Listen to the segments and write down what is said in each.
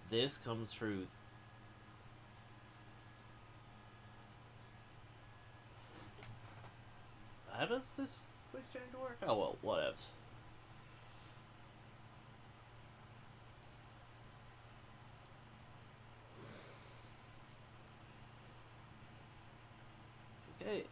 this comes through. How does this voice changer work? Oh well, whatevs. Okay.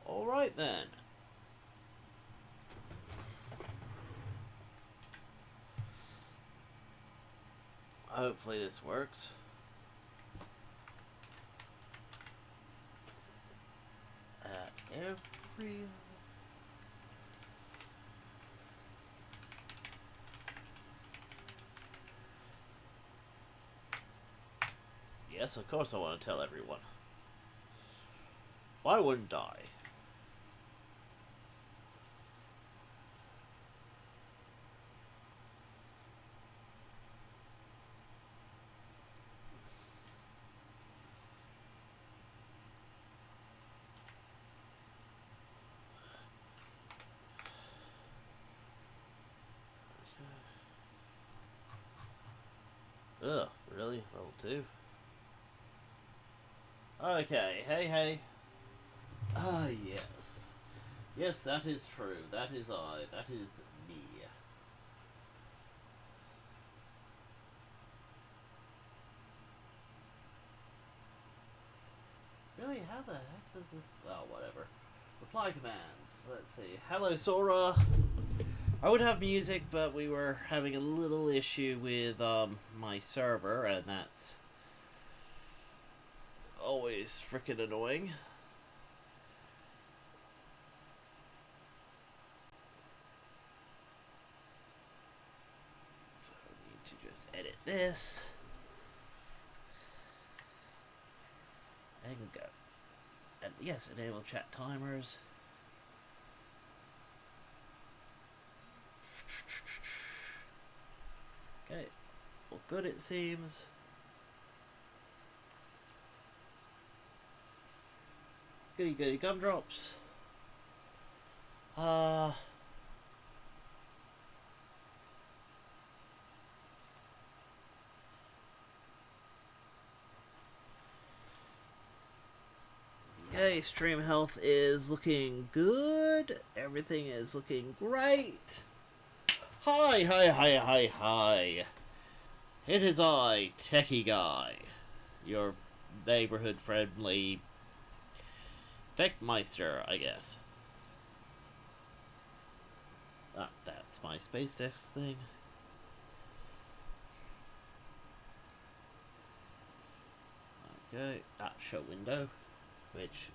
Alright then. Hopefully this works. Every... Yes, of course I want to tell everyone. Why wouldn't I? Ugh, really? Level 2? Okay, hey. Ah, yes. Yes, that is true. That is I. That is me. Really? How the heck does this... Oh, whatever. Reply commands. Let's see. Hello, Sora. I would have music, but we were having a little issue with my server, and that's always frickin' annoying. So I need to just edit this. And go. And yes, enable chat timers. Okay, well, good it seems. Goody gumdrops. Okay, stream health is looking good. Everything is looking great. Hi. It is I, Techie Guy, your neighborhood friendly tech meister, I guess. Ah, that's my space dex thing. Okay, that show window, which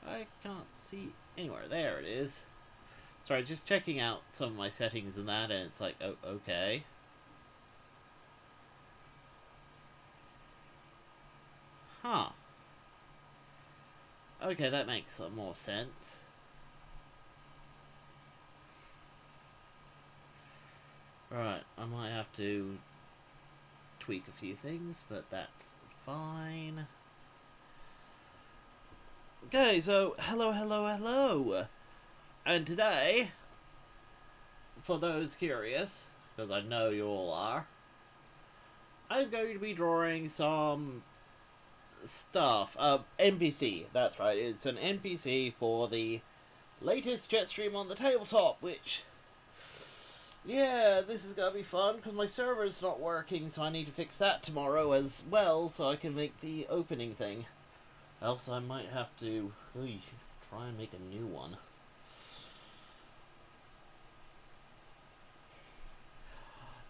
I can't see anywhere. There it is. Sorry, just checking out some of my settings and that, and it's like, oh, okay. Huh. Okay, that makes some more sense. Right, I might have to tweak a few things, but that's fine. Okay, so, hello. And today, for those curious, because I know you all are, I'm going to be drawing some stuff. NPC, that's right, it's an NPC for the latest Jetstream on the tabletop, which, yeah, this is gonna be fun, because my server's not working, so I need to fix that tomorrow as well, so I can make the opening thing. Else I might have to try and make a new one.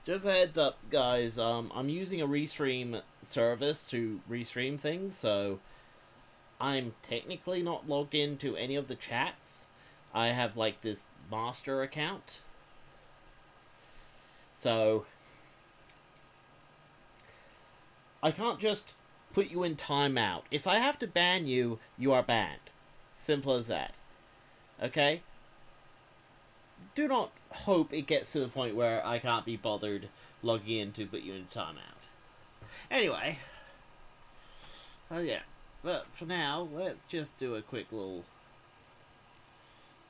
Just a heads up, guys, I'm using a restream service to restream things, so I'm technically not logged into any of the chats. I have, like, this master account. So I can't just put you in timeout. If I have to ban you, you are banned. Simple as that. Okay? do not hope it gets to the point where I can't be bothered logging in to put you into timeout. Anyway, oh yeah, but for now, let's just do a quick little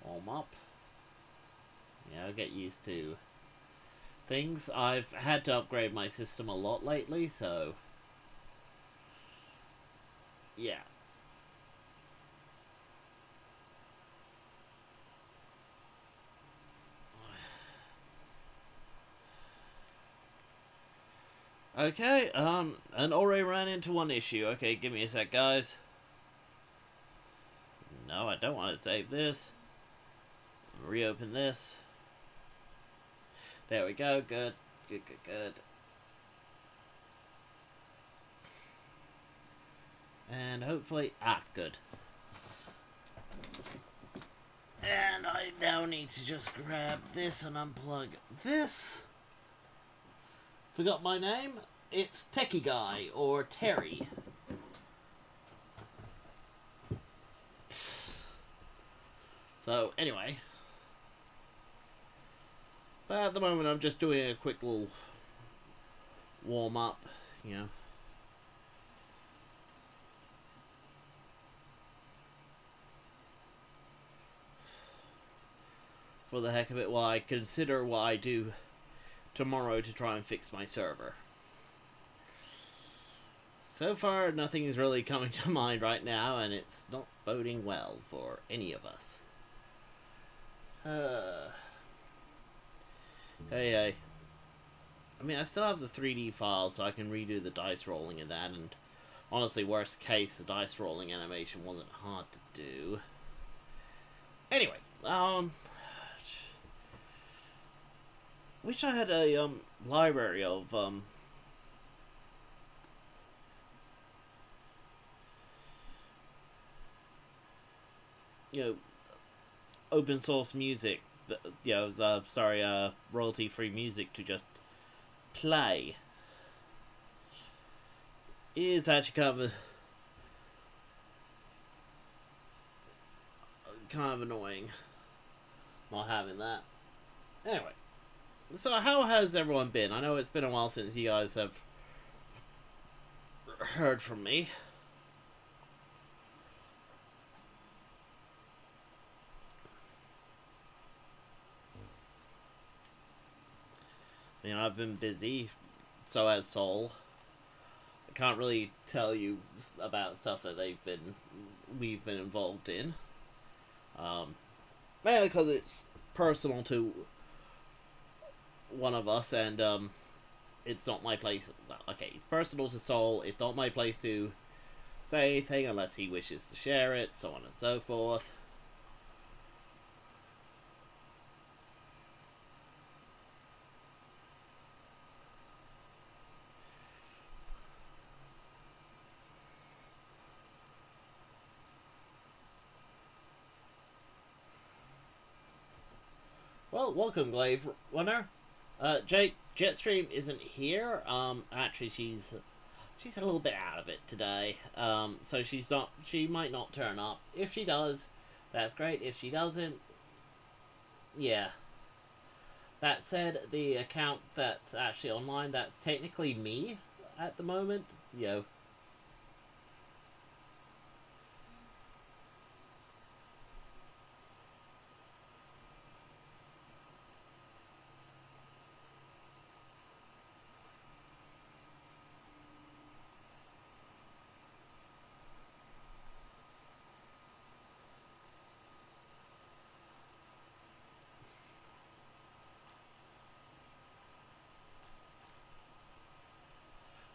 warm up. Yeah, I'll get used to things. I've had to upgrade my system a lot lately, so yeah. Okay, and already ran into one issue. Okay, give me a sec, guys. No, I don't want to save this. Reopen this. There we go, good. Good, good, good. And hopefully, good. And I now need to just grab this and unplug this. Forgot my name? It's Techie Guy, or Terry. So, anyway. But at the moment I'm just doing a quick little warm-up, you know. For the heck of it, while I consider what I do tomorrow to try and fix my server. So far, nothing is really coming to mind right now, and it's not boding well for any of us. Hey. I mean, I still have the 3D file, so I can redo the dice rolling in that, and honestly, worst case, the dice rolling animation wasn't hard to do. Anyway, wish I had a, library of, you know, open source music, you know, royalty-free music to just play. It is actually kind of annoying not having that. Anyway, so how has everyone been? I know it's been a while since you guys have heard from me. You know, I've been busy, so has Soul. I can't really tell you about stuff that we've been involved in. Mainly because it's personal to one of us, and it's not my place. Well, okay, it's personal to Soul. It's not my place to say anything unless he wishes to share it, so on and so forth. Well, welcome, Glaive Runner. Jetstream isn't here. Actually, she's a little bit out of it today. So she might not turn up. If she does, that's great. If she doesn't, yeah. That said, the account that's actually online, that's technically me at the moment. You know.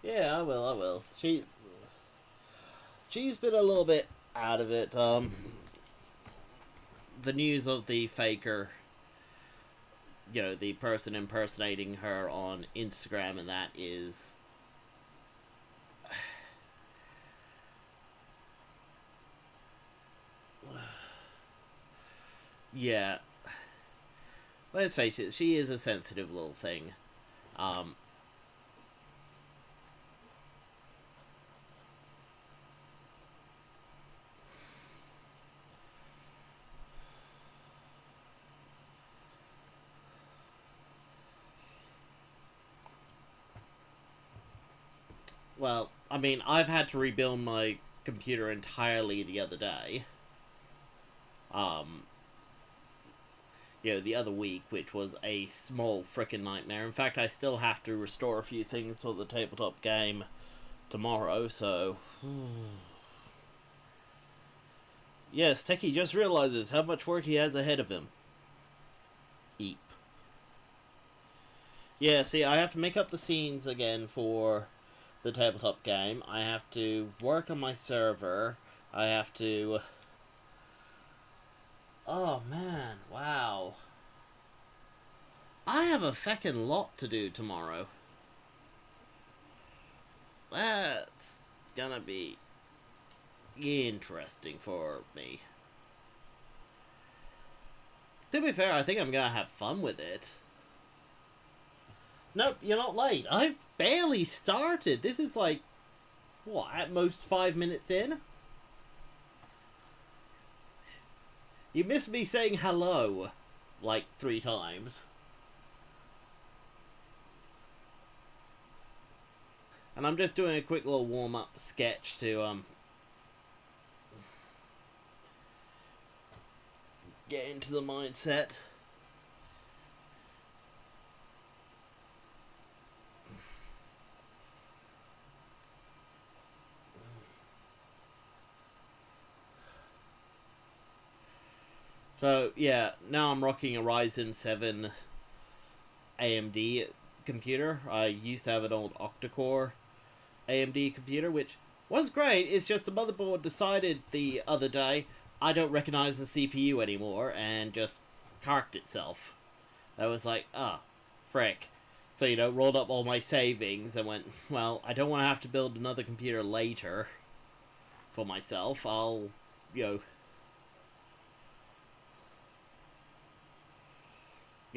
Yeah, I will. She's been a little bit out of it. The news of the faker, you know, the person impersonating her on Instagram, and that is... yeah. Let's face it, she is a sensitive little thing. well, I mean, I've had to rebuild my computer entirely the other day. The other week, which was a small frickin' nightmare. In fact, I still have to restore a few things for the tabletop game tomorrow, so... Yes, Techie just realizes how much work he has ahead of him. Eep. Yeah, see, I have to make up the scenes again for the tabletop game. I have to work on my server. I have to... Oh, man, wow. I have a feckin' lot to do tomorrow. That's gonna be interesting for me. To be fair, I think I'm gonna have fun with it. Nope, you're not late. I've barely started. This is like, what, at most 5 minutes in? You missed me saying hello, like, 3 times. And I'm just doing a quick little warm-up sketch to, get into the mindset. So, yeah, now I'm rocking a Ryzen 7 AMD computer. I used to have an old octa-core AMD computer, which was great. It's just the motherboard decided the other day, I don't recognize the CPU anymore, and just carked itself. I was like, frick. So, rolled up all my savings and went, well, I don't want to have to build another computer later for myself. I'll, give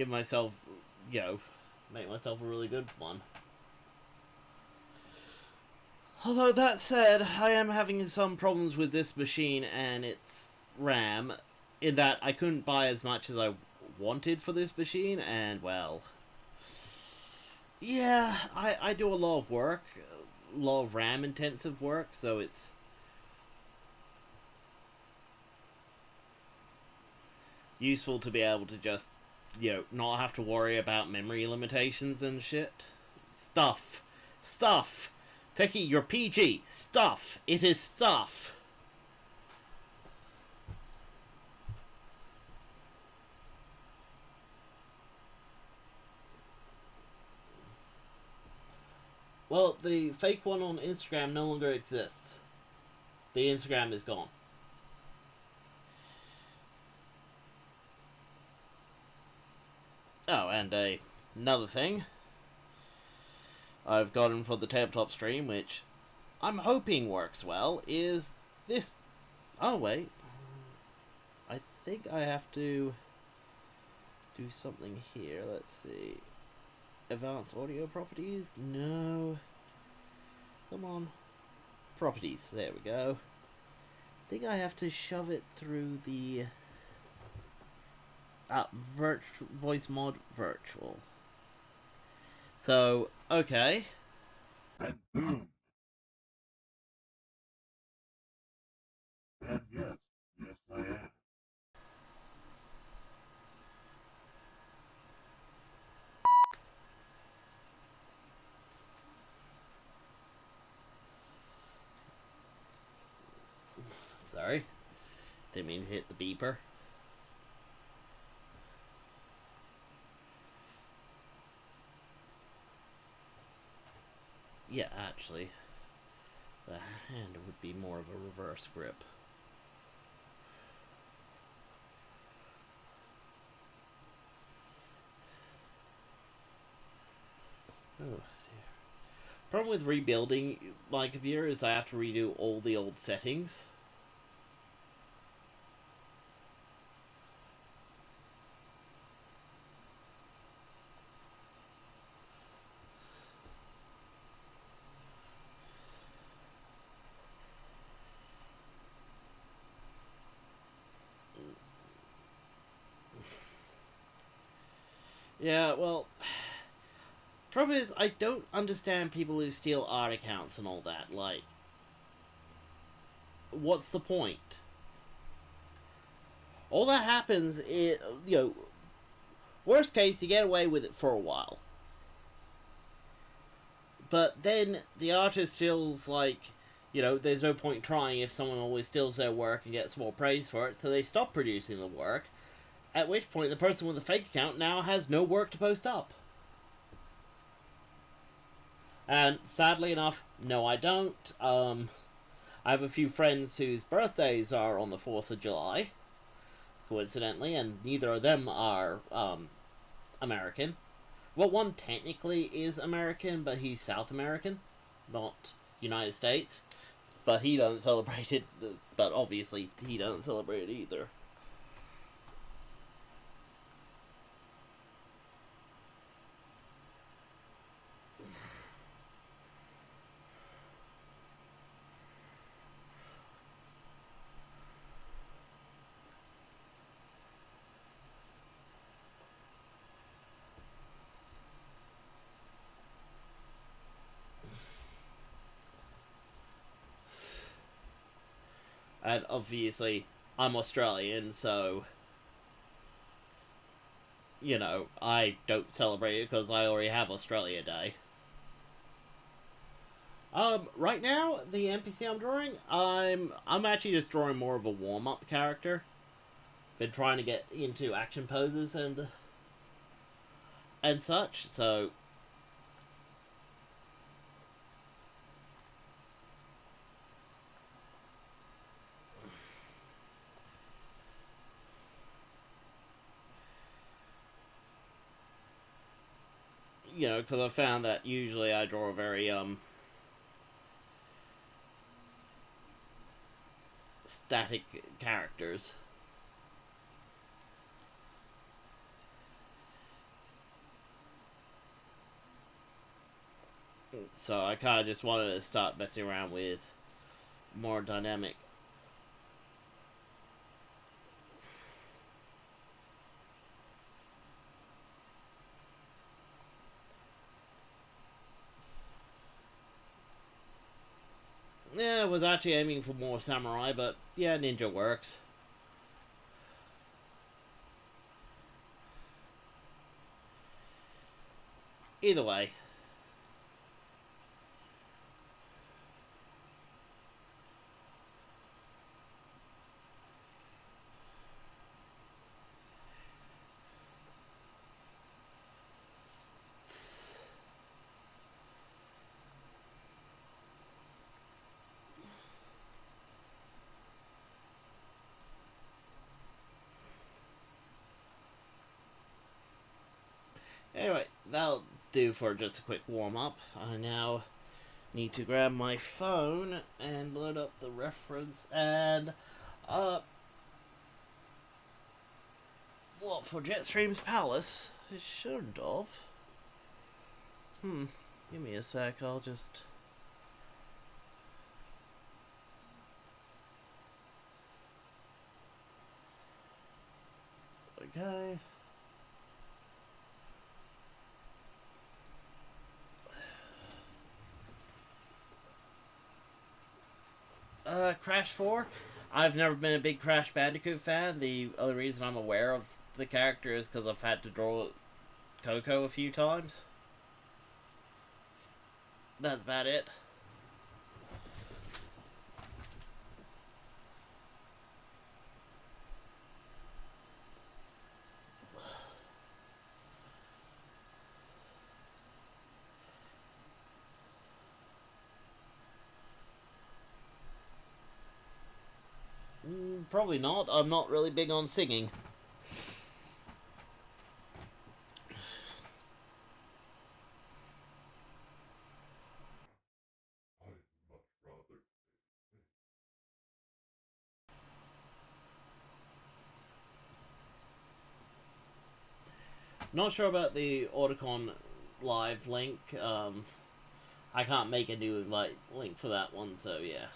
myself, make myself a really good one. Although that said, I am having some problems with this machine and its RAM, in that I couldn't buy as much as I wanted for this machine, and well... Yeah, I do a lot of work, a lot of RAM-intensive work, so it's... useful to be able to just, not have to worry about memory limitations and shit. Stuff. Techie, you're PG. Stuff. It is stuff. Well, the fake one on Instagram no longer exists. The Instagram is gone. Oh, and another thing I've gotten for the tabletop stream, which I'm hoping works well, is this... Oh, wait. I think I have to do something here. Let's see. Advanced audio properties? No. Come on. Properties. There we go. I think I have to shove it through the... voice mod virtual. So, okay. And boom. And yes, I am. Sorry. Didn't mean to hit the beeper. Yeah, actually, the hand would be more of a reverse grip. Oh, dear. Problem with rebuilding my computer is I have to redo all the old settings. Yeah, well, Trouble is, I don't understand people who steal art accounts and all that. Like, what's the point? All that happens is, worst case, you get away with it for a while. But then the artist feels like, there's no point trying if someone always steals their work and gets more praise for it, so they stop producing the work, at which point the person with the fake account now has no work to post up. And sadly enough, no I don't. I have a few friends whose birthdays are on the 4th of July, coincidentally, and neither of them are American. Well, one technically is American, but he's South American, not United States. But he doesn't celebrate it, but obviously he doesn't celebrate it either. And obviously, I'm Australian, so, I don't celebrate it because I already have Australia Day. Right now, the NPC I'm drawing, I'm actually just drawing more of a warm-up character. Been trying to get into action poses and such, so... because I found that usually I draw very, static characters. So I kind of just wanted to start messing around with more dynamic. Yeah, I was actually aiming for more samurai, but yeah, ninja works. Either way. Anyway, that'll do for just a quick warm-up. I now need to grab my phone and load up the reference and, well, for Jetstream's Palace, it shouldn't have. Give me a sec, I'll just... Okay... Crash 4. I've never been a big Crash Bandicoot fan. The only reason I'm aware of the character is because I've had to draw Coco a few times. That's about it. Probably not. I'm not really big on singing. I'd much rather. Not sure about the Auticon Live link. I can't make a new link for that one, so yeah.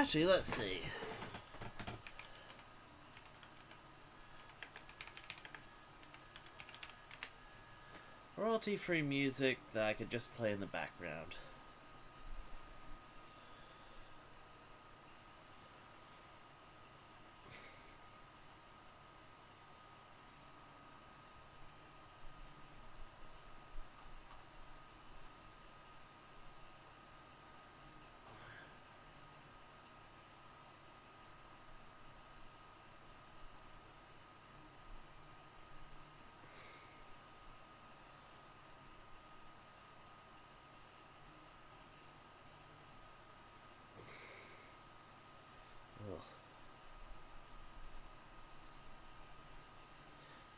Actually, let's see. Royalty-free music that I could just play in the background.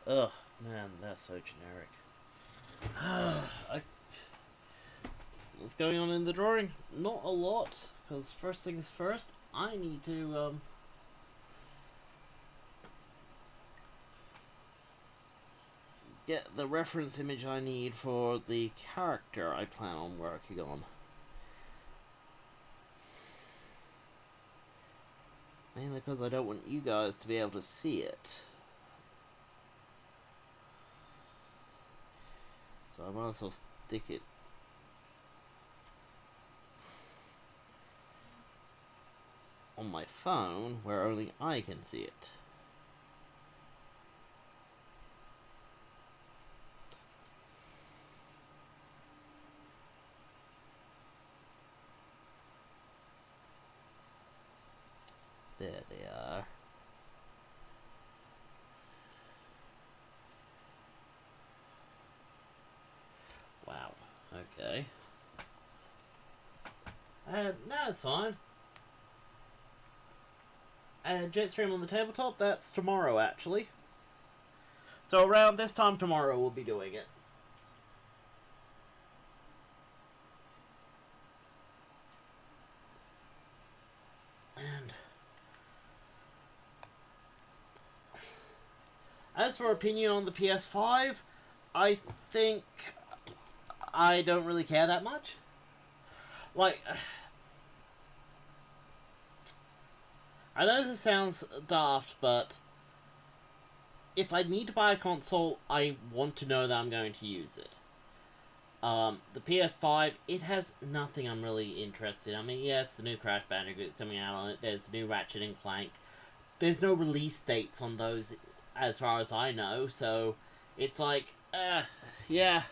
Ugh, man, that's so generic. What's going on in the drawing? Not a lot, because first things first, I need to, get the reference image I need for the character I plan on working on. Mainly because I don't want you guys to be able to see it. So I might as well stick it on my phone where only I can see it. There they are. Wow. Okay. No, it's fine. And Jetstream on the tabletop, that's tomorrow, actually. So around this time tomorrow, we'll be doing it. And as for opinion on the PS5, I think I don't really care that much. Like, I know this sounds daft, but if I need to buy a console, I want to know that I'm going to use it. The PS5, it has nothing I'm really interested in. I mean, yeah, it's the new Crash Bandicoot coming out on it. There's new Ratchet and Clank. There's no release dates on those, as far as I know. So it's like, yeah,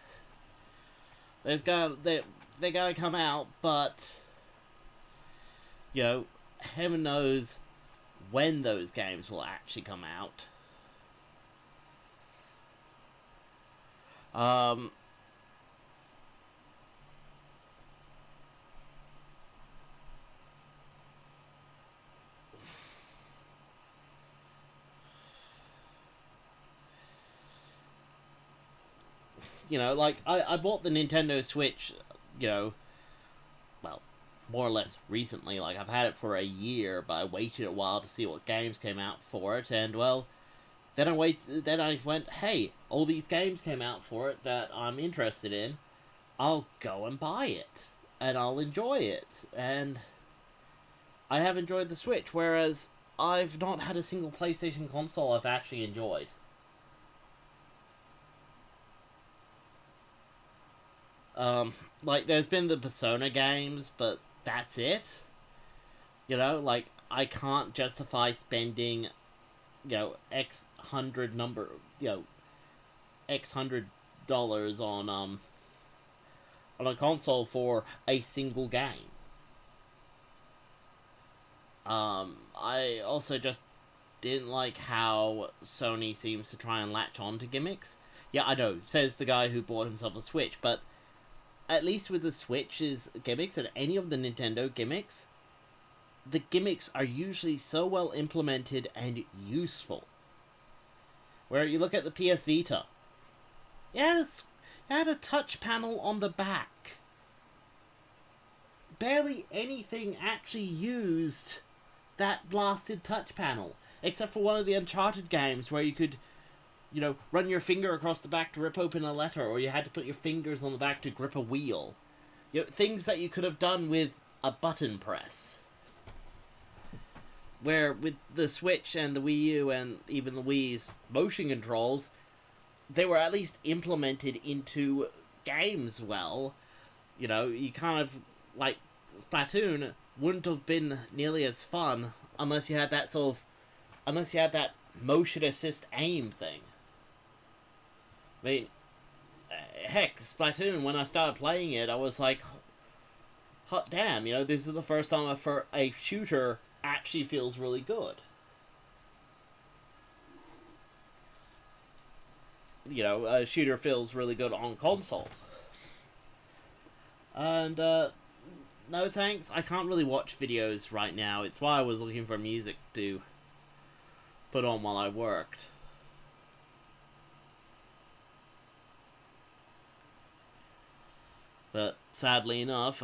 they gotta come out, but you know, heaven knows when those games will actually come out. You know, like, I bought the Nintendo Switch, you know, well, more or less recently. Like, I've had it for a year, but I waited a while to see what games came out for it, and, well, then I went, hey, all these games came out for it that I'm interested in, I'll go and buy it, and I'll enjoy it, and I have enjoyed the Switch, whereas I've not had a single PlayStation console I've actually enjoyed. Like, there's been the Persona games, but that's it. You know, like, I can't justify spending, you know, X hundred dollars on a console for a single game. I also just didn't like how Sony seems to try and latch on to gimmicks. Yeah, I know, says the guy who bought himself a Switch, but at least with the Switch's gimmicks and any of the Nintendo gimmicks, the gimmicks are usually so well implemented and useful. Where you look at the PS Vita, it had a touch panel on the back. Barely anything actually used that blasted touch panel, except for one of the Uncharted games where you could, you know, run your finger across the back to rip open a letter, or you had to put your fingers on the back to grip a wheel. You know, things that you could have done with a button press. Where with the Switch and the Wii U and even the Wii's motion controls, they were at least implemented into games well. You know, you kind of, like, Splatoon wouldn't have been nearly as fun unless you had that motion assist aim thing. I mean, heck, Splatoon, when I started playing it, I was like, hot damn, you know, this is the first time a shooter actually feels really good. You know, a shooter feels really good on console. And, no thanks, I can't really watch videos right now. It's why I was looking for music to put on while I worked. But, sadly enough,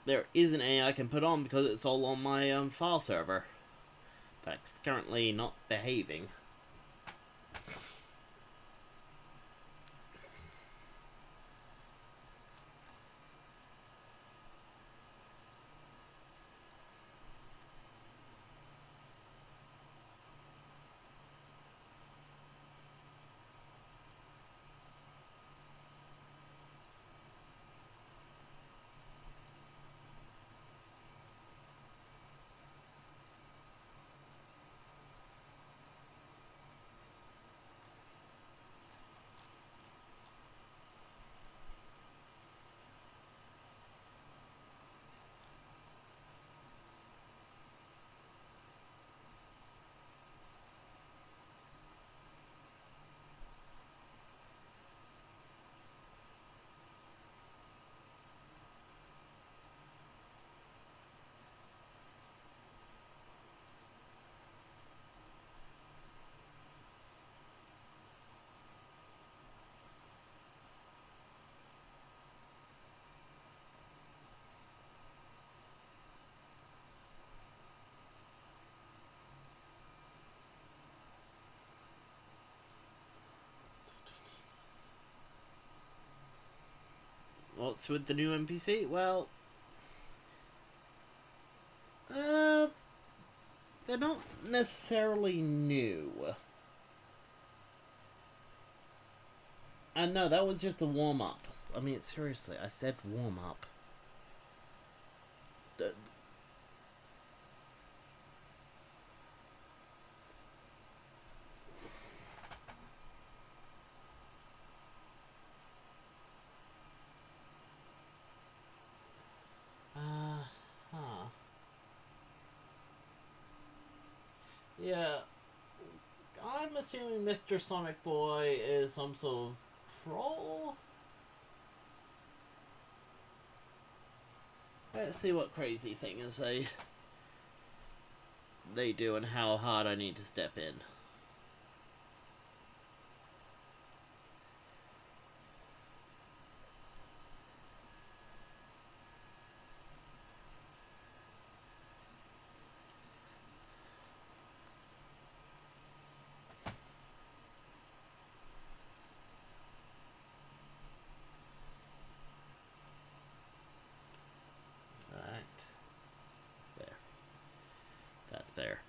there isn't any I can put on because it's all on my file server. That's currently not behaving. What's with the new NPC? Well, they're not necessarily new. And no, that was just a warm-up. I mean, seriously, I said warm-up. Yeah, I'm assuming Mr. Sonic Boy is some sort of troll. Let's see what crazy things they do and how hard I need to step in. That's better.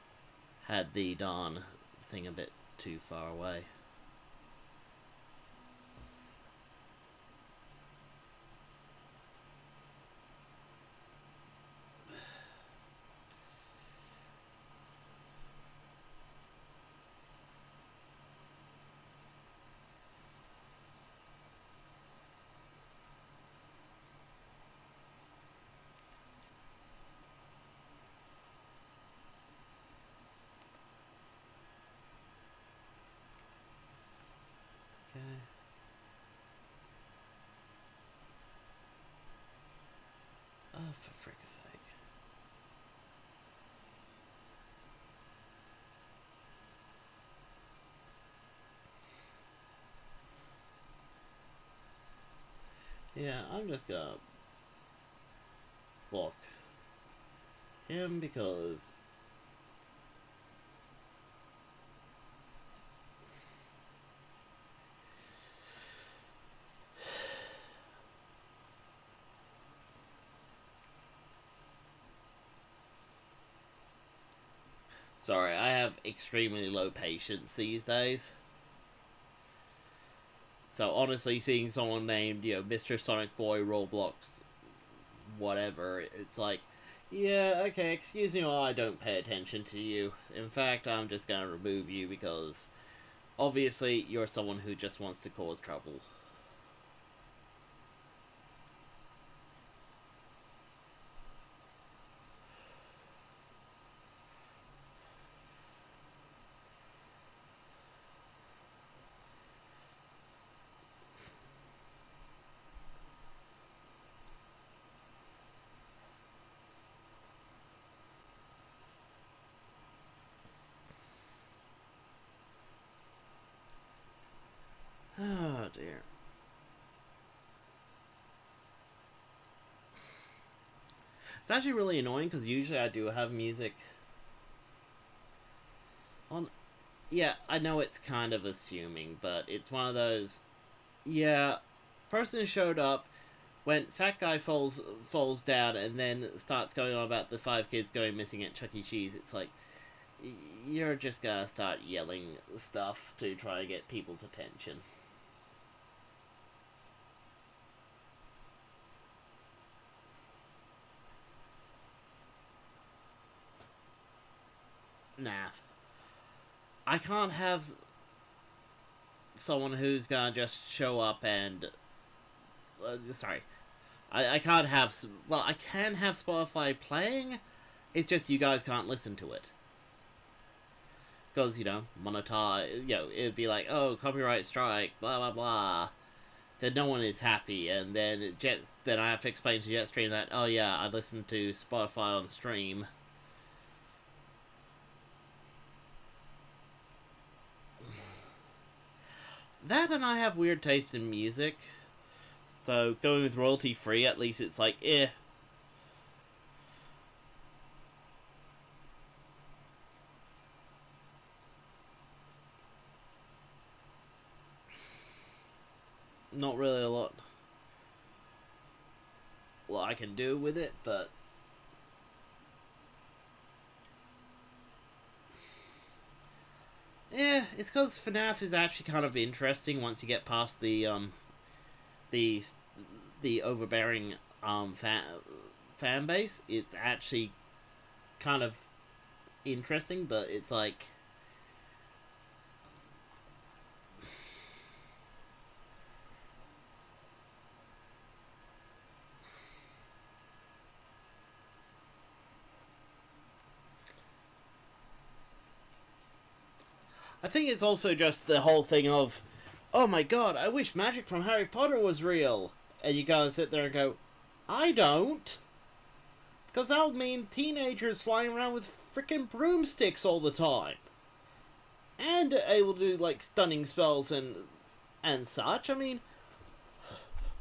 Had the darn thing a bit too far away. Oh, for frick's sake. Yeah, I'm just gonna block him because Sorry, I have extremely low patience these days. So honestly, seeing someone named, Mr. Sonic Boy, Roblox, whatever, it's like, yeah, okay, excuse me while I don't pay attention to you. In fact, I'm just gonna remove you because, obviously, you're someone who just wants to cause trouble. Oh, dear. It's actually really annoying because usually I do have music on. Yeah, I know it's kind of assuming, but it's one of those. Yeah, person showed up, went fat guy falls down, and then starts going on about the 5 kids going missing at Chuck E. Cheese. It's like you're just gonna start yelling stuff to try to get people's attention. Nah. I can't have someone who's gonna just show up and... sorry. I can't have... Well, I can have Spotify playing, it's just you guys can't listen to it. Because, monetize... it'd be like, oh, copyright strike, blah, blah, blah. Then no one is happy, and then then I have to explain to Jetstream that, oh yeah, I listen to Spotify on stream. That and I have weird taste in music. So going with royalty free, at least it's like, eh. Not really a lot I can do with it, but yeah, it's because FNAF is actually kind of interesting once you get past the overbearing fan base. It's actually kind of interesting, but it's like I think it's also just the whole thing of, oh my god, I wish magic from Harry Potter was real. And you gotta sit there and go, I don't. Because that'll mean teenagers flying around with freaking broomsticks all the time. And able to do, like, stunning spells and such. I mean,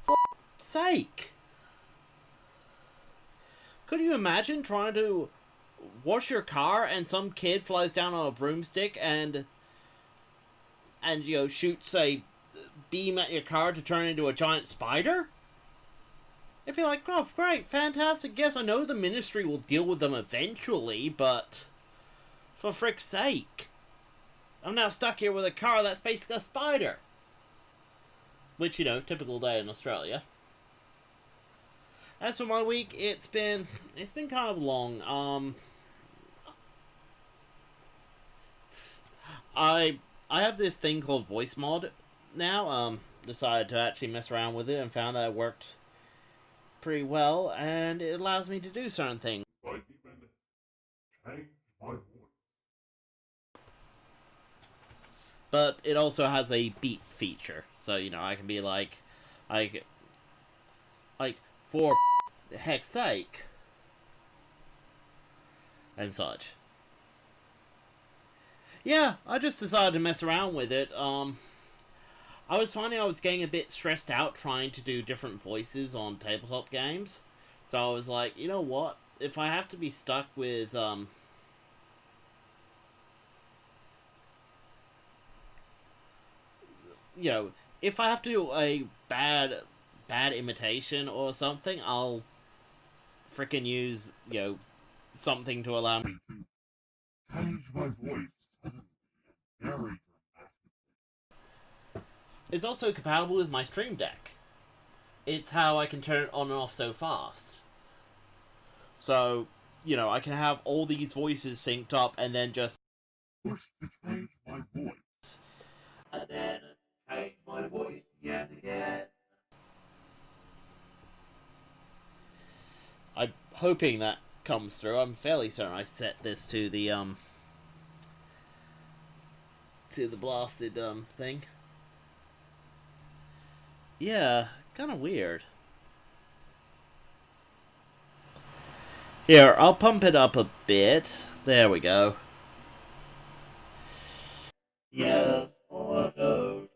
for sake. Could you imagine trying to wash your car and some kid flies down on a broomstick and shoots a beam at your car to turn into a giant spider? It'd be like, oh, great, fantastic. Yes, I know the ministry will deal with them eventually, but for frick's sake. I'm now stuck here with a car that's basically a spider. Which, typical day in Australia. As for my week, it's been kind of long. I have this thing called voice mod now. Decided to actually mess around with it and found that it worked pretty well, and it allows me to do certain things. I even changed my voice. But it also has a beep feature, so I can be like, for heck's sake, and such. Yeah, I just decided to mess around with it. I was finding I was getting a bit stressed out trying to do different voices on tabletop games. So I was like, you know what? If I have to be stuck with, if I have to do a bad imitation or something, I'll frickin' use, something to allow me change my voice suddenly and very dramatically. It's also compatible with my Stream Deck. It's how I can turn it on and off so fast. So, you know, I can have all these voices synced up and then just Push to change my voice. and then change my voice yet again. I'm hoping that comes through. I'm fairly certain I set this to the blasted thing. Yeah, kind of weird. Here, I'll pump it up a bit. There we go. Yes, auto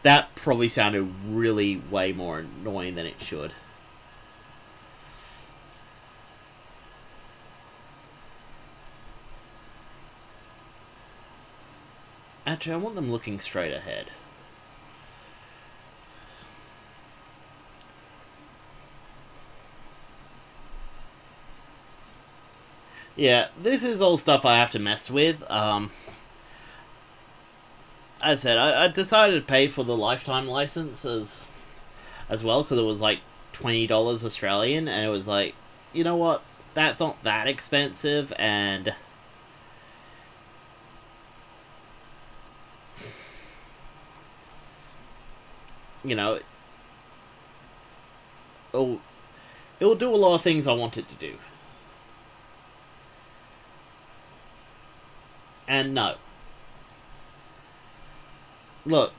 That probably sounded really way more annoying than it should. Actually, I want them looking straight ahead. Yeah, this is all stuff I have to mess with. As I said, I decided to pay for the lifetime license as well, because it was like $20 Australian, and it was like, you know what, that's not that expensive, and you know, it'll do a lot of things I want it to do. And no. Look,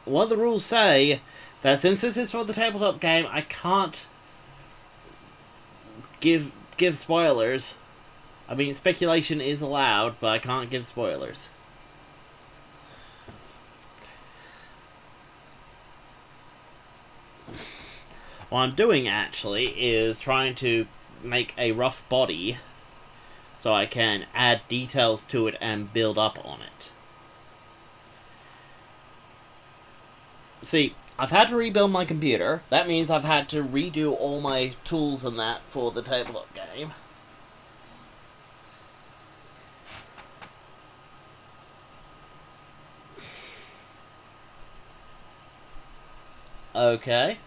one of the rules say that since this is for the tabletop game, I can't give spoilers. I mean, speculation is allowed, but I can't give spoilers. What I'm doing, actually, is trying to make a rough body so I can add details to it and build up on it. See, I've had to rebuild my computer. That means I've had to redo all my tools and that for the tabletop game. Okay.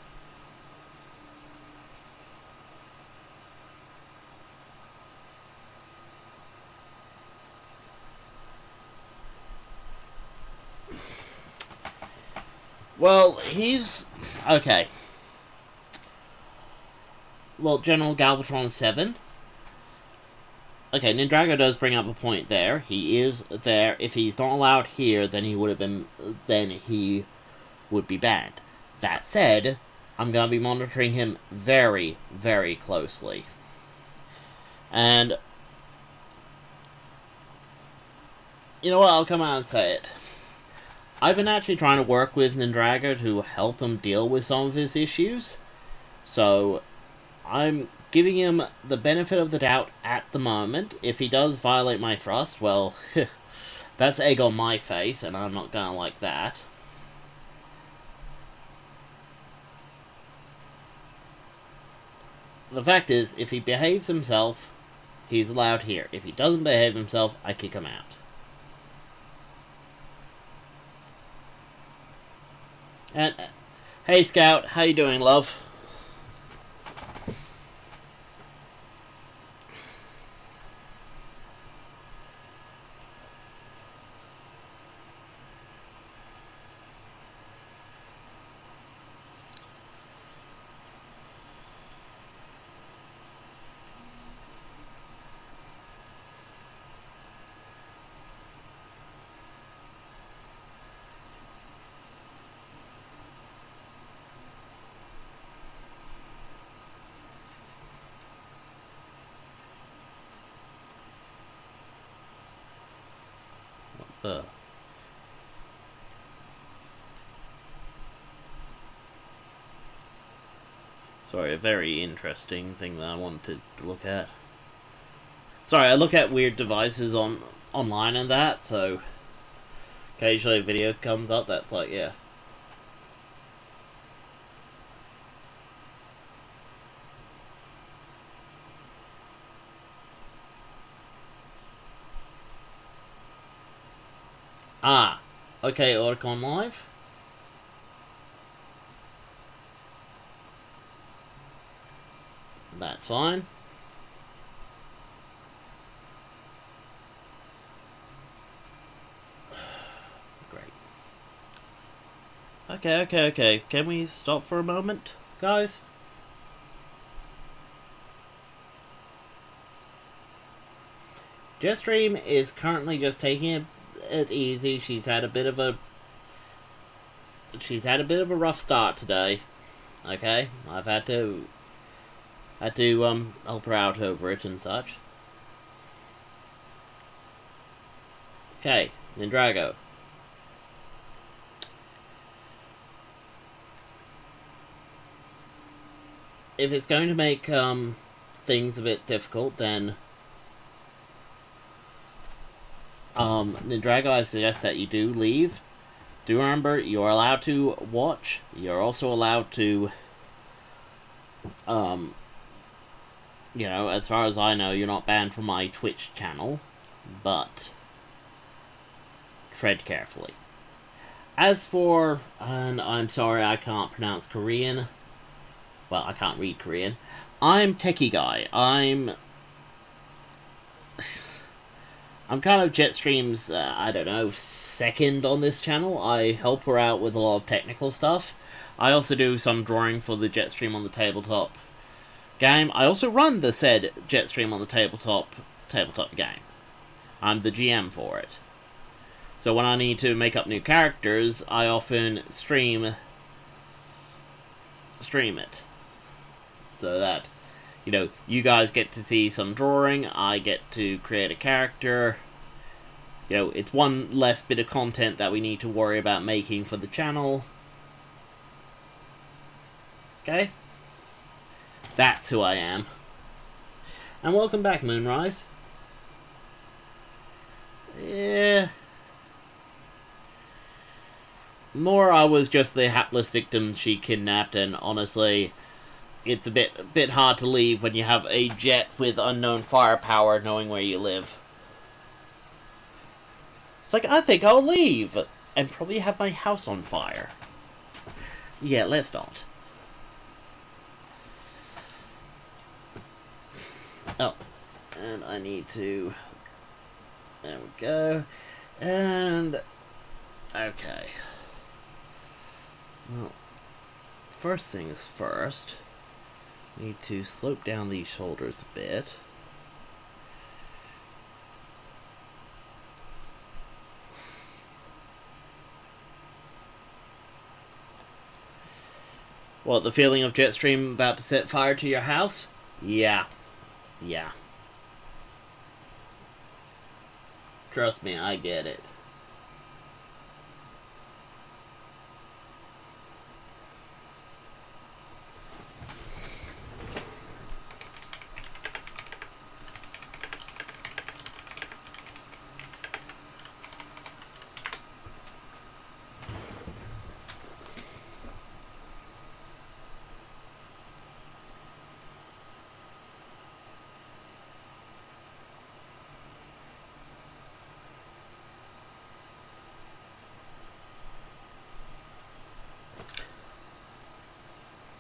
Well, he's... okay. Well, General Galvatron 7. Okay, Nindrago does bring up a point there. He is there. If he's not allowed here, then he would have been... then he would be banned. That said, I'm going to be monitoring him very, very closely. And... you know what? I'll come out and say it. I've been actually trying to work with Nindrago to help him deal with some of his issues. So, I'm giving him the benefit of the doubt at the moment. If he does violate my trust, well, that's egg on my face, and I'm not gonna like that. The fact is, if he behaves himself, he's allowed here. If he doesn't behave himself, I kick him out. And hey Scout, how you doing, love? Sorry, a very interesting thing that I wanted to look at. Sorry, I look at weird devices online and that, so occasionally a video comes up that's like, yeah. Ah, okay, Oricon Live. That's fine. Great. Okay. Can we stop for a moment, guys? Jetstream is currently just taking it easy. She's had a bit of a rough start today. Okay, I've had to help her out over it and such. Okay, Nindrago. If it's going to make things a bit difficult, then Nindrago, I suggest that you do leave. Do remember, you are allowed to watch. You're also allowed to, you know, as far as I know, you're not banned from my Twitch channel, but tread carefully. As for, and I'm sorry I can't pronounce Korean. Well, I can't read Korean. I'm Techie Guy. I'm kind of Jetstream's, I don't know, second on this channel. I help her out with a lot of technical stuff. I also do some drawing for the Jetstream on the Tabletop Game. I also run the said Jetstream on the Tabletop Game. I'm the GM for it. So when I need to make up new characters, I often stream it. So that, you know, you guys get to see some drawing, I get to create a character. You know, it's one less bit of content that we need to worry about making for the channel. Okay? That's who I am. And welcome back, Moonrise. Yeah. More I was just the hapless victim she kidnapped, and honestly, it's a bit hard to leave when you have a jet with unknown firepower knowing where you live. It's like, I think I'll leave and probably have my house on fire. Yeah, let's not. Oh, and I need to... There we go. And... Okay. Well, first things first. Need to slope down these shoulders a bit. What, the feeling of Jetstream about to set fire to your house? Yeah. Yeah. Trust me, I get it.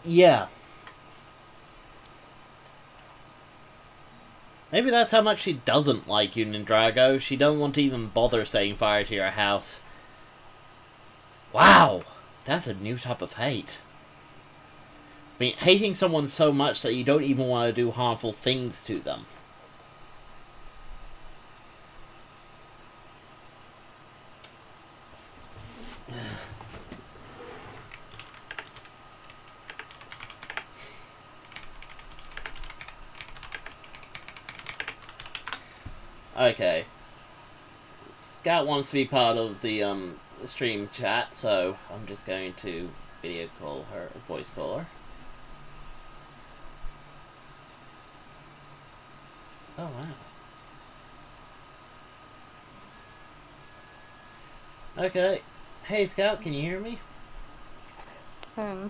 Yeah. Maybe that's how much she doesn't like you, Nindrago. She doesn't want to even bother setting fire to your house. Wow! That's a new type of hate. I mean, hating someone so much that you don't even want to do harmful things to them. Okay. Scout wants to be part of the stream chat, so I'm just going to video call her, voice call her. Oh wow. Okay. Hey Scout, can you hear me? Do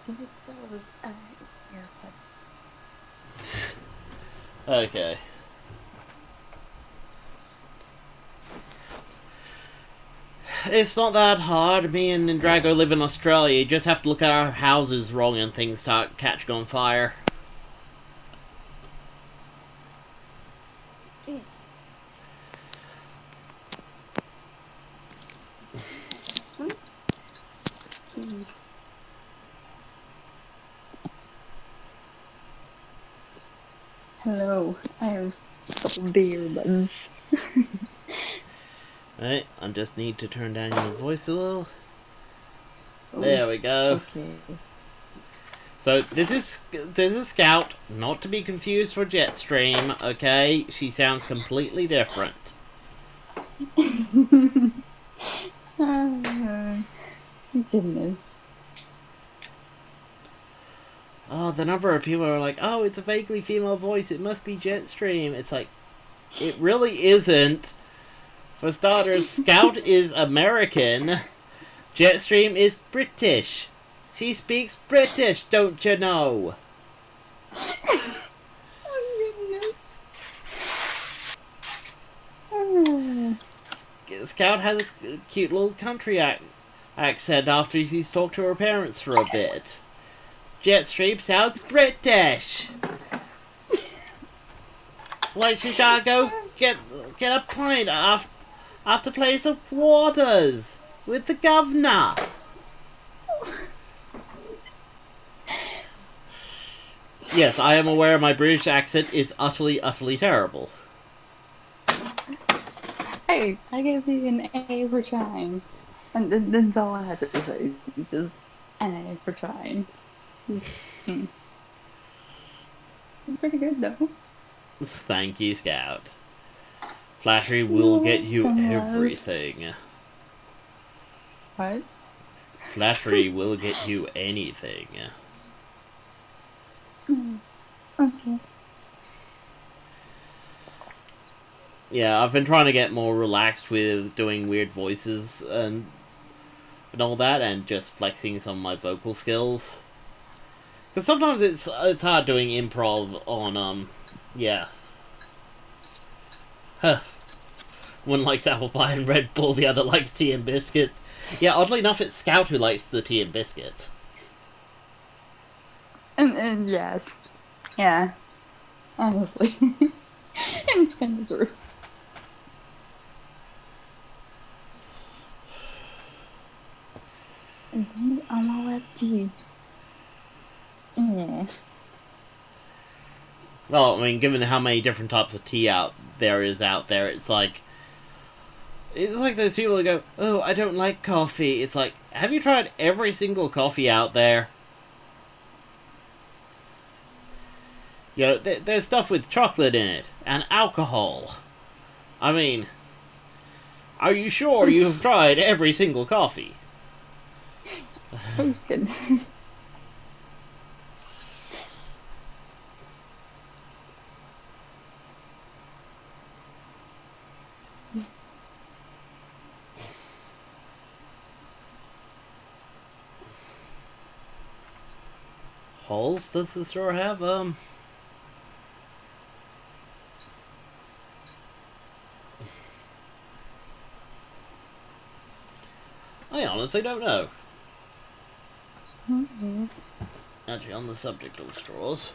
we still was AirPods? Okay. it's not that hard. Me and Drago live in Australia. You just have to look at our houses wrong and things start catching on fire. Jeez. Hello, I have some beer buds. Right, I just need to turn down your voice a little. Oh, There we go. okay. So this is Scout, not to be confused for Jetstream. Okay, she sounds completely different. Goodness. Oh, the number of people are like, oh, it's a vaguely female voice. It must be Jetstream. It's like, it really isn't. For starters, Scout is American. Jetstream is British. She speaks British, don't you know? Oh, Scout has a cute little country accent after she's talked to her parents for a bit. Jetstream sounds British. Like she's gotta go get a pint after playing some waters with the governor. Yes, I am aware my British accent is utterly, utterly terrible. hey, I gave you an A for trying. And that's all I had to say. It's just an A for trying. Pretty good though. Thank you, Scout. Flattery will get you everything. What? Flattery will get you anything. Okay. Yeah, I've been trying to get more relaxed with doing weird voices and all that, and just flexing some of my vocal skills. Because sometimes it's hard doing improv on, yeah. Huh. One likes apple pie and Red Bull, the other likes tea and biscuits. Yeah, oddly enough, it's Scout who likes the tea and biscuits. And yes. Yeah. Honestly. It's kind of true. And then I'm all at tea. Yeah. Well, I mean, given how many different types of tea there is out there, it's like those people that go, oh, I don't like coffee. It's like, have you tried every single coffee out there? You know, there's stuff with chocolate in it, and alcohol. I mean, are you sure you have tried every single coffee? Oh, goodness. Holes, does the store have, I honestly don't know. Actually, on the subject of straws,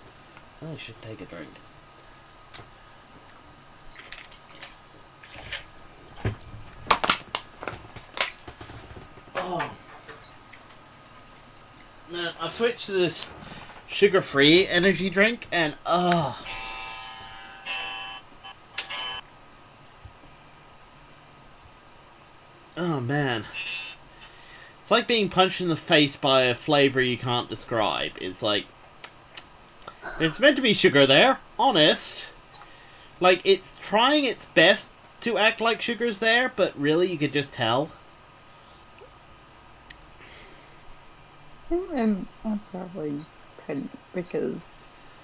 I should take a drink. Oh. Man, I switched to this sugar-free energy drink, and oh man. It's like being punched in the face by a flavor you can't describe. It's like, there's meant to be sugar there, honest. Like, it's trying its best to act like sugar's there, but really you could just tell. I probably couldn't because,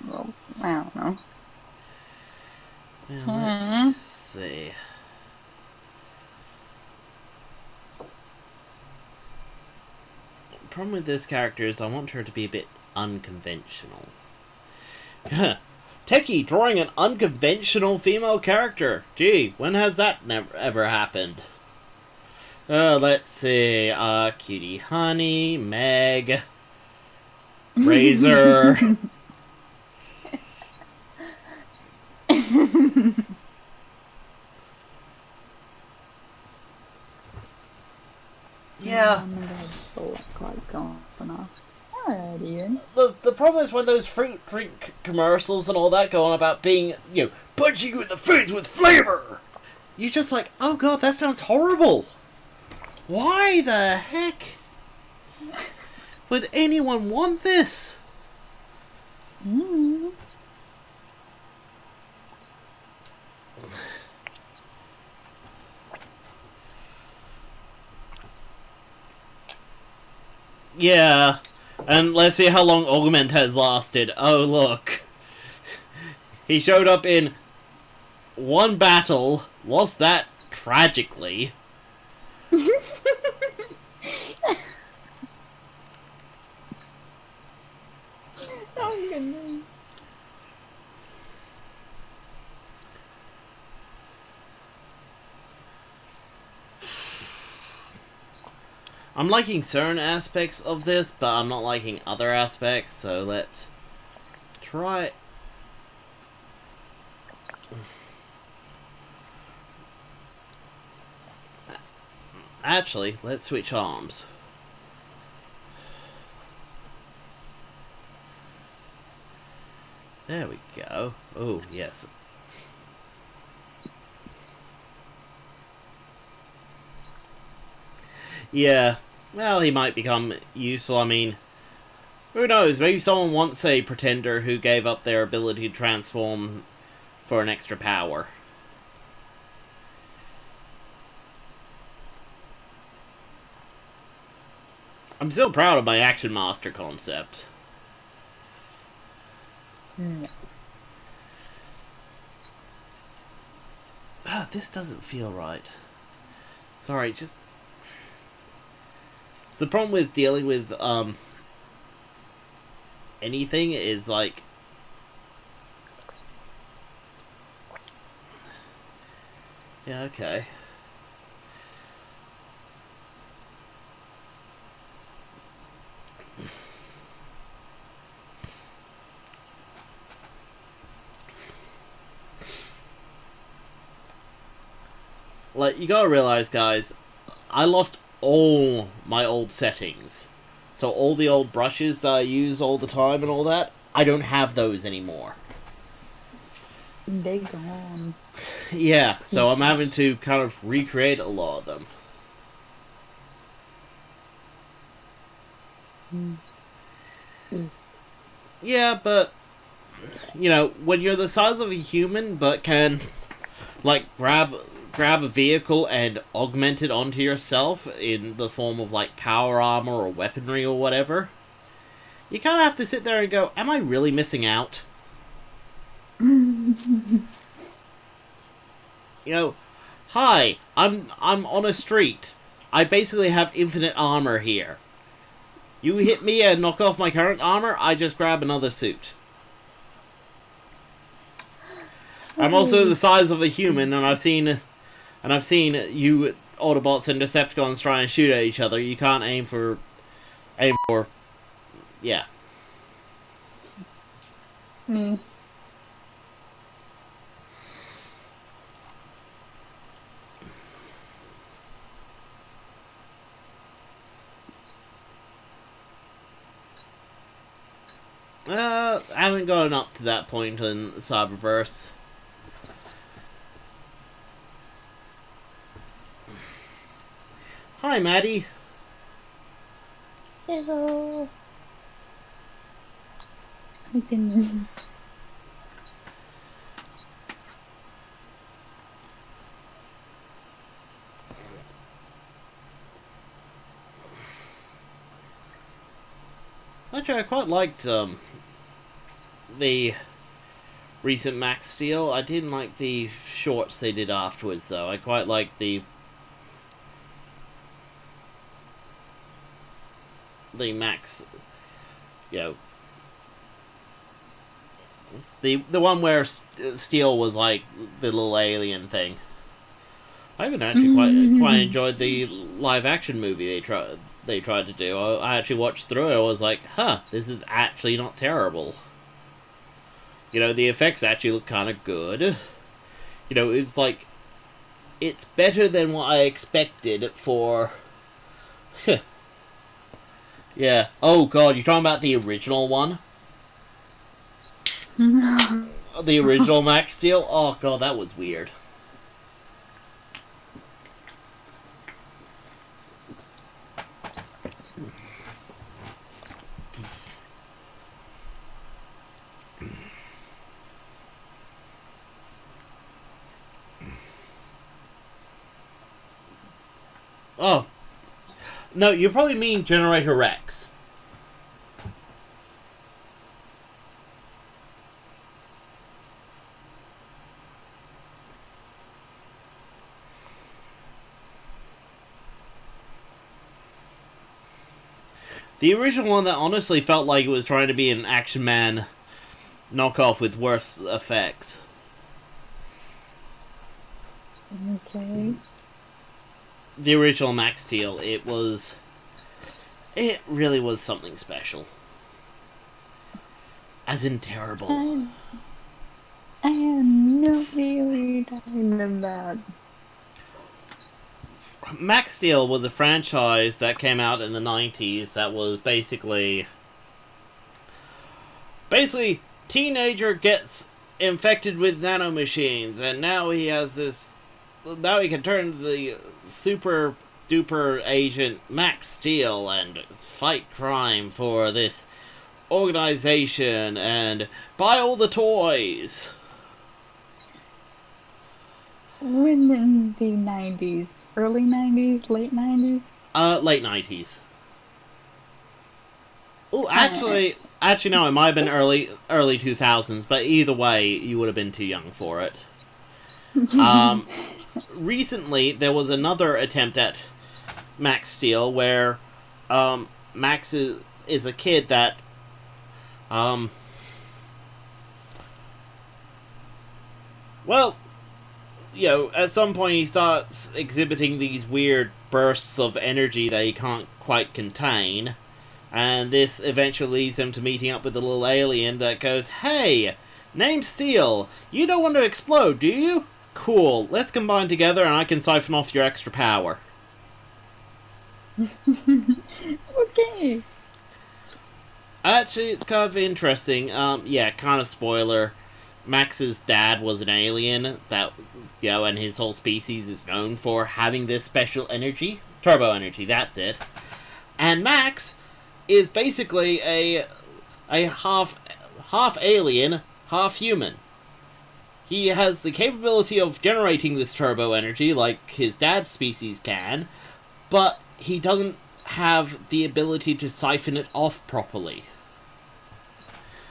well, I don't know. Yeah, let's see. The problem with this character is I want her to be a bit unconventional. Techie drawing an unconventional female character. Gee, when has that ever happened? Let's see. Cutie Honey, Meg, Razor. Yeah. Alrighty then. The problem is when those fruit drink commercials and all that go on about being, punching you in the face with flavor. You're just like, oh god, that sounds horrible. Why the heck would anyone want this? Mm. Yeah, and let's see how long Augment has lasted. Oh, look. He showed up in one battle, lost that tragically. Oh, goodness. I'm liking certain aspects of this, but I'm not liking other aspects, so let's try. Actually, let's switch arms. There we go. Oh, yes. Yeah, well, he might become useful. I mean, who knows? Maybe someone wants a pretender who gave up their ability to transform for an extra power. I'm still proud of my Action Master concept. Mm. This doesn't feel right. Sorry, just... The problem with dealing with, anything is, like... Yeah, okay. Like, you gotta realize, guys, I lost all my old settings. So all the old brushes that I use all the time and all that, I don't have those anymore. They gone. Yeah, so I'm having to kind of recreate a lot of them. Yeah, but, when you're the size of a human but can, like, grab a vehicle and augment it onto yourself in the form of, like, power armor or weaponry or whatever, you kind of have to sit there and go, am I really missing out? Hi, I'm on a street. I basically have infinite armor here. You hit me and knock off my current armor, I just grab another suit. I'm also the size of a human, and I've seen you Autobots and Decepticons try and shoot at each other. You can't aim for, yeah. Mm. I haven't gotten up to that point in Cyberverse. Hi, Maddie. Hello. Oh, goodness. Actually, I quite liked the recent Max Steel. I didn't like the shorts they did afterwards, though. I quite liked the Max, the one where Steel was like the little alien thing. I even actually quite enjoyed the live action movie they tried to do. I actually watched through it. I was like, huh, this is actually not terrible. You know, the effects actually look kind of good. You know, it's like, it's better than what I expected for... yeah. Oh god, you're talking about the original one? The original Max Steel? Oh god, that was weird. Oh. No, you probably mean Generator Rex. The original one that honestly felt like it was trying to be an Action Man knockoff with worse effects. Okay. The original Max Steel, it really was something special. As in terrible. I have no idea what you're talking about. Max Steel was a franchise that came out in the 90s that was basically teenager gets infected with nanomachines, and now he has this, now he can turn the super duper agent Max Steel and fight crime for this organization and buy all the toys. When in the 90s? Early 90s? Late 90s? Late 90s. Oh, actually no, it might have been early 2000s, but either way, you would have been too young for it. Recently, there was another attempt at Max Steel where, Max is a kid that, well, you know, at some point he starts exhibiting these weird bursts of energy that he can't quite contain, and this eventually leads him to meeting up with a little alien that goes, "Hey, name's Steel. You don't want to explode, do you? Cool. Let's combine together and I can siphon off your extra power." Okay. Actually, it's kind of interesting. Yeah, kind of spoiler. Max's dad was an alien that, you know, and his whole species is known for having this special energy. Turbo energy, that's it. And Max is basically a half alien, half human. He has the capability of generating this turbo energy like his dad's species can, but he doesn't have the ability to siphon it off properly.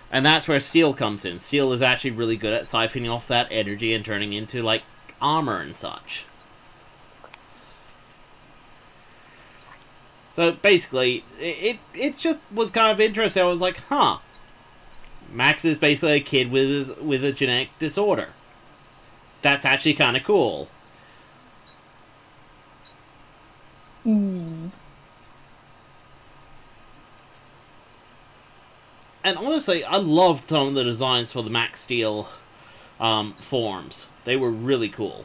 And that's where Steel comes in. Steel is actually really good at siphoning off that energy and turning into, like, armor and such. So, basically, it just was kind of interesting. I was like, huh. Max is basically a kid with a genetic disorder. That's actually kind of cool. Mm. And honestly, I loved some of the designs for the Max Steel forms. They were really cool.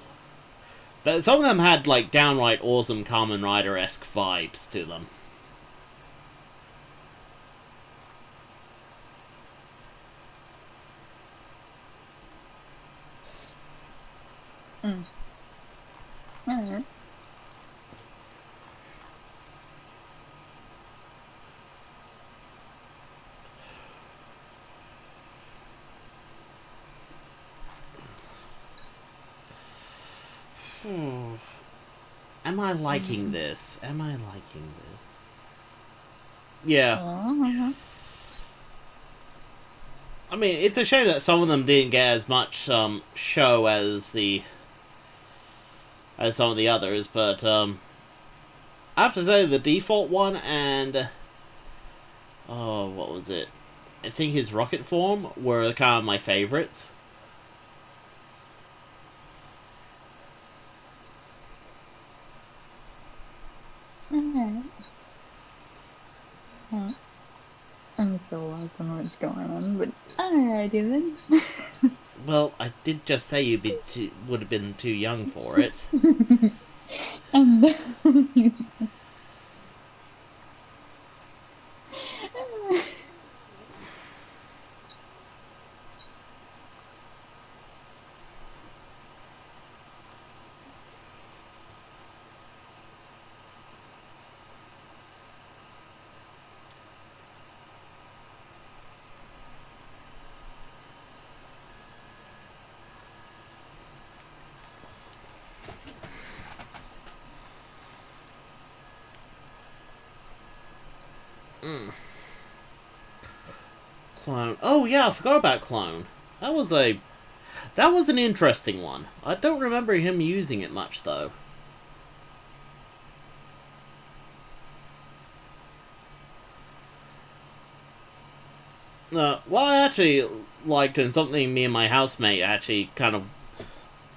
Some of them had, like, downright awesome Kamen Rider-esque vibes to them. Alright. Am I liking this? Am I liking this? Yeah. I mean, it's a shame that some of them didn't get as much show as some of the others, but I have to say the default one and what was it? I think his rocket form were kind of my favorites. I'm still lost on what's going on, but alrighty then. Well, I did just say would have been too young for it. And Clone. Oh yeah, I forgot about Clone. That was an interesting one. I don't remember him using it much though. What I actually liked, and something me and my housemate actually kind of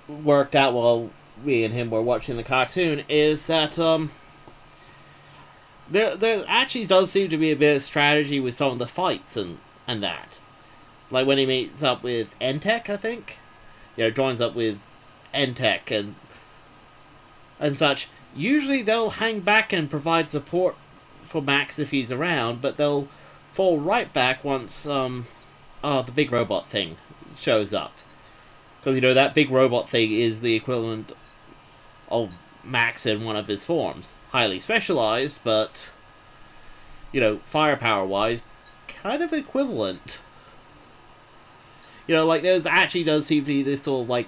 worked out while we and him were watching the cartoon, is that there actually does seem to be a bit of strategy with some of the fights and that. Like when he meets up with Entech, I think, joins up with Entech and such. Usually they'll hang back and provide support for Max if he's around, but they'll fall right back once the big robot thing shows up. Because, that big robot thing is the equivalent of Max in one of his forms. Highly specialized, but, firepower-wise, kind of equivalent. Like, there actually does seem to be this sort of,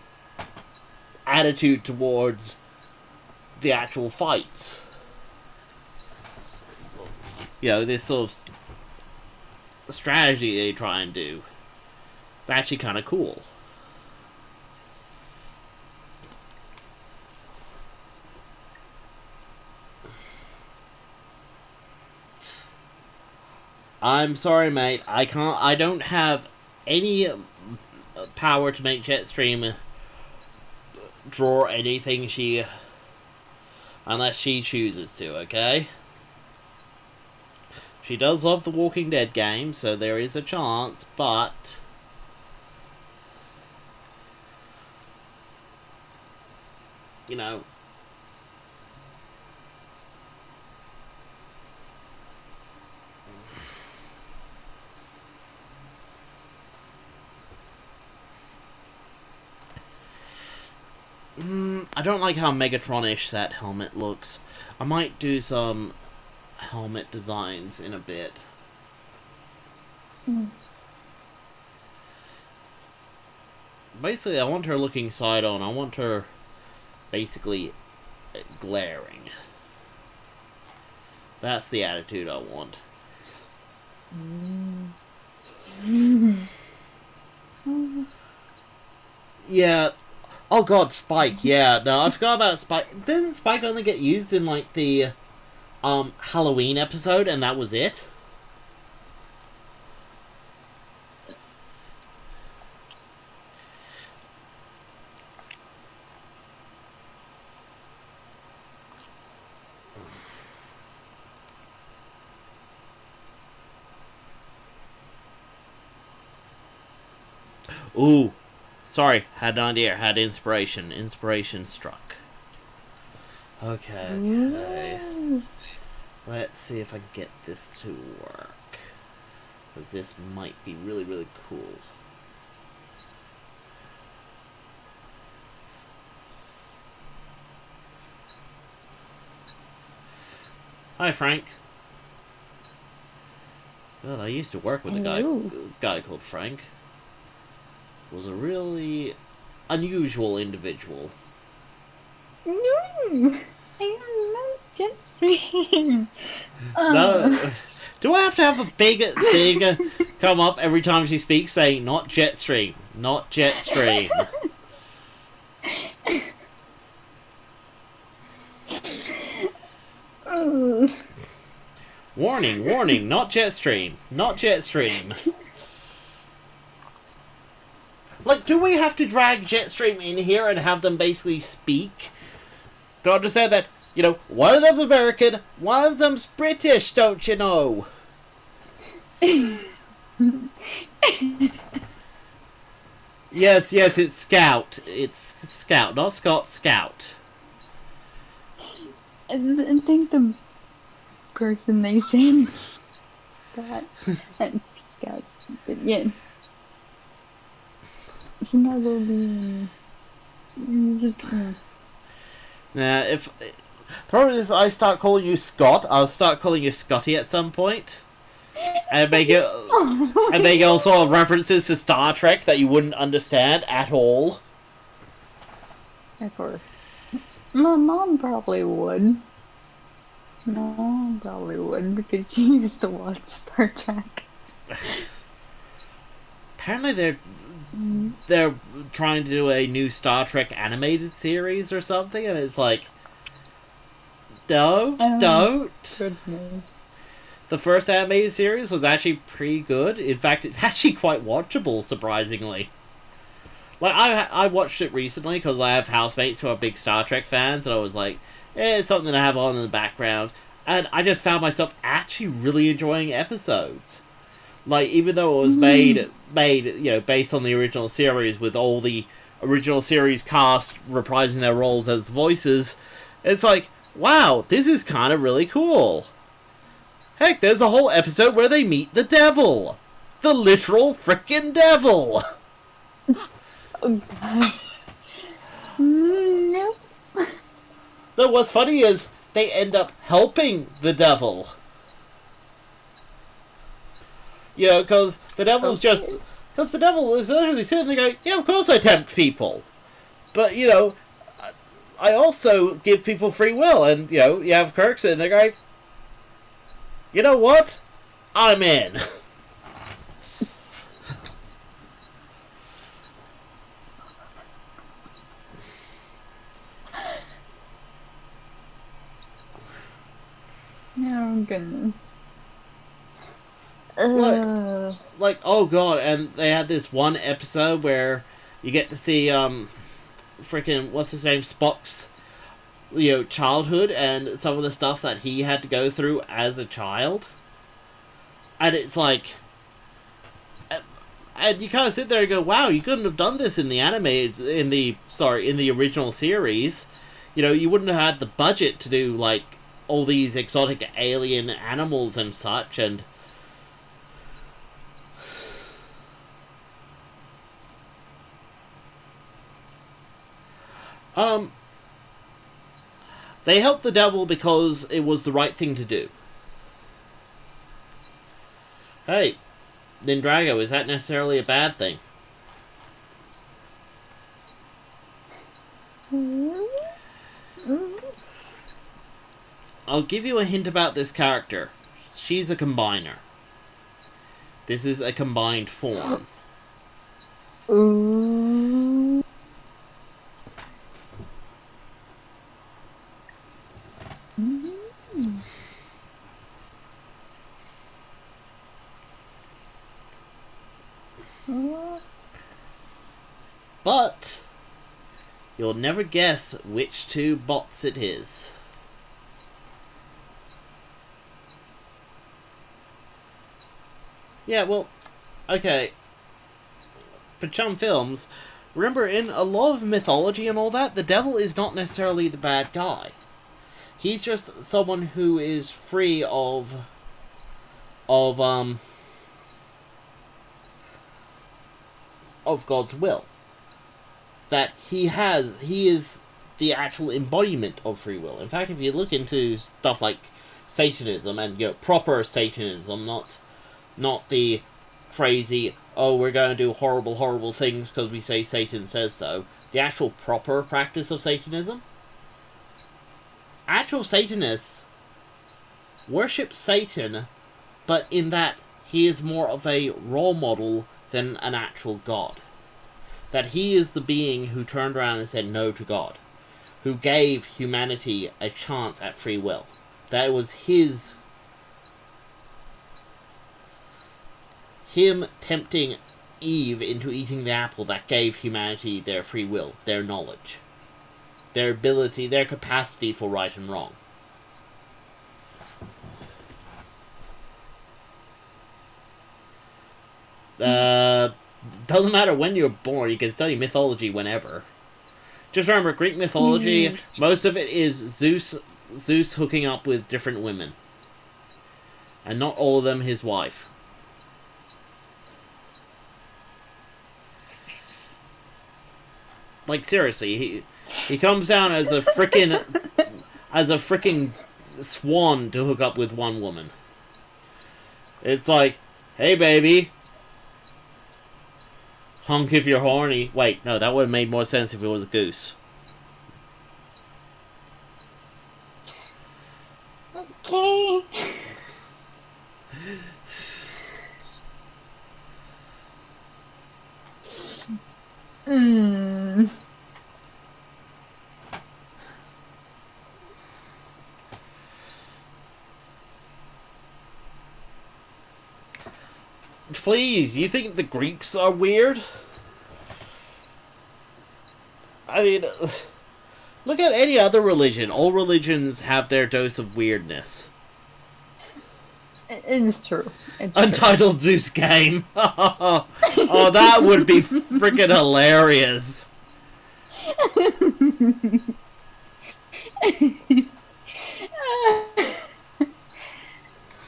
attitude towards the actual fights. This sort of strategy they try and do. It's actually kind of cool. I'm sorry, mate. I don't have any power to make Jetstream draw anything unless she chooses to, okay? She does love the Walking Dead game, so there is a chance, but I don't like how Megatron-ish that helmet looks. I might do some helmet designs in a bit. Basically, I want her looking side on. I want her basically glaring. That's the attitude I want. Yeah. Oh god, Spike. Yeah, no, I forgot about Spike. Didn't Spike only get used in, the Halloween episode, and that was it? Ooh. Sorry, had an idea, had inspiration. Inspiration struck. Okay. Let's see if I can get this to work. Because this might be really, really cool. Hi, Frank. God, I used to work with a guy called Frank. Was a really unusual individual. No, I am not Jetstream. No. Do I have to have a big thing come up every time she speaks saying, not Jetstream, not Jetstream? Warning, warning, not Jetstream, not Jetstream. Do we have to drag Jetstream in here and have them basically speak? To understand that, one of them's American, one of them's British, don't you know? Yes, it's Scout. It's Scout, not Scott. Scout. I think the person they sent Scott and Scout, but yeah, snuggly and just Now, if I start calling you Scott, I'll start calling you Scotty at some point, and make it all sort of references to Star Trek that you wouldn't understand at all. Of course. My mom probably would. My mom probably would because she used to watch Star Trek. Apparently they're trying to do a new Star Trek animated series or something, and it's like, no, don't. Goodness. The first animated series was actually pretty good. In fact, it's actually quite watchable, surprisingly. Like, I watched it recently because I have housemates who are big Star Trek fans, and I was like, it's something to have on in the background. And I just found myself actually really enjoying episodes. Like, even though it was made, based on the original series, with all the original series cast reprising their roles as voices, it's like, wow, this is kind of really cool. Heck, there's a whole episode where they meet the devil. The literal frickin' devil. Oh, God. Nope. No, what's funny is they end up helping the devil. You know, because the devil's just... Because the devil is literally sitting there going, yeah, of course I tempt people. But, I also give people free will. And, you have Kirk sitting there going, you know what? I'm in. Oh, goodness. Like, oh god, and they had this one episode where you get to see, freaking, what's his name, Spock's, childhood and some of the stuff that he had to go through as a child. And it's like... And you kind of sit there and go, wow, you couldn't have done this in the in the original series. You wouldn't have had the budget to do, like, all these exotic alien animals and such, and... They helped the devil because it was the right thing to do. Hey, Nindrago, is that necessarily a bad thing? I'll give you a hint about this character. She's a combiner. This is a combined form. Ooh. But you'll never guess which two bots it is. Yeah, well, okay. For Chum Films, remember, in a lot of mythology and all that, the devil is not necessarily the bad guy. He's just someone who is free of God's will. That he is the actual embodiment of free will. In fact, if you look into stuff like Satanism, and proper Satanism, not the crazy, oh, we're going to do horrible, horrible things because we say Satan says so. The actual proper practice of Satanism. Actual Satanists worship Satan, but in that he is more of a role model than an actual god. That he is the being who turned around and said no to God. Who gave humanity a chance at free will. That it was him tempting Eve into eating the apple that gave humanity their free will, their knowledge, their ability, their capacity for right and wrong. doesn't matter when you're born, you can study mythology whenever. Just remember, Greek mythology, most of it is Zeus hooking up with different women. And not all of them his wife. Like, seriously, he comes down as a frickin' swan to hook up with one woman. It's like, hey baby, honk if you're horny. Wait, no, that would have made more sense if it was a goose. Okay. Please, you think the Greeks are weird? I mean, look at any other religion. All religions have their dose of weirdness. It's true. It's Untitled true. Zeus game. Oh, that would be freaking hilarious.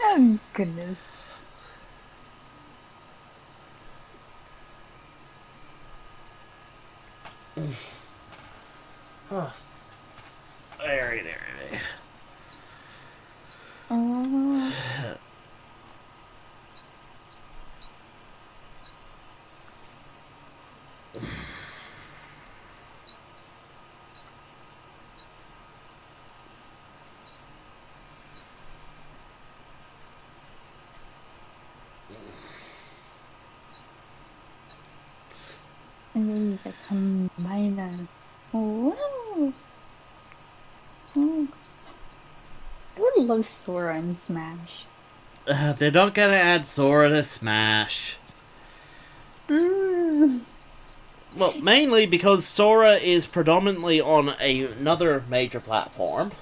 Oh, goodness. Oh, there. Oh. And then he's a combiner. Wow. Oh. I would love Sora in Smash. They're not gonna add Sora to Smash. Well, mainly because Sora is predominantly on another major platform.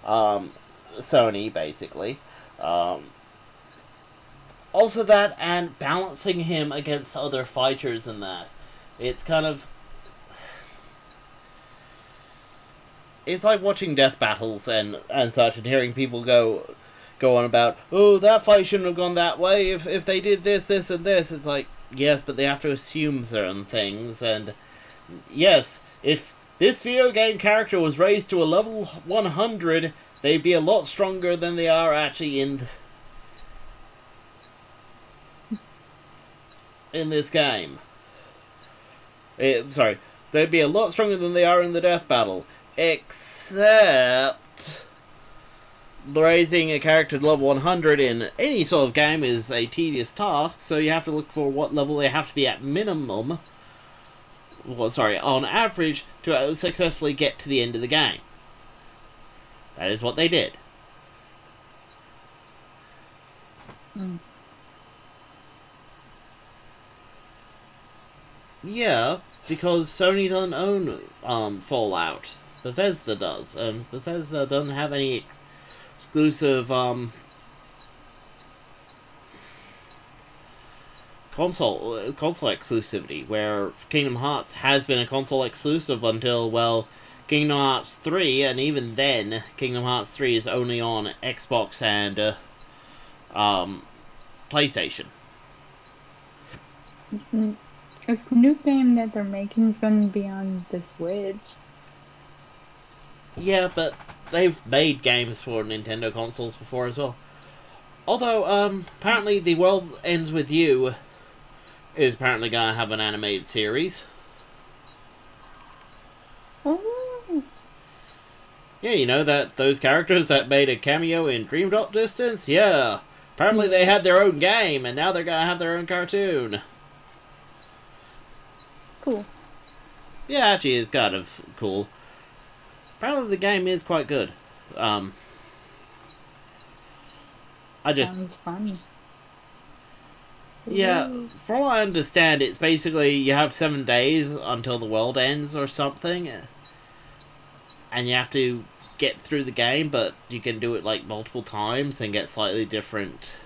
Sony, basically. Also that, and balancing him against other fighters and that. It's kind of... It's like watching death battles and such, and hearing people go on about, oh, that fight shouldn't have gone that way if they did this, and this. It's like, yes, but they have to assume certain things, and yes, if this video game character was raised to a level 100, they'd be a lot stronger than they are actually in this game. Sorry, they'd be a lot stronger than they are in the death battle. Except raising a character to level 100 in any sort of game is a tedious task, so you have to look for what level they have to be at minimum, well, sorry, on average, to successfully get to the end of the game. That is what they did. Yeah, because Sony doesn't own Fallout. Bethesda does, and Bethesda doesn't have any exclusive console exclusivity, where Kingdom Hearts has been a console exclusive until, well, Kingdom Hearts 3, and even then, Kingdom Hearts 3 is only on Xbox and PlayStation. This new game that they're making is going to be on the Switch. Yeah, but they've made games for Nintendo consoles before as well. Although, apparently The World Ends With You is apparently going to have an animated series. Oh. Yeah, you know, those characters that made a cameo in Dream Drop Distance? Yeah. Apparently they had their own game, and now they're going to have their own cartoon. Cool. Yeah, actually, it's kind of cool. Apparently the game is quite good. Sounds fun. Yeah, Ooh. from what I understand, it's basically you have 7 days until the world ends or something. And you have to get through the game, but you can do it like multiple times and get slightly different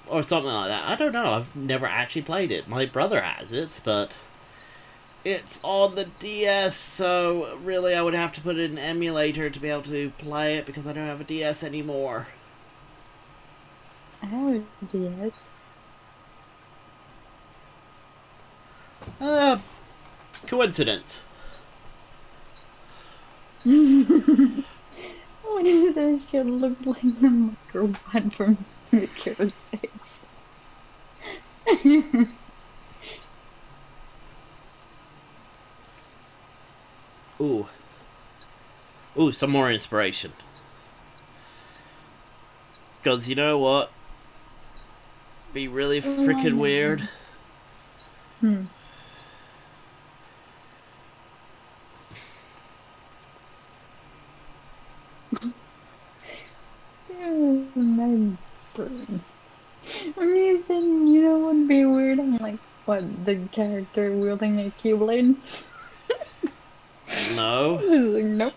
or something like that. I don't know. I've never actually played it. My brother has it, but it's on the DS, so really I would have to put it in an emulator to be able to play it because I don't have a DS anymore. I have a DS. Coincidence. What does that shit look like the microbot from Zero 6? Ooh. Ooh, some more inspiration. Because you know what? Be really freaking weird. Nice brain. When you said, you know what would be weird? I'm like, what, the character wielding a Keyblade? No. Like, nope.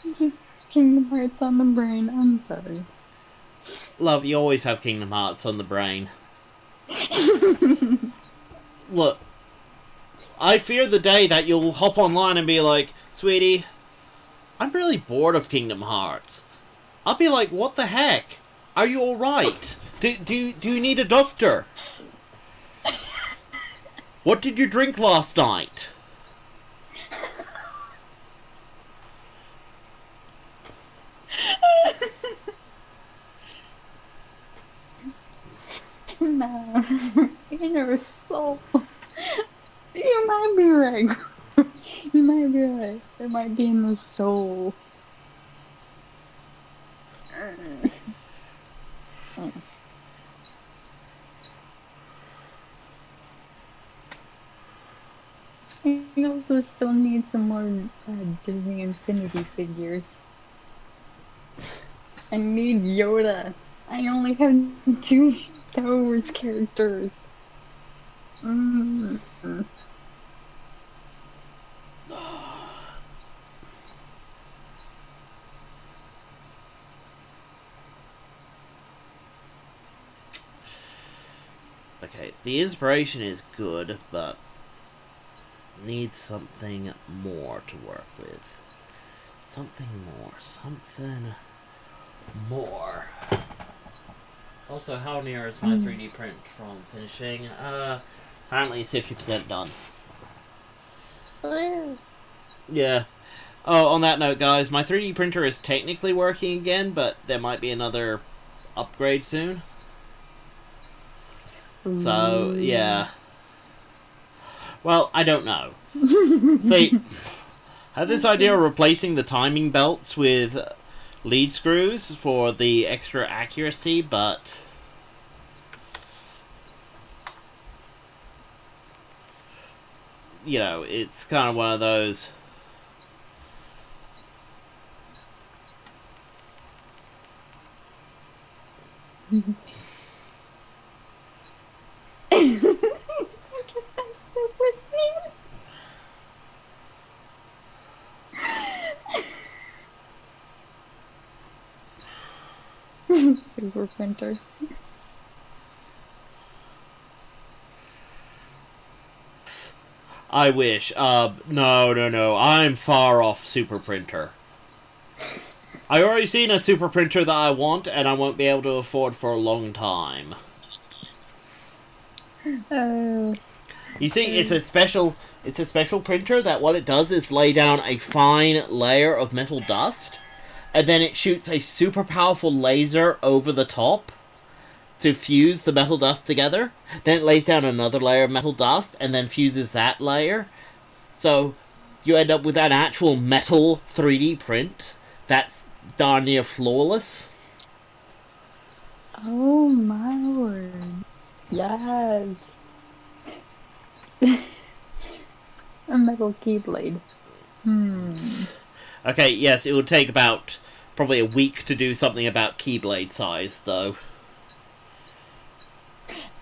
Just Kingdom Hearts on the brain. I'm sorry. Love, you always have Kingdom Hearts on the brain. Look, I fear the day that you'll hop online and be like, sweetie, I'm really bored of Kingdom Hearts. I'll be like, what the heck? Are you alright? Do you need a doctor? What did you drink last night? No. Inner soul. You might be right. You might be right. It might be in the soul. I also still need some more Disney Infinity figures. I need Yoda. I only have 2 Star Wars characters. Okay, the inspiration is good, but needs something more to work with. Something more. Also, how near is my 3D print from finishing? Apparently it's 50% done. Yeah. Oh, on that note, guys, my 3D printer is technically working again, but there might be another upgrade soon. So, yeah. Well, I don't know. See, I had this idea of replacing the timing belts with lead screws for the extra accuracy, but you know, it's kind of one of those. Super printer. I wish. No. I'm far off super printer. I already seen a super printer that I want, and I won't be able to afford for a long time. You see, it's a special printer that what it does is lay down a fine layer of metal dust, and then it shoots a super powerful laser over the top to fuse the metal dust together. Then it lays down another layer of metal dust, and then fuses that layer. So you end up with an actual metal 3D print that's darn near flawless. Oh my word. Yes. A metal keyblade. Okay, yes, it would take about probably a week to do something about keyblade size, though.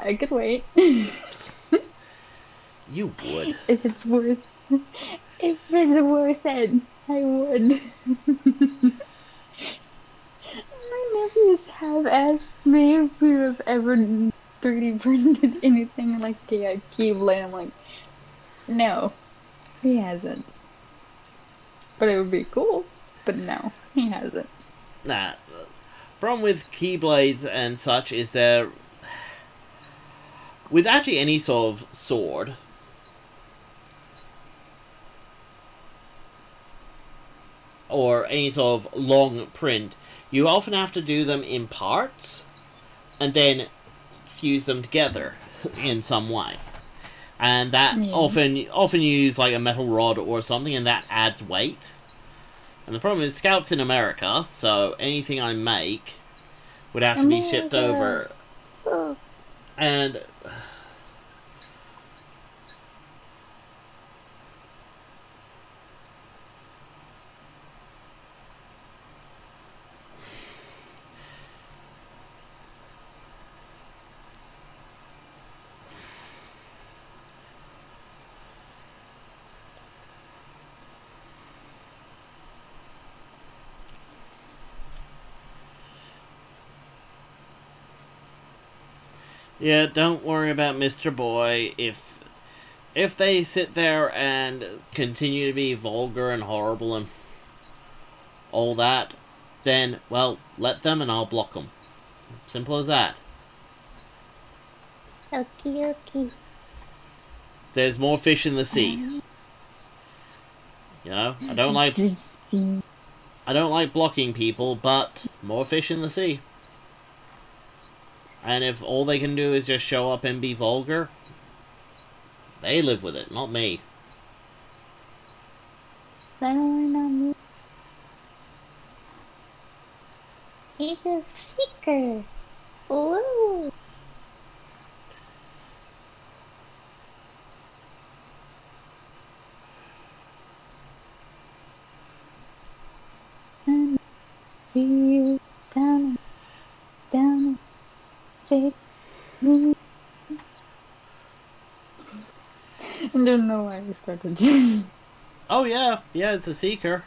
I could wait. You would. If it's worth it, I would. My nephews have asked me if we have ever 3D printed anything like a Keyblade. I'm like, no, he hasn't. But it would be cool. But no, he hasn't. Nah. Problem with Keyblades and such is there, with actually any sort of sword, or any sort of long print, you often have to do them in parts and then fuse them together in some way. And that often you use like a metal rod or something, and that adds weight. And the problem is Scout's in America, so anything I make would have to be shipped over. And yeah, don't worry about Mr. Boy. If they sit there and continue to be vulgar and horrible and all that, then, well, let them and I'll block them. Simple as that. Okie dokie. There's more fish in the sea. You know, I don't like blocking people, but more fish in the sea. And if all they can do is just show up and be vulgar, they live with it, not me. He's a seeker. Ooh. See you down, take me. I don't know why I started. Oh yeah, it's a seeker.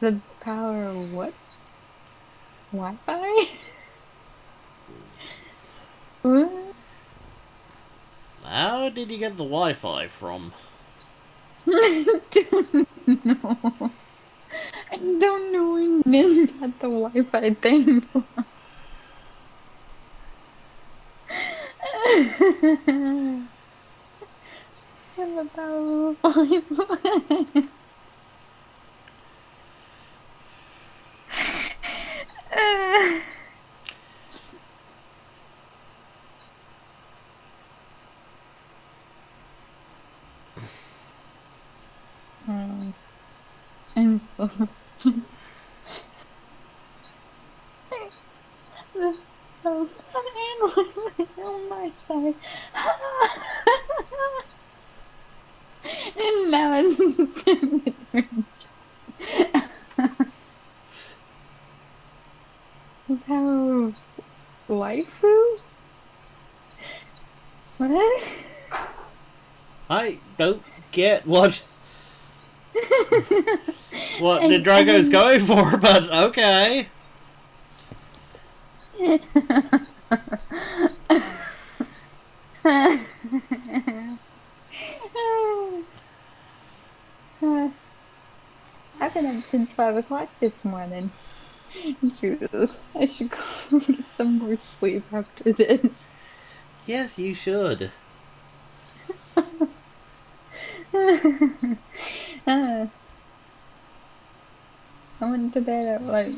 The power of what? Wi-Fi? What? How did you get the Wi-Fi from? I don't know. I don't know when Nin got the Wi-Fi thing from. The power of Wi-Fi. I'm so. On my side. And now it's the power of waifu? What? I don't get what the Drago's going for, but okay. I've been up since 5 o'clock this morning. Jesus, I should go get some more sleep after this. Yes, you should. I went to bed at like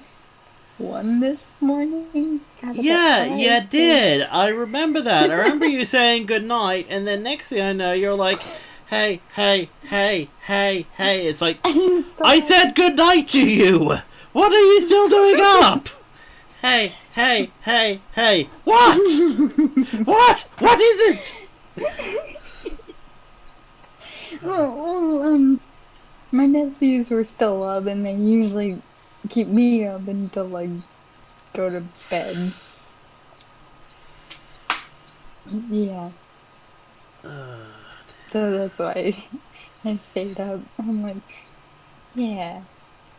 1 this morning. Yeah, you did. I remember that. I remember you saying goodnight, and then next thing I know, you're like, hey. It's like, I said goodnight to you. What are you still doing up? Hey. What? What is it? Well, my nephews were still up, and they usually keep me up until like go to bed. Yeah. So that's why I stayed up. I'm like, yeah,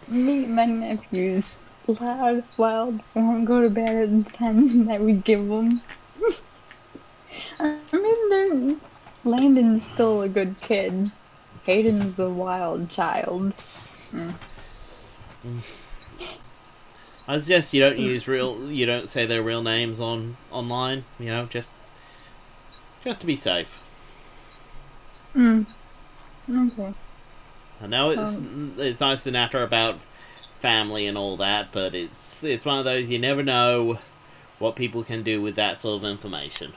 Me and my nephews, loud, wild, won't go to bed at the time that we give them. I mean, Landon's still a good kid. Hayden's the wild child. I suggest you don't you don't say their real names online. You know, just to be safe. Okay. I know it's nice to natter about family and all that, but it's one of those, you never know what people can do with that sort of information.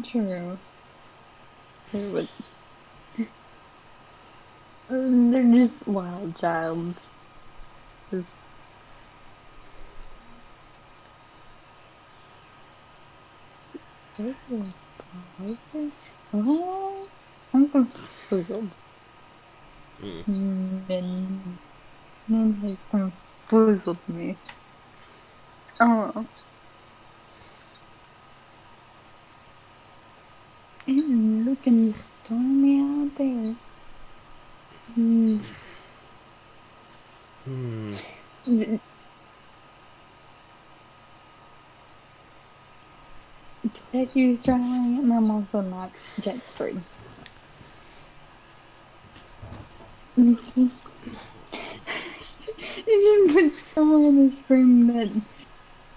True. But they're just wild childs. Just... What? I'm confused. Min has confused me. Oh. It's looking stormy out there. Techie's drawing, and I'm also not Jetstream. You should put somewhere in the stream that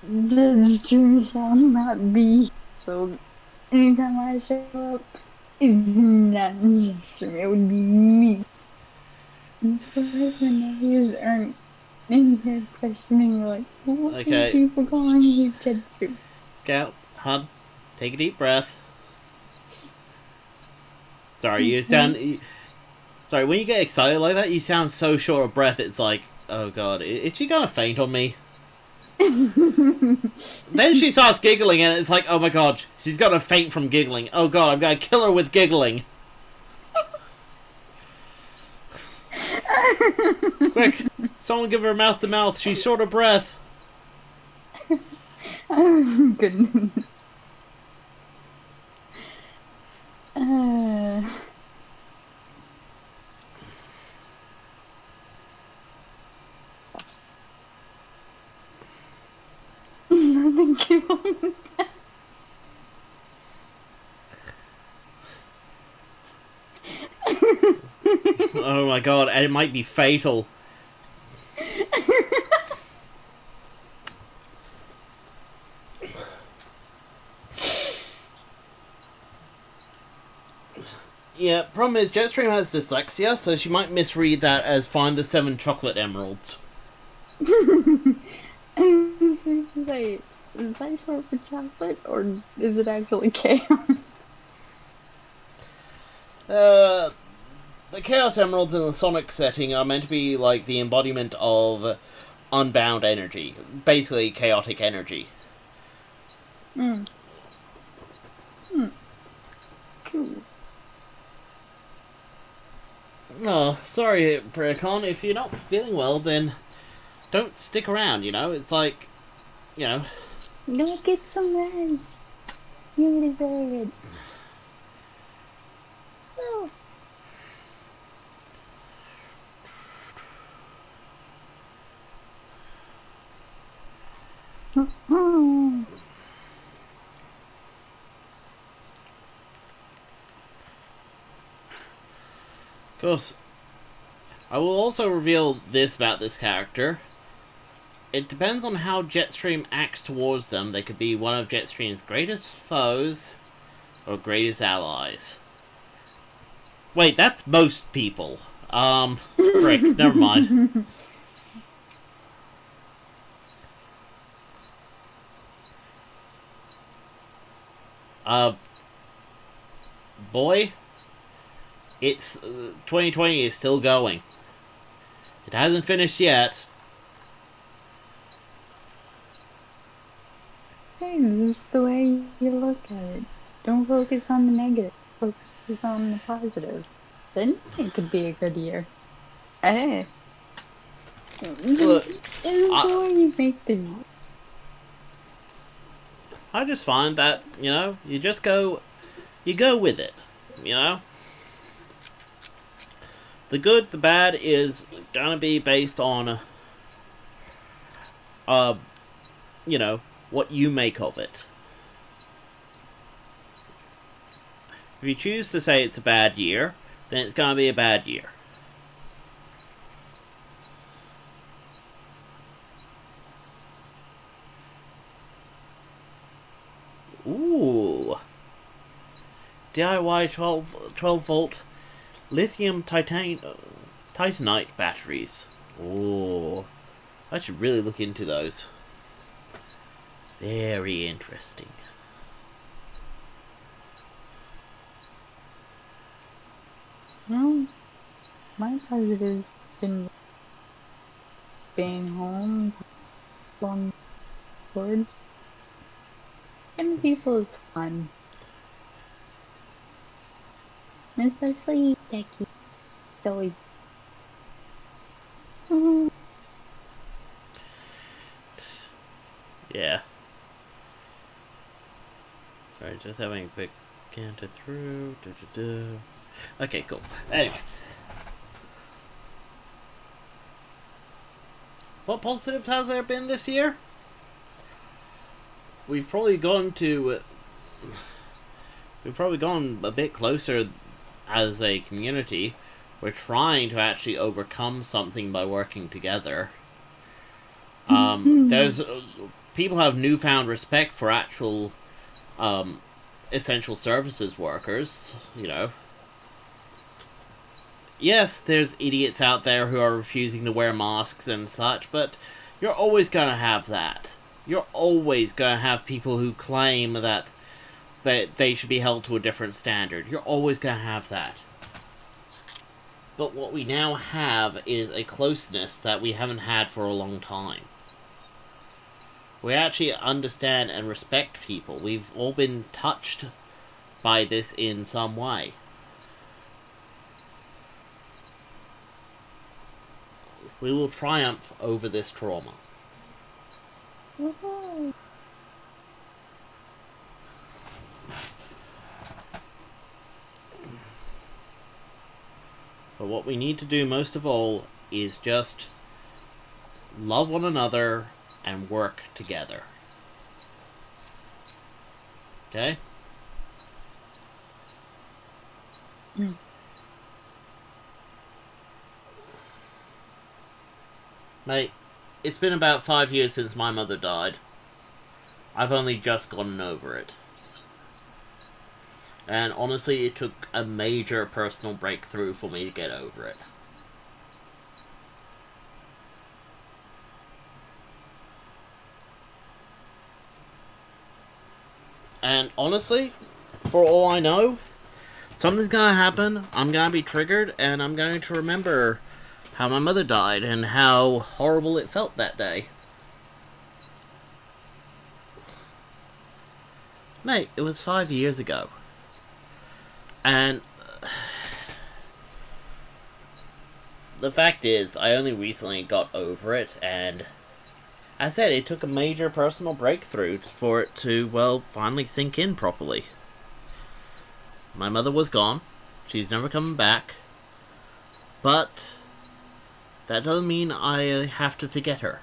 Jetstream shall not be. So anytime I show up, it's not Jetstream, it would be me. I'm surprised my nephews aren't in here questioning, like, why are people calling you Jetstream? Scout, Hun, take a deep breath. Sorry, you sound... Sorry, when you get excited like that, you sound so short of breath, it's like, oh god, is she gonna faint on me? Then she starts giggling and it's like, oh my god, she's gonna faint from giggling. Oh god, I'm gonna kill her with giggling. Quick, someone give her mouth to mouth, she's short of breath. Oh, goodness. Nothing killed. Oh my god, and it might be fatal. Yeah, problem is Jetstream has dyslexia, so she might misread that as find the 7 chocolate emeralds. I was supposed to say, is that short for chocolate, or is it actually chaos? The Chaos Emeralds in the Sonic setting are meant to be like the embodiment of unbound energy. Basically, chaotic energy. Cool. Oh, sorry, Precon. If you're not feeling well, then don't stick around, you know? It's like, you know... Go get some rest. You deserve it. Oh. Of course, I will also reveal this about this character. It depends on how Jetstream acts towards them. They could be one of Jetstream's greatest foes or greatest allies. Wait, that's most people. Frick, never mind. Boy, it's 2020 is still going. It hasn't finished yet. Hey, this is the way you look at it. Don't focus on the negative. Focus on the positive. Then it could be a good year. Hey. Look, Enjoy you make the... I just find that, you go with it, you know? The good, the bad is gonna be based on, you know, what you make of it. If you choose to say it's a bad year, then it's gonna be a bad year. Ooh. DIY 12 volt lithium titanite batteries. Ooh. I should really look into those. Very interesting. No, my positive's been being home, long board, and people is fun. And especially Techie. It's always. Yeah. Sorry, just having a quick canter through. Okay, cool. Anyway. What positives have there been this year? We've probably gone a bit closer as a community. We're trying to actually overcome something by working together. There's people have newfound respect for actual essential services workers, you know. Yes, there's idiots out there who are refusing to wear masks and such, but you're always going to have that. You're always going to have people who claim that they should be held to a different standard. You're always going to have that. But what we now have is a closeness that we haven't had for a long time. We actually understand and respect people. We've all been touched by this in some way. We will triumph over this trauma. Woohoo! But what we need to do most of all is just love one another and work together. Okay? Mm. Mate, it's been about 5 years since my mother died. I've only just gotten over it. And honestly, it took a major personal breakthrough for me to get over it. And honestly, for all I know, something's gonna happen, I'm gonna be triggered, and I'm going to remember how my mother died and how horrible it felt that day. Mate, it was 5 years ago. And the fact is, I only recently got over it, and as I said, it took a major personal breakthrough for it to, well, finally sink in properly. My mother was gone. She's never coming back. But that doesn't mean I have to forget her.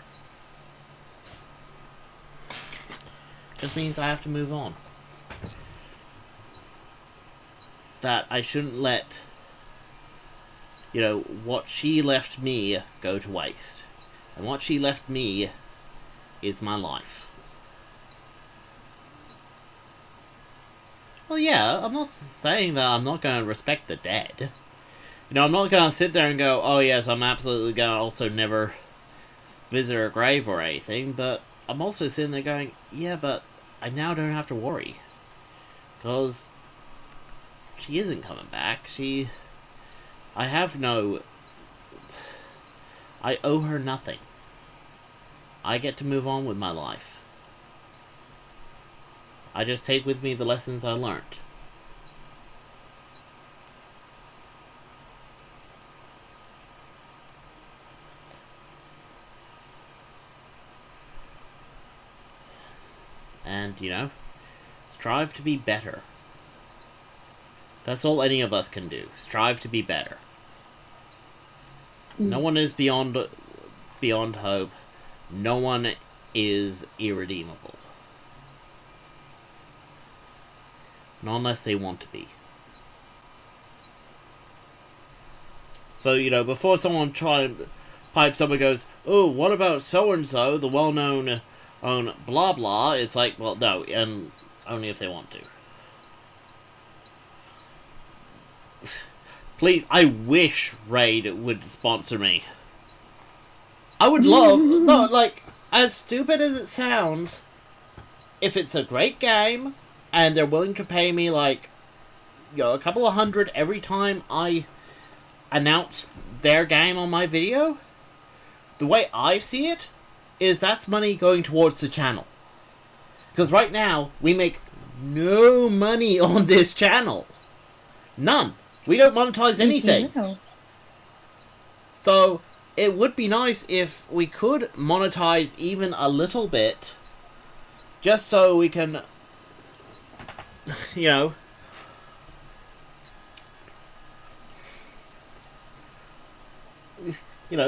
It just means I have to move on. That I shouldn't let, you know, what she left me go to waste. And what she left me is my life. Well, yeah, I'm not saying that I'm not going to respect the dead. You know, I'm not going to sit there and go, oh yes, I'm absolutely going to also never visit her grave or anything, but I'm also sitting there going, yeah, but I now don't have to worry. Because she isn't coming back. I owe her nothing. I get to move on with my life. I just take with me the lessons I learned. And, you know, strive to be better. That's all any of us can do. Strive to be better. No one is beyond hope. No one is irredeemable. Not unless they want to be. So, you know, before someone pipes up and goes, oh, what about so-and-so, the well-known blah blah, it's like, well, no, and only if they want to. Please, I wish Raid would sponsor me. I would love, no, like, as stupid as it sounds, if it's a great game, and they're willing to pay me, like, you know, a couple of $100 every time I announce their game on my video, the way I see it, is that's money going towards the channel. Because right now, we make no money on this channel. None. We don't monetize anything. So, it would be nice if we could monetize even a little bit, just so we can, you know,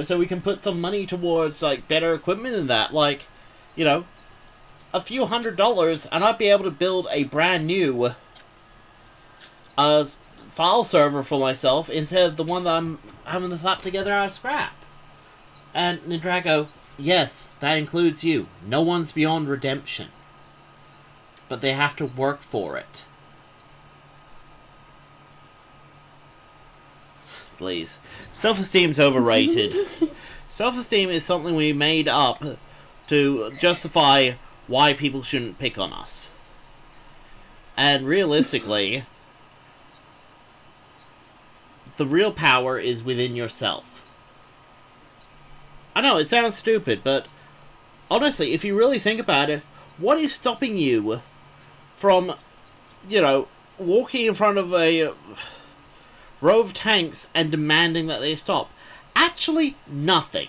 so we can put some money towards, like, better equipment and that. Like, you know, a few $100, and I'd be able to build a brand new file server for myself instead of the one that I'm having to slap together out of scrap. And Nindrago, yes, that includes you. No one's beyond redemption. But they have to work for it. Please. Self-esteem's overrated. Self-esteem is something we made up to justify why people shouldn't pick on us. And realistically, the real power is within yourself. I know, it sounds stupid, but honestly, if you really think about it, what is stopping you from, you know, walking in front of a row of tanks and demanding that they stop? Actually, nothing.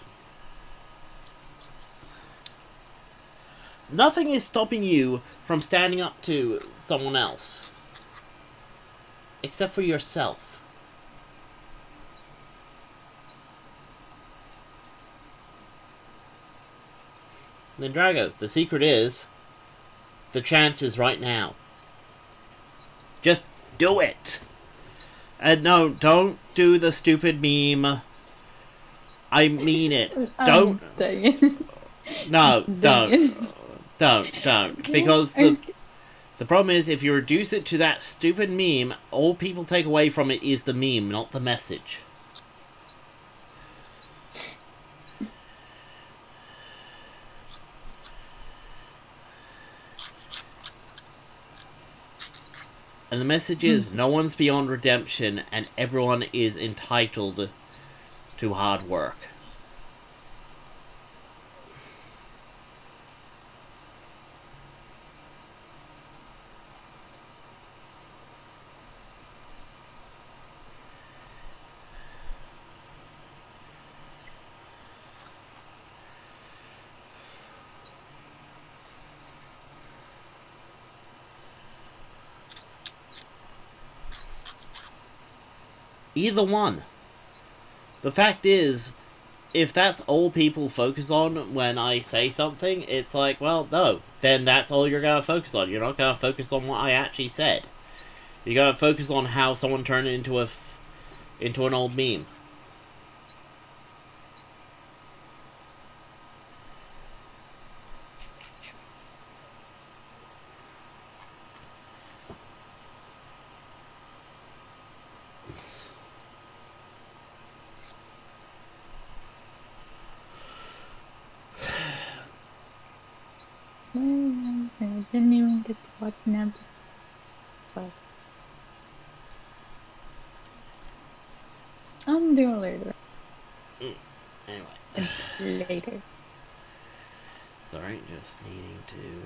Nothing is stopping you from standing up to someone else. Except for yourself. Nindrago, the secret is, the chance is right now. Just do it! And no, don't do the stupid meme. I mean it. Don't. No, don't. Because the problem is, if you reduce it to that stupid meme, all people take away from it is the meme, not the message. And the message is, no one's beyond redemption, and everyone is entitled to hard work. Either one. The fact is, if that's all people focus on when I say something, it's like, well, no. Then that's all you're gonna focus on. You're not gonna focus on what I actually said. You're gonna focus on how someone turned it into an old meme. I didn't even get to watch an episode. I'm doing later. Anyway. Later. Sorry, just needing to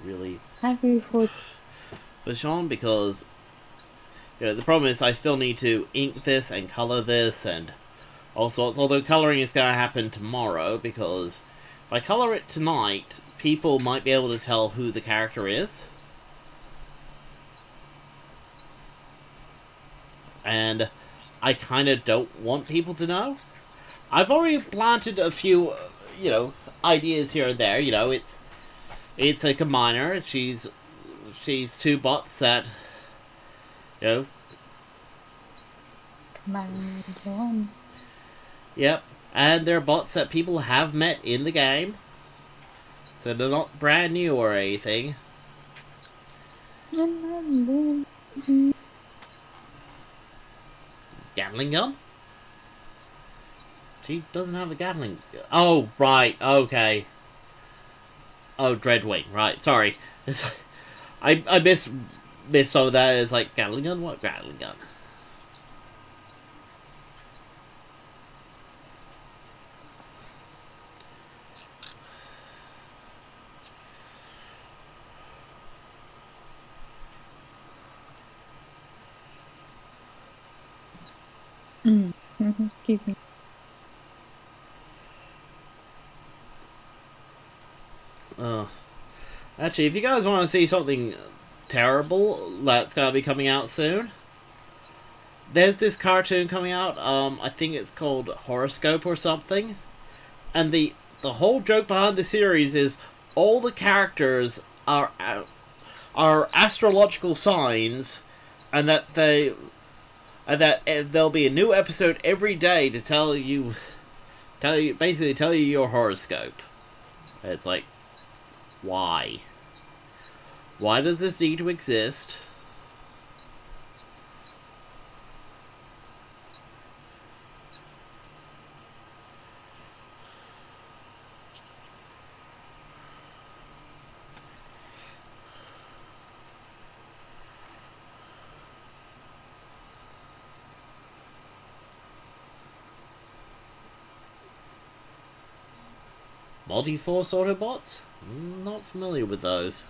really Happy for push on, because, you know, the problem is I still need to ink this and color this and all sorts, although coloring is going to happen tomorrow, because if I color it tonight, people might be able to tell who the character is. And I kind of don't want people to know. I've already planted a few, ideas here and there. It's like a miner. She's two bots that, you know, Combine into one. yep, and they're bots that people have met in the game, so they're not brand new or anything. Gatling gun? She doesn't have a Gatling. Oh, right. Okay. Oh, Dreadwing. Right. Sorry. I missed some of that. It's like Gatling gun. What Gatling gun? Excuse me. Actually, if you guys want to see something terrible that's gonna be coming out soon, there's this cartoon coming out. I think it's called Horoscope or something, and the whole joke behind the series is all the characters are astrological signs, and that there'll be a new episode every day to tell you your horoscope. It's like, why? Why does this need to exist? Multi-force Autobots? Not familiar with those.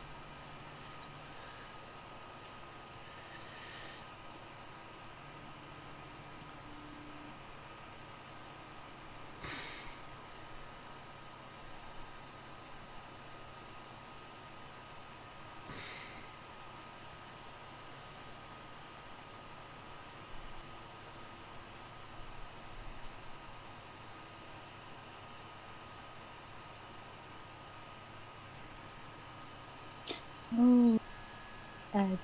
Oh, I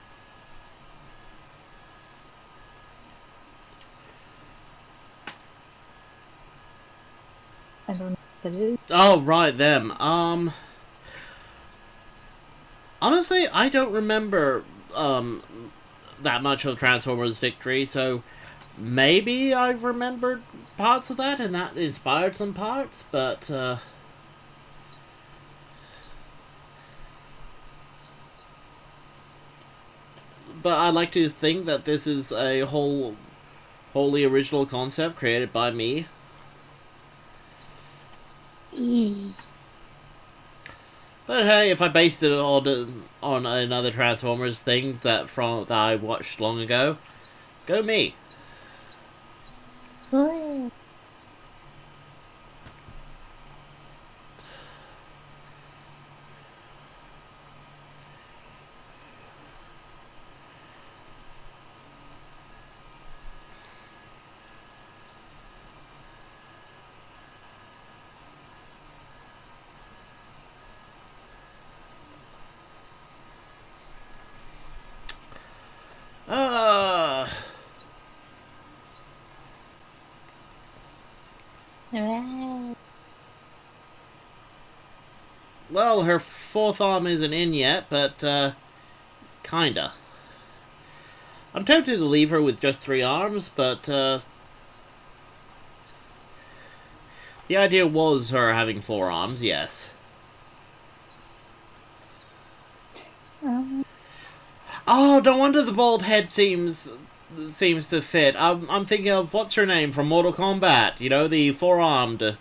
don't know what that is. Oh, right, them. Honestly, I don't remember, that much of Transformers Victory, so maybe I've remembered parts of that, and that inspired some parts, but, I like to think that this is a wholly original concept created by me. But hey, if I based it on another Transformers thing that I watched long ago, go me. Oh, Well, her fourth arm isn't in yet, but, kinda. I'm tempted to leave her with just 3 arms, but, the idea was her having 4 arms, yes. Oh, no wonder the bald head seems to fit. I'm thinking of, what's her name from Mortal Kombat? You know, the 4-armed,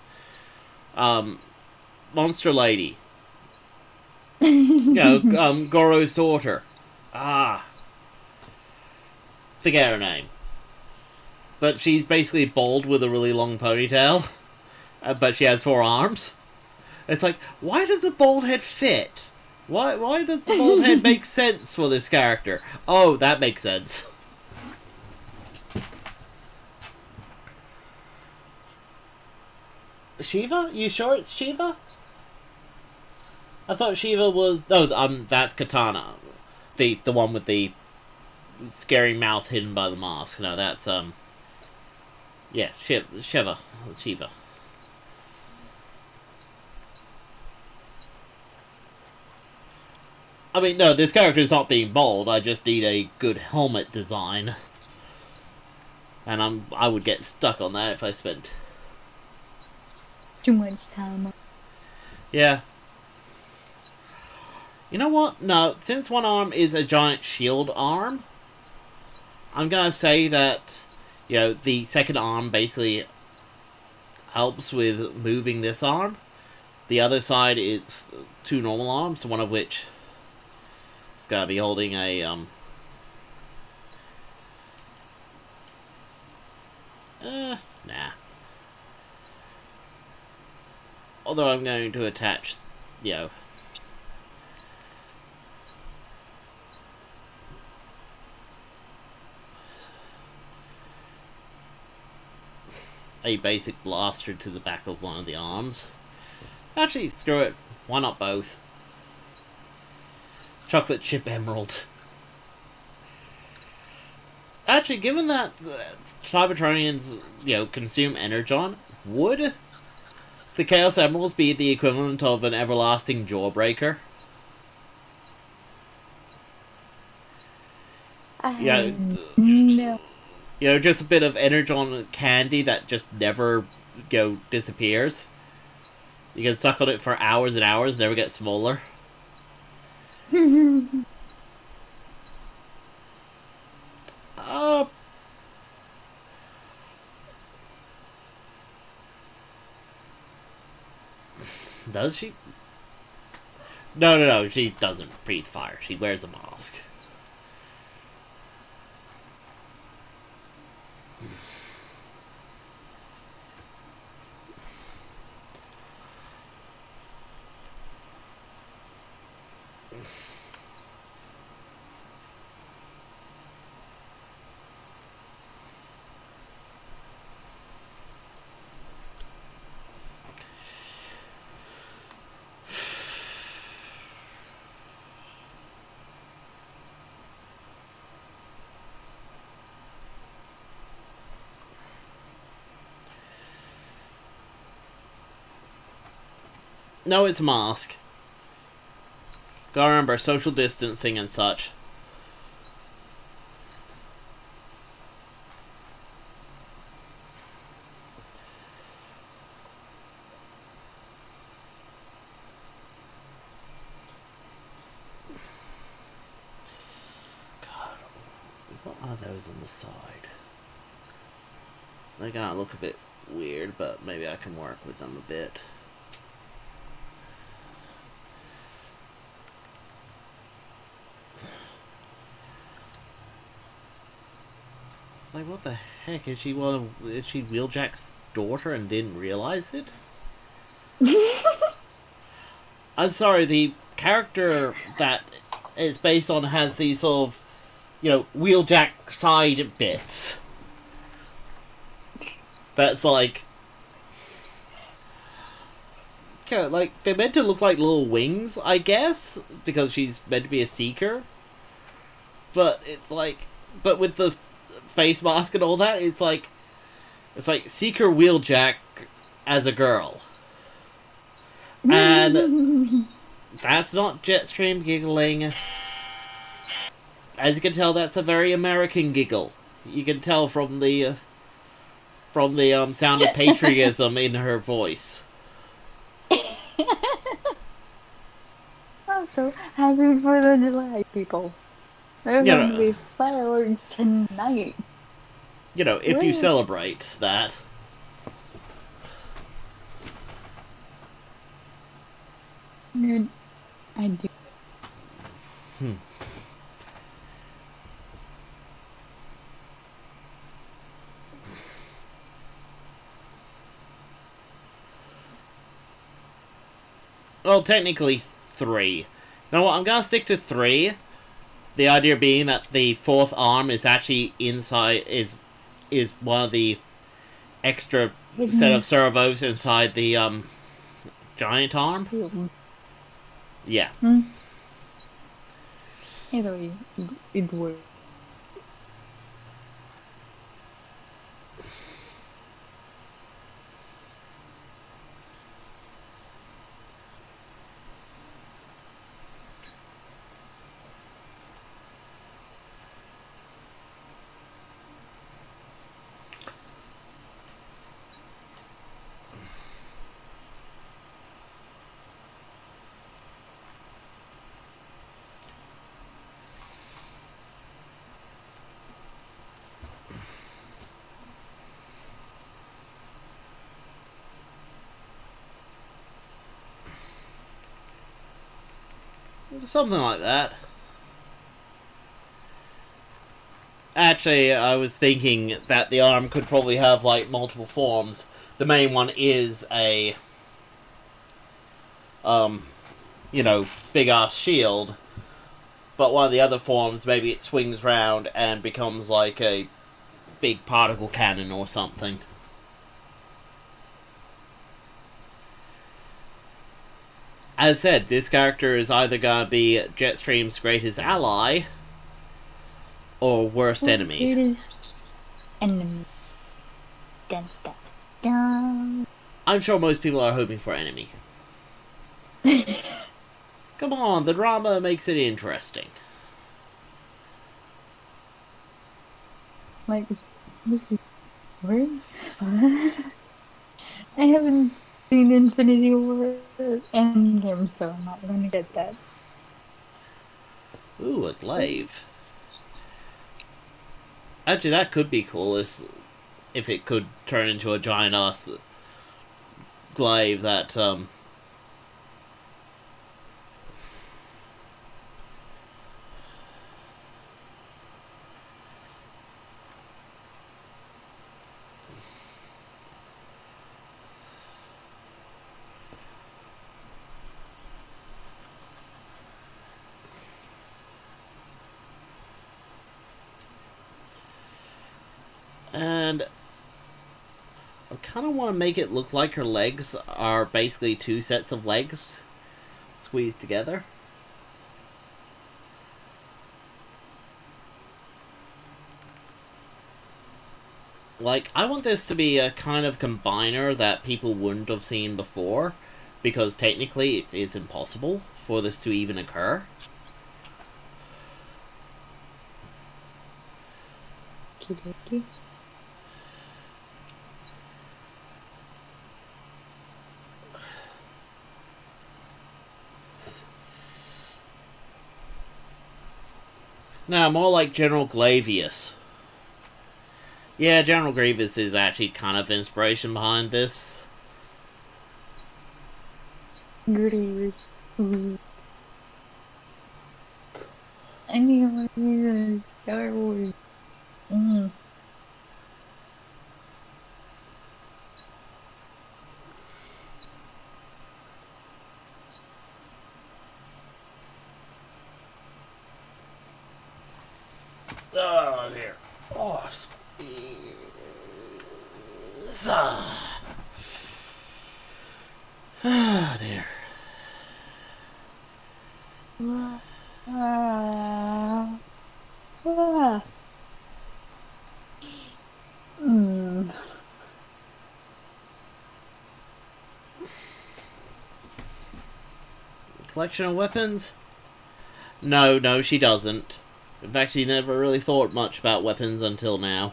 monster lady. Goro's daughter. Forget her name. But she's basically bald with a really long ponytail. But she has 4 arms. It's like, why does the bald head fit? Why does the bald head make sense for this character? Oh, that makes sense. Shiva? You sure it's Shiva? I thought Shiva was... No, that's Katana. The one with the scary mouth hidden by the mask. No, that's, yeah, Shiva. Shiva. I mean, no, this character is not being bold. I just need a good helmet design. And I would get stuck on that if I spent... Too much time. Yeah. You know what? No, since one arm is a giant shield arm, I'm gonna say that, you know, the second arm basically helps with moving this arm. The other side is two normal arms, one of which is gonna be holding a, nah. Although I'm going to attach, you know, a basic blaster to the back of one of the arms. Actually, screw it. Why not both? Chocolate chip emerald. Actually, given that Cybertronians, you know, consume energon, would the Chaos Emeralds be the equivalent of an everlasting jawbreaker? Yeah. No. You know, just a bit of energon candy that just never, you know, disappears. You can suck on it for hours and hours, never get smaller. Does she? No, she doesn't breathe fire. She wears a mask. No, it's a mask. Gotta remember, social distancing and such. God, what are those on the side? They're gonna look a bit weird, but maybe I can work with them a bit. Like, what the heck? Is she Wheeljack's daughter and didn't realize it? I'm sorry, the character that it's based on has these sort of, you know, Wheeljack side bits. That's like... Okay, like, they're meant to look like little wings, I guess, because she's meant to be a seeker. But it's like... But with the face mask and all that, it's like Seeker Wheeljack as a girl. And that's not Jetstream giggling. As you can tell, that's a very American giggle. You can tell from the sound of patriotism in her voice. Also, happy 4th of July, people. There's You gonna know, be fireworks tonight. you know, if you celebrate that. Dude, I do. Well, technically 3. You know what, I'm gonna stick to 3. The idea being that the 4th arm is actually inside, is one of the extra set of servos inside the giant arm. Yeah. It works. Something like that. Actually, I was thinking that the arm could probably have, like, multiple forms. The main one is a, big-ass shield. But one of the other forms, maybe it swings round and becomes, like, a big particle cannon or something. As said, this character is either gonna be Jetstream's greatest ally or worst enemy. Greatest enemy. Dun, dun, dun. I'm sure most people are hoping for enemy. Come on, the drama makes it interesting. Like, this is weird. I haven't seen Infinity War Endgame, so I'm not gonna get that. Ooh, a glaive. Actually, that could be cool if it could turn into a giant ass glaive that, and I kind of want to make it look like her legs are basically two sets of legs squeezed together. Like, I want this to be a kind of combiner that people wouldn't have seen before, because technically it is impossible for this to even occur. Okey-dokey. Now, more like General Glavius. Yeah, General Grievous is actually kind of inspiration behind this. Grievous. I mean, like, Star Wars. Oh, dear. Oh, ah, dear. Collection of weapons? No, she doesn't. In fact, she never really thought much about weapons until now.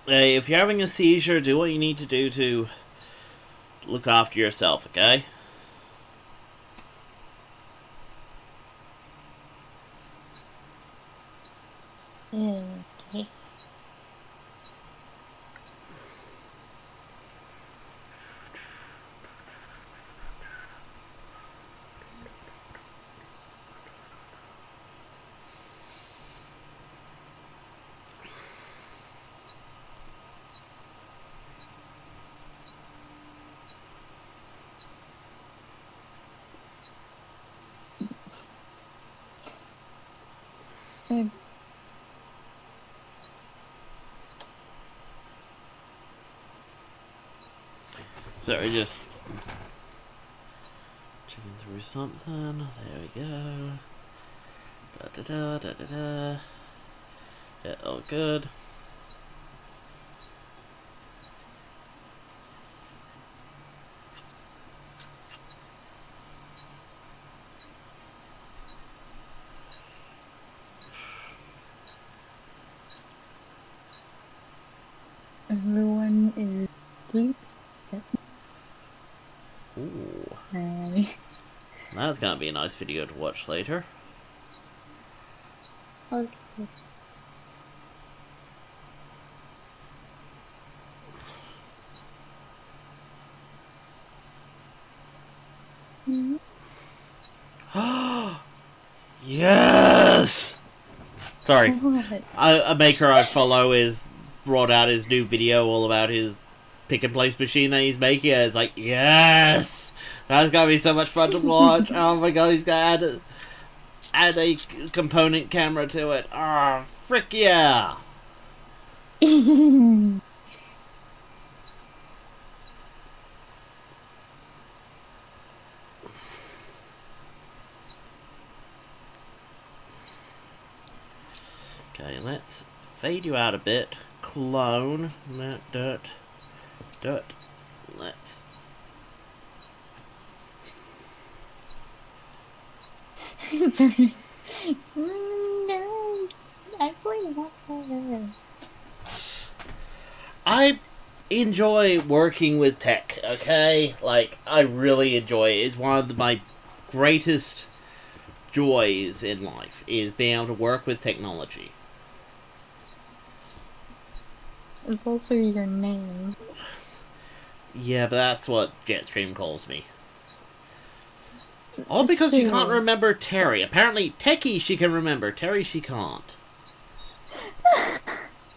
Hey, if you're having a seizure, do what you need to do to look after yourself, okay? Okay. Okay. Sorry, just checking through something. There we go. Da da da da da da. Yeah, all good. Everyone is asleep. Ooh, Hi. that's gonna be a nice video to watch later. Okay. Yes! Sorry. What? A maker I follow is brought out his new video all about his pick and place machine that he's making. And it's like, yes! That's gonna be so much fun to watch. Oh my god, he's gonna add a component camera to it. Ah, frick yeah! Okay, let's fade you out a bit. Clone. Dirt. Let's. Sorry. No, actually not fair. I enjoy working with tech, okay? Like, I really enjoy it. It's one of my greatest joys in life, is being able to work with technology. It's also your name. Yeah, but that's what Jetstream calls me. All because she can't remember Terry. Apparently, Techie she can remember, Terry she can't.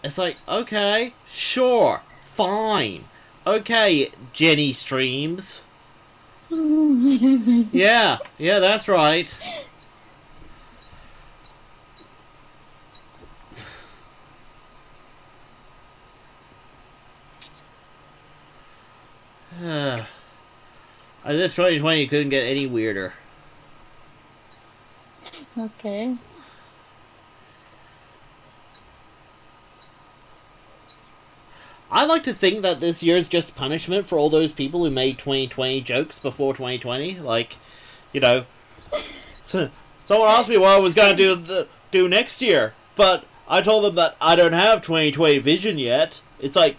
It's like, okay, sure, fine. Okay, Jenny Streams. Yeah, that's right. As if 2020 couldn't get any weirder. Okay. I like to think that this year is just punishment for all those people who made 2020 jokes before 2020. Like, you know, someone asked me what I was going to do next year, but I told them that I don't have 2020 vision yet. It's like,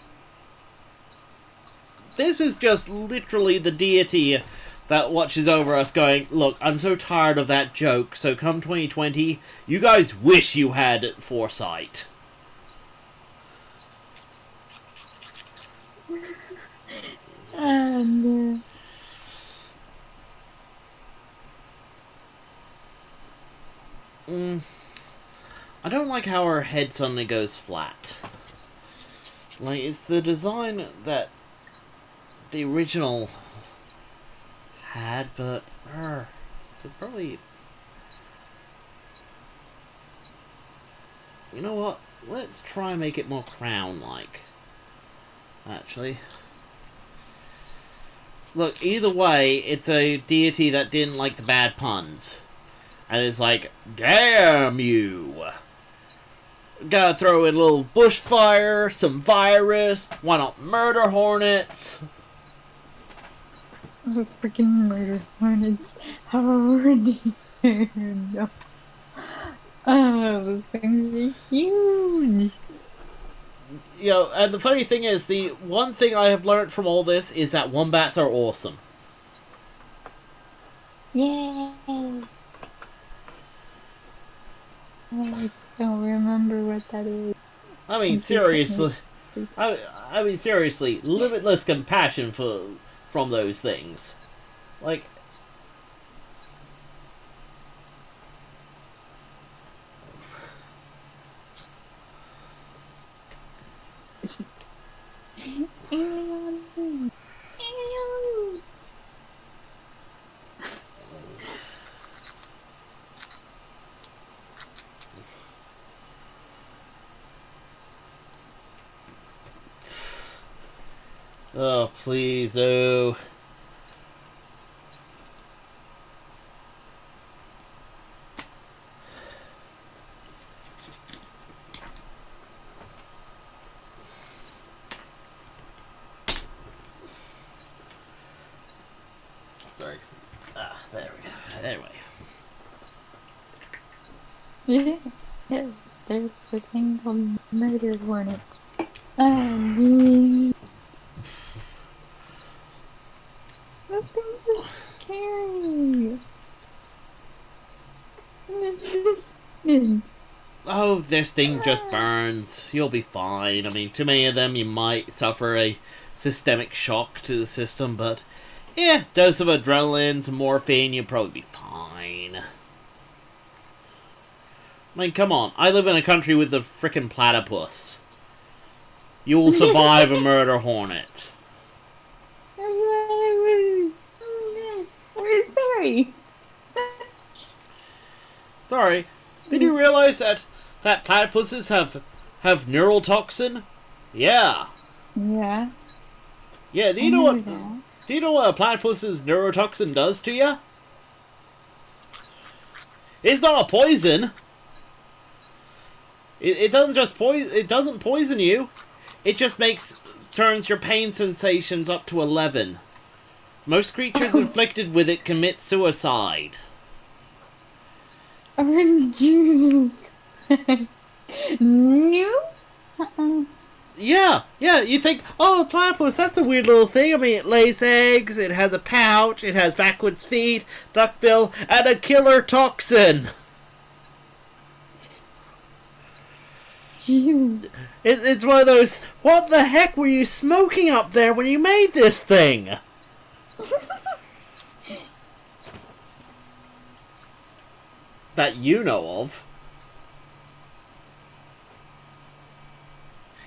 this is just literally the deity that watches over us going, look, I'm so tired of that joke, so come 2020, you guys wish you had foresight. And I don't like how her head suddenly goes flat. Like, it's the design that the original had, but it's probably... You know what? Let's try and make it more crown-like. Actually. Look, either way, it's a deity that didn't like the bad puns. And it's like, damn you! Gotta throw in a little bushfire, some virus, why not murder hornets? oh, freaking murder hornets. How already no. Oh, those things are huge. You know, and the funny thing is, the one thing I have learned from all this is that wombats are awesome. Yay! I don't remember what that is. I mean, seriously. I mean, seriously, limitless compassion from those things. Like... Aliens! Aliens! Oh, please, oh. Sorry. Ah, there we go. Anyway. Yeah, yeah. There's a thing called murder hornets. Oh, geez. Those things are scary. Oh, their sting just burns. You'll be fine. I mean, too many of them, you might suffer a systemic shock to the system, but yeah, dose of adrenaline, some morphine, you'll probably be fine. I mean, come on. I live in a country with the frickin' platypus. You will survive a murder hornet. Where's Barry? Sorry. Did you realize that platypuses have neurotoxin? Yeah. Yeah. Yeah, do you know what a platypus's neurotoxin does to you? It's not a poison. It doesn't just poison. It doesn't poison you. It just turns your pain sensations up to 11. Most creatures inflicted with it commit suicide. Aren't you? No. Yeah, you think, oh, a platypus, that's a weird little thing. I mean, it lays eggs, it has a pouch, it has backwards feet, duckbill, and a killer toxin. It's one of those, what the heck were you smoking up there when you made this thing? That you know of.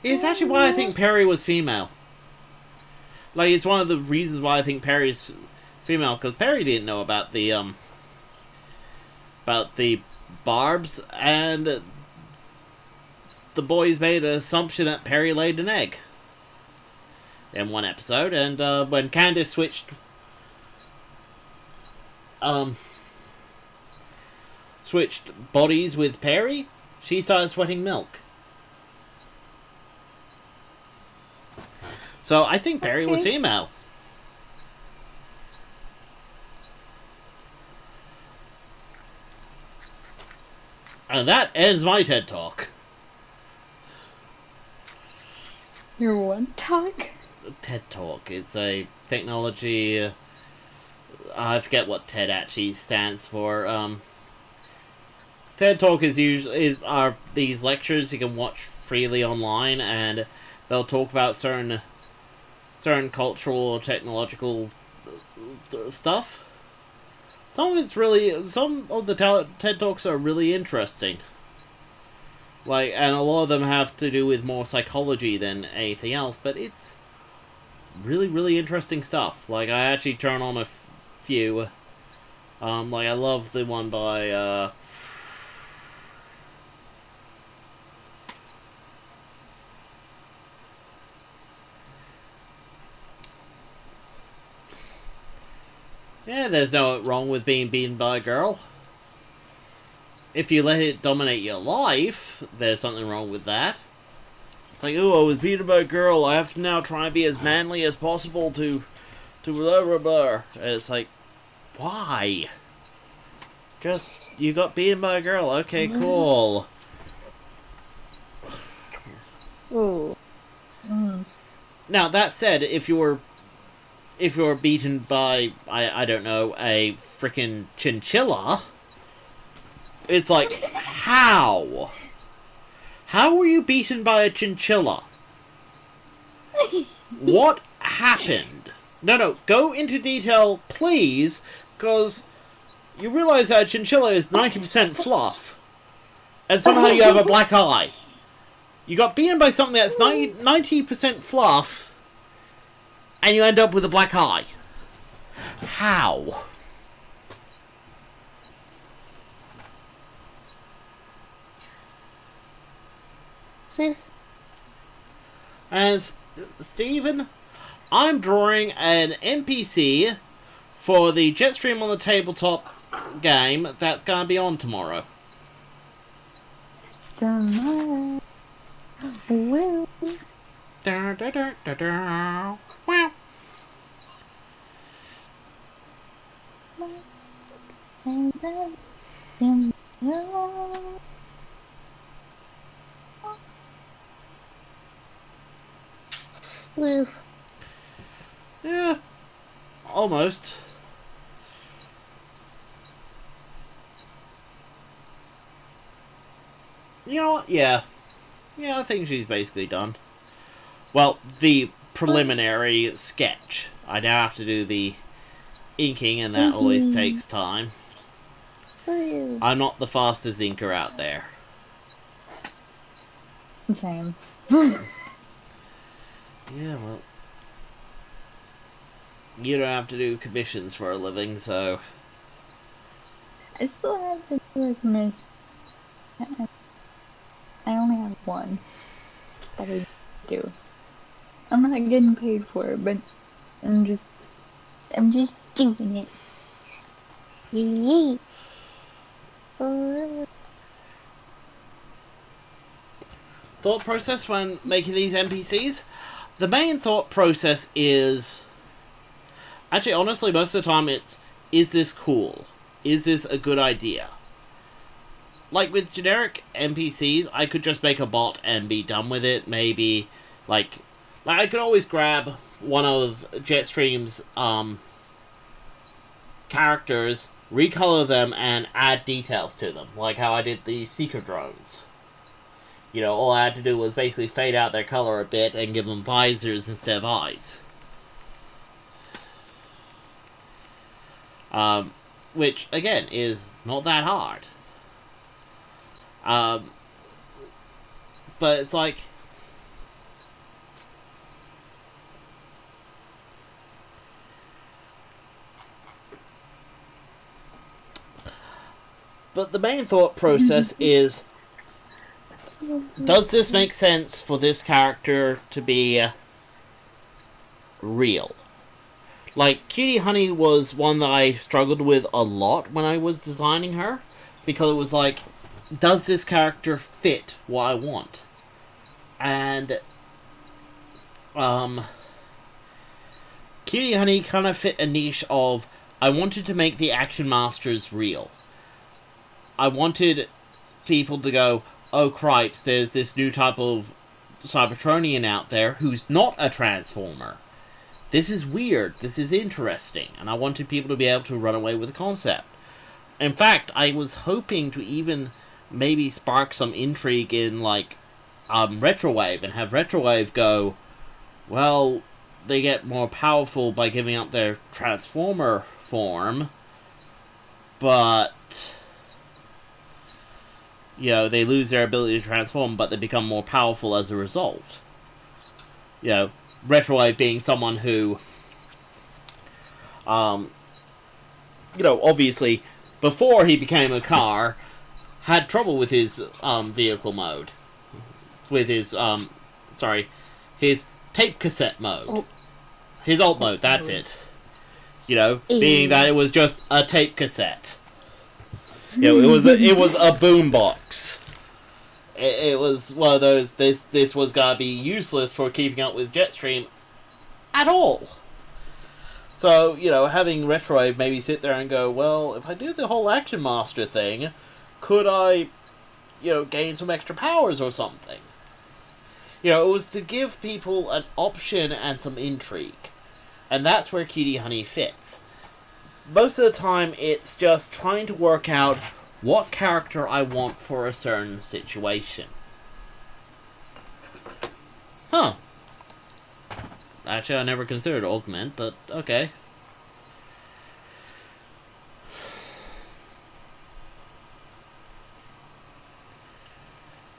It's actually why I think Perry was female. Like, it's one of the reasons why I think Perry's female, because Perry didn't know about the barbs, and the boys made an assumption that Perry laid an egg in one episode, and when Candace switched bodies with Perry, she started sweating milk. So I think Perry was female. And that ends my TED Talk. Your what talk? TED Talk. It's a technology. I forget what TED actually stands for. TED Talk are these lectures you can watch freely online, and they'll talk about certain cultural or technological stuff. Some of the TED Talks are really interesting. Like, and a lot of them have to do with more psychology than anything else, but it's really, really interesting stuff. Like, I actually turn on a few. Like, I love the one by, yeah, there's no wrong with being beaten by a girl. If you let it dominate your life, there's something wrong with that. It's like, oh, I was beaten by a girl, I have to now try and be as manly as possible to blah blah blah. And it's like, why? Just, you got beaten by a girl, okay, cool. Oh. Now, that said, if you're beaten by, I don't know, a freaking chinchilla, it's like, how? How were you beaten by a chinchilla? What happened? No, go into detail, please, because you realize that a chinchilla is 90% fluff, and somehow you have a black eye. You got beaten by something that's 90% fluff, and you end up with a black eye. How? See? And Stephen, I'm drawing an NPC for the Jetstream on the Tabletop game that's going to be on tomorrow. Tomorrow. Well. Wow. Woo. Yeah, almost. You know what? Yeah. Yeah, I think she's basically done. Well, the preliminary sketch. I now have to do the inking, and that always takes time. I'm not the fastest inker out there. Same. Yeah, well... You don't have to do commissions for a living, so... I still have to do a commission. I only have one that I do. I'm not getting paid for it, but I'm just doing it. Yee. Thought process when making these NPCs? The main thought process is... Actually, honestly, most of the time it's, is this cool? Is this a good idea? Like, with generic NPCs, I could just make a bot and be done with it. Maybe, like I could always grab one of Jetstream's, characters, recolor them, and add details to them. Like how I did the Seeker drones. You know, all I had to do was basically fade out their color a bit and give them visors instead of eyes. Which, again, is not that hard. But it's like... But the main thought process is... Does this make sense for this character to be real? Like, Cutie Honey was one that I struggled with a lot when I was designing her. Because it was like, does this character fit what I want? And, Cutie Honey kind of fit a niche of, I wanted to make the Action Masters real. I wanted people to go, oh cripes, there's this new type of Cybertronian out there who's not a Transformer. This is weird, this is interesting, and I wanted people to be able to run away with the concept. In fact, I was hoping to even maybe spark some intrigue in, like, Retrowave, and have Retrowave go, well, they get more powerful by giving up their Transformer form, but, you know, they lose their ability to transform, but they become more powerful as a result. You know, Retrowave being someone who, you know, obviously, before he became a car, had trouble with his, vehicle mode. With his, his tape cassette mode. Oh. His alt mode, that's it. You know, being that it was just a tape cassette. You know, it was a boombox. It was one of those, this was gonna be useless for keeping up with Jetstream at all. So, you know, having Retrowave maybe sit there and go, well, if I do the whole Action Master thing, could I, you know, gain some extra powers or something? You know, it was to give people an option and some intrigue. And that's where Cutie Honey fits. Most of the time, it's just trying to work out what character I want for a certain situation. Huh. Actually, I never considered augment, but okay.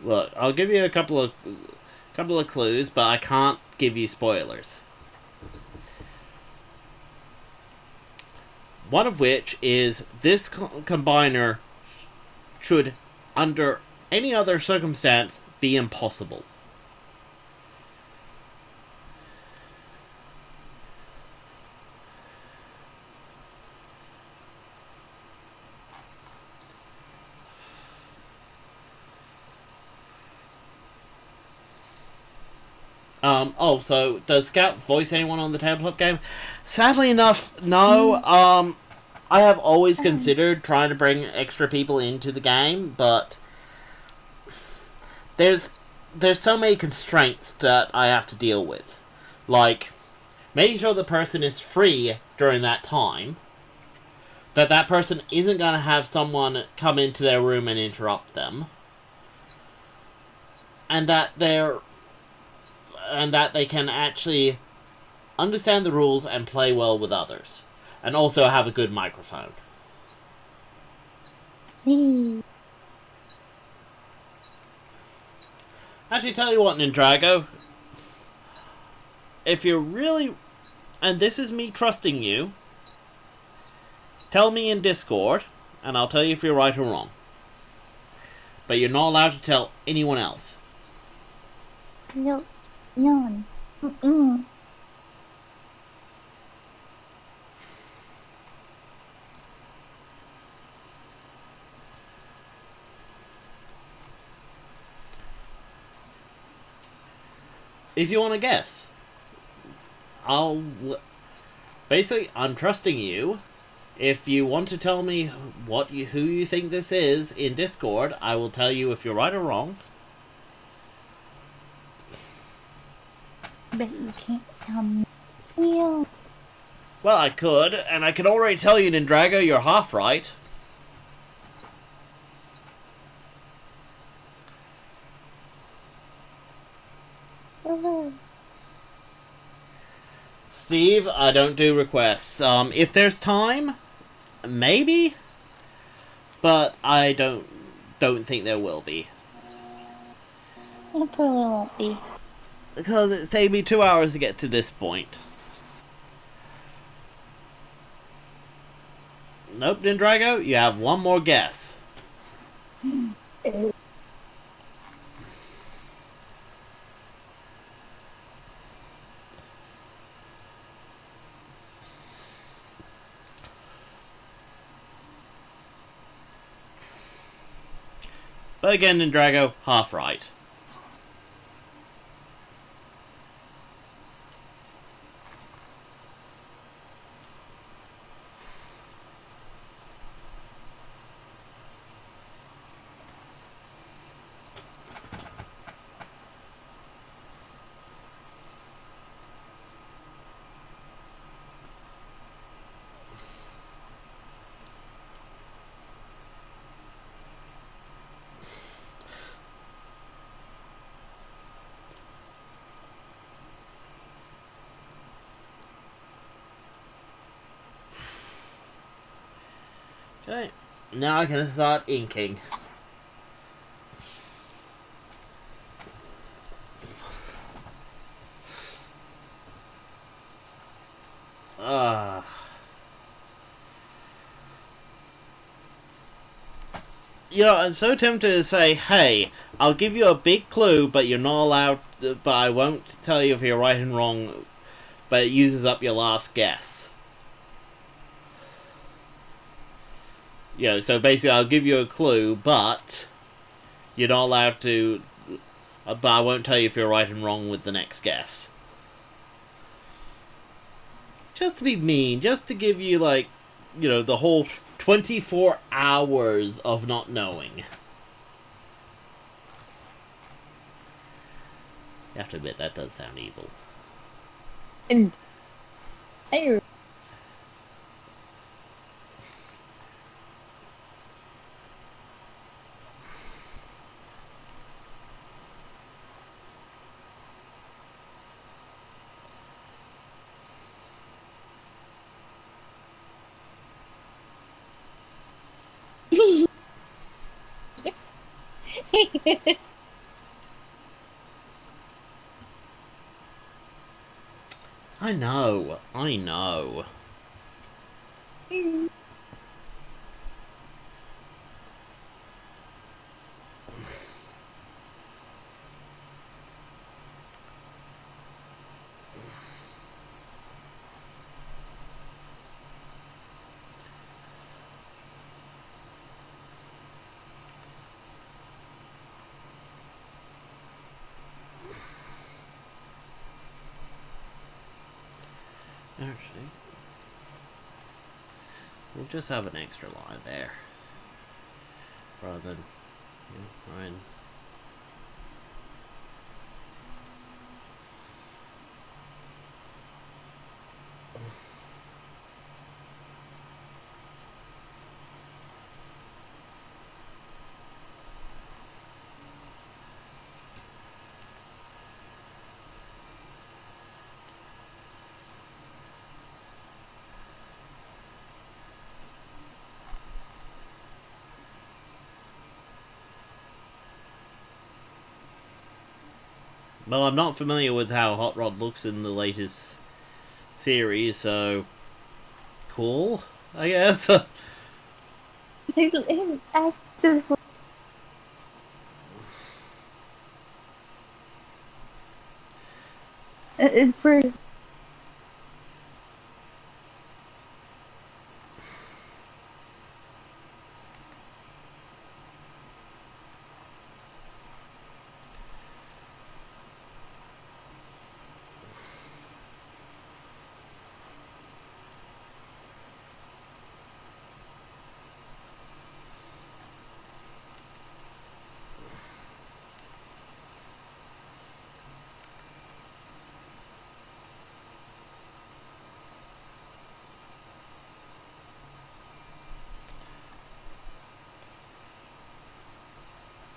Look, I'll give you a couple of clues, but I can't give you spoilers. One of which is this combiner should, under any other circumstance, be impossible. Oh, so does Scout voice anyone on the tabletop game? Sadly enough, no. I have always considered trying to bring extra people into the game, but there's so many constraints that I have to deal with. Like, making sure the person is free during that time, that person isn't going to have someone come into their room and interrupt them, and that they can actually understand the rules and play well with others, and also have a good microphone. Actually, tell you what, Nindrago, if you're really, and this is me trusting you, tell me in Discord, and I'll tell you if you're right or wrong. But you're not allowed to tell anyone else. No. No. Mm-mm. If you want to guess, basically, I'm trusting you. If you want to tell me who you think this is in Discord, I will tell you if you're right or wrong. But you can't tell me. You. Well, I could, and I can already tell you, Nindrago, you're half right. Steve, I don't do requests. If there's time, maybe, but I don't think there will be. It probably won't be. Because it's taken me 2 hours to get to this point. Nope, Nindrago, you have one more guess. But again, Nindrago, half right. Okay, now I can start inking. You know, I'm so tempted to say, hey, I'll give you a big clue, but you're not allowed, but I won't tell you if you're right and wrong, but it uses up your last guess. You know, so basically I'll give you a clue, but you're not allowed to, but I won't tell you if you're right and wrong with the next guess. Just to be mean, just to give you, like, you know, the whole 24 hours of not knowing. You have to admit, that does sound evil. And I I know, I know. Actually, we'll just have an extra line there. Rather than, Ryan. Well, I'm not familiar with how Hot Rod looks in the latest series, so cool, I guess. His actors. It's pretty.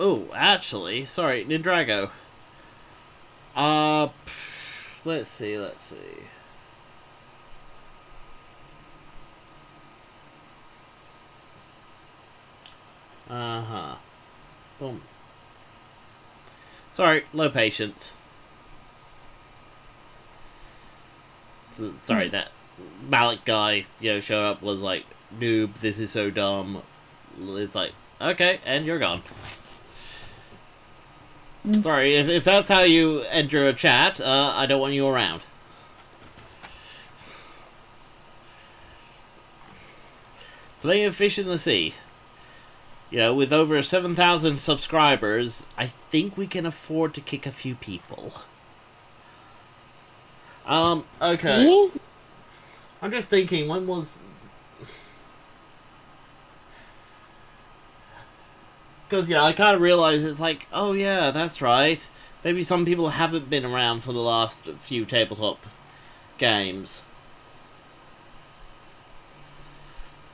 Oh, actually, sorry, Nindrago. Let's see. Uh-huh. Boom. Sorry, low patience. Sorry, that Malik guy, showed up, was like, noob, this is so dumb. It's like, okay, and you're gone. Sorry, if that's how you enter a chat, I don't want you around. Plenty of fish in the sea. With over 7,000 subscribers, I think we can afford to kick a few people. Okay. Yeah. I'm just thinking, when was... Because, I kind of realized it's like, oh yeah, that's right. Maybe some people haven't been around for the last few tabletop games.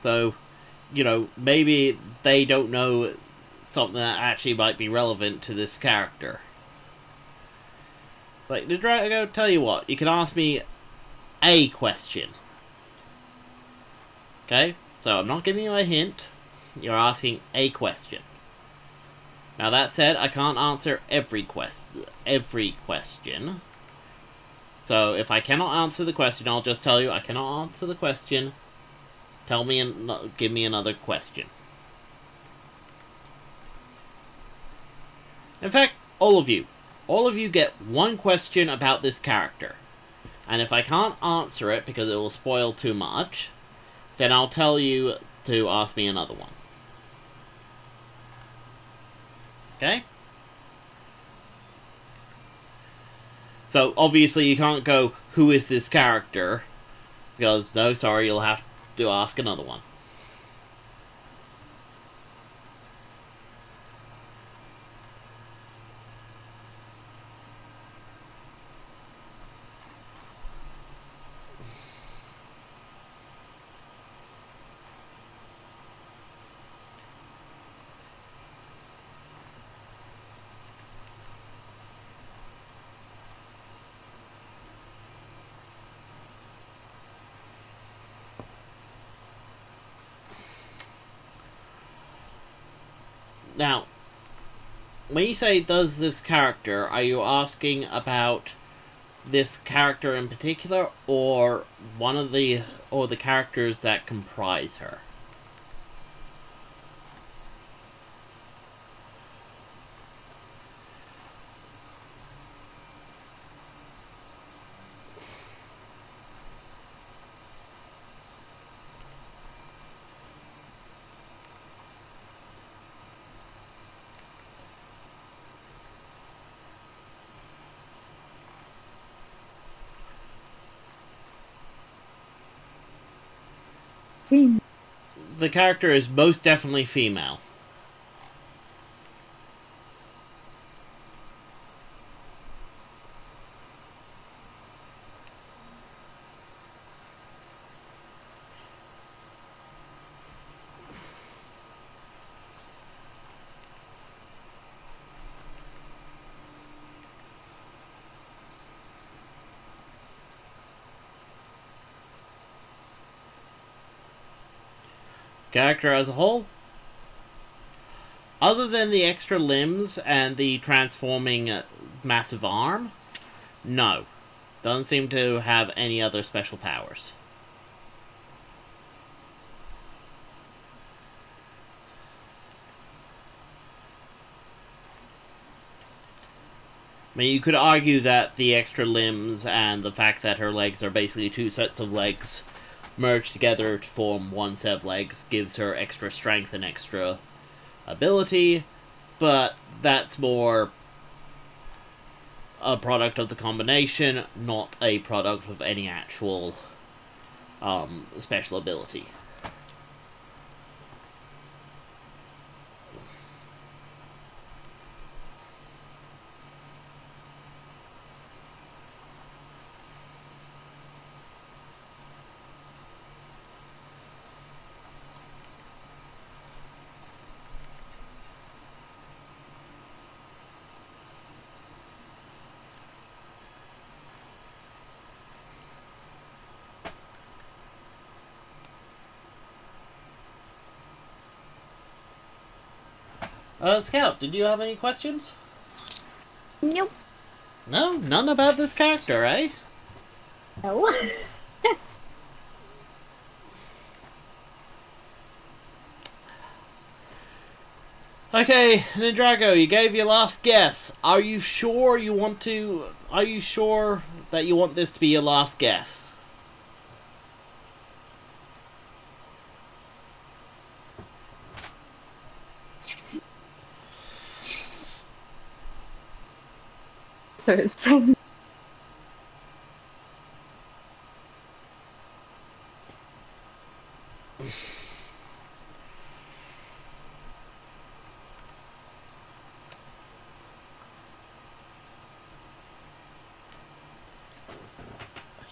So, maybe they don't know something that actually might be relevant to this character. It's like, Drago, tell you what, you can ask me a question. Okay? So I'm not giving you a hint. You're asking a question. Now that said, I can't answer every question. So if I cannot answer the question, I'll just tell you I cannot answer the question. Tell me and give me another question. In fact, all of you get one question about this character. And if I can't answer it because it will spoil too much, then I'll tell you to ask me another one. Okay? So, obviously you can't go, who is this character? Because, no, sorry, you'll have to ask another one. Now, when you say does this character, are you asking about this character in particular, or the characters that comprise her? Team. The character is most definitely female. Character as a whole, other than the extra limbs and the transforming massive arm, no. Doesn't seem to have any other special powers. I mean, you could argue that the extra limbs and the fact that her legs are basically two sets of legs merged together to form one set of legs gives her extra strength and extra ability, but that's more a product of the combination, not a product of any actual special ability. Scout, did you have any questions? Nope. No? None about this character, eh? No. Okay, Nindrago, you gave your last guess. Are you sure you want to... Are you sure that you want this to be your last guess? So it's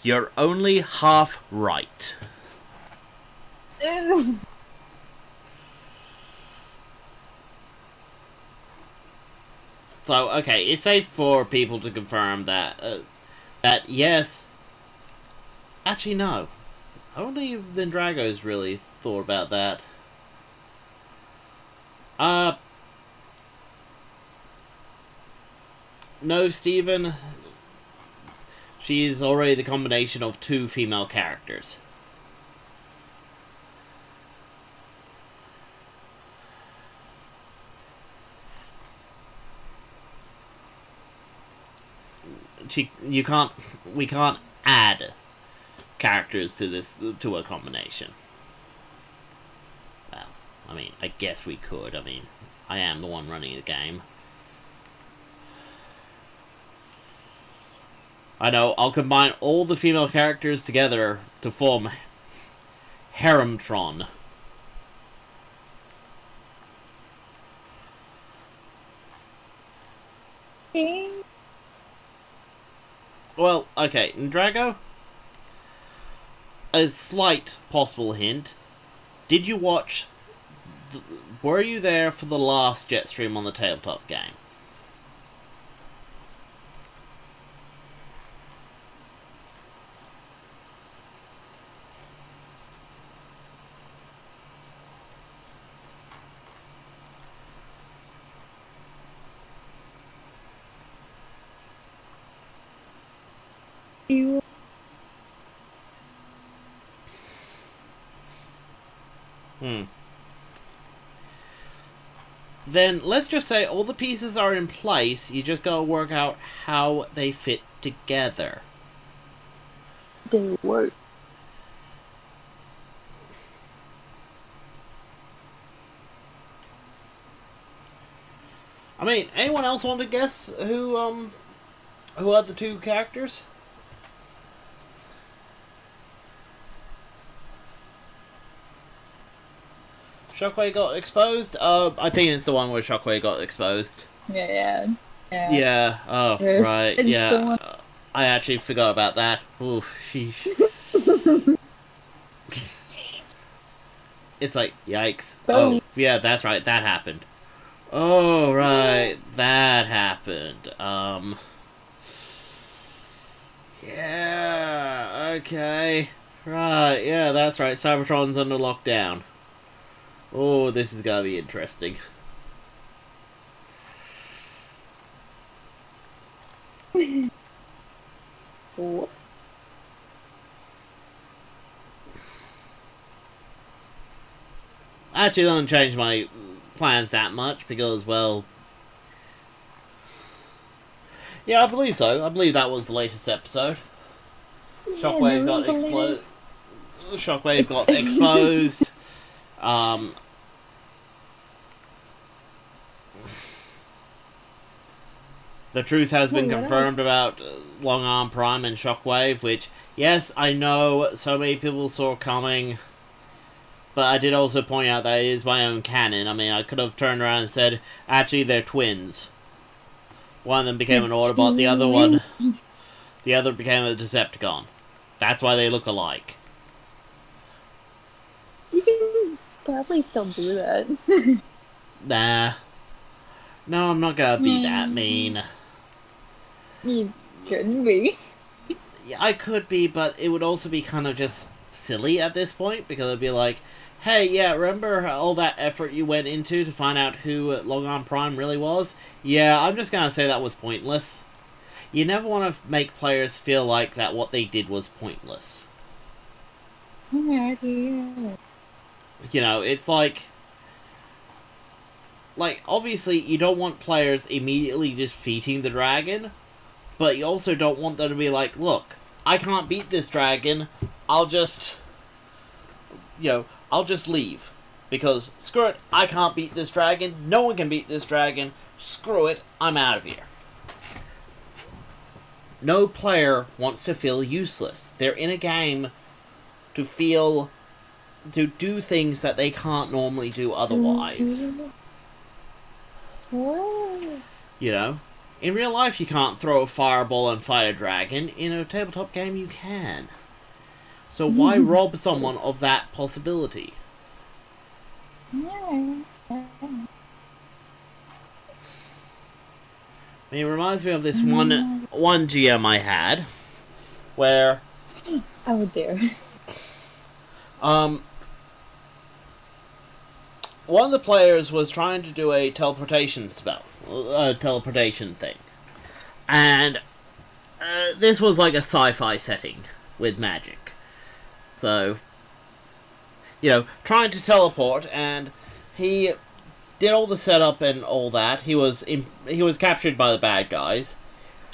You're only half right. So, okay, it's safe for people to confirm that, that yes... Actually, no. Only Nindrago's really thought about that. No, Steven. She's already the combination of two female characters. We can't add characters to this, to a combination. Well, I mean, I guess we could. I mean, I am the one running the game. I know, I'll combine all the female characters together to form Haremtron. Well, okay, Drago? A slight possible hint. Did you watch... Were you there for the last Jetstream on the Tabletop Game? you. Then let's just say all the pieces are in place, you just gotta work out how they fit together. They work. I mean, anyone else want to guess who are the two characters? Shockwave got exposed? I think it's the one where Shockwave got exposed. Yeah. Yeah. Oh, Yeah. right. It's Yeah. the one- I actually forgot about that. Ooh, sheesh. It's like, yikes. Boom. Oh, yeah, that's right. That happened. Oh, right. That happened. Yeah. Okay. Right. Yeah, that's right. Cybertron's under lockdown. Oh, this is gonna be interesting. What? Actually, doesn't change my plans that much because, well, yeah, I believe so. I believe that was the latest episode. Shockwave got exploded. Shockwave got exposed. The truth has been confirmed about Long Arm Prime and Shockwave, which, yes, I know so many people saw coming, but I did also point out that it is my own canon. I mean, I could have turned around and said, actually, they're twins. One of them became an Autobot, the other became a Decepticon. That's why they look alike. You can probably still do that. Nah. No, I'm not gonna be that mean. You couldn't be. Yeah, I could be, but it would also be kind of just silly at this point, because it'd be like, hey, yeah, remember all that effort you went into to find out who Long Arm Prime really was? Yeah, I'm just gonna say that was pointless. You never want to make players feel like that what they did was pointless. Yeah. You know, it's like, obviously, you don't want players immediately defeating the dragon, but you also don't want them to be like, look, I can't beat this dragon, I'll just leave. Because, screw it, I can't beat this dragon, no one can beat this dragon, screw it, I'm out of here. No player wants to feel useless. They're in a game to do things that they can't normally do otherwise. You know? In real life, you can't throw a fireball and fight a dragon. In a tabletop game, you can. So why rob someone of that possibility? It reminds me of this one GM I had, where Oh dear. one of the players was trying to do a teleportation spell, a teleportation thing, and this was like a sci-fi setting with magic. So, you know, trying to teleport, and he did all the setup and all that. He was captured by the bad guys,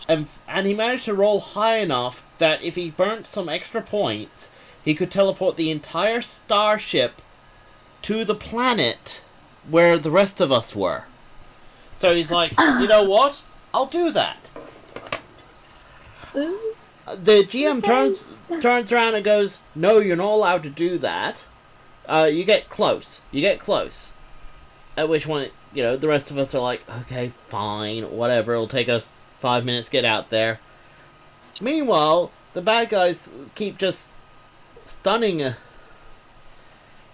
and he managed to roll high enough that if he burnt some extra points, he could teleport the entire starship to the planet where the rest of us were. So he's like, you know what? I'll do that. The GM turns around and goes, no, you're not allowed to do that. You get close. At which point, you know, the rest of us are like, okay, fine, whatever, it'll take us 5 minutes to get out there. Meanwhile, the bad guys keep just stunning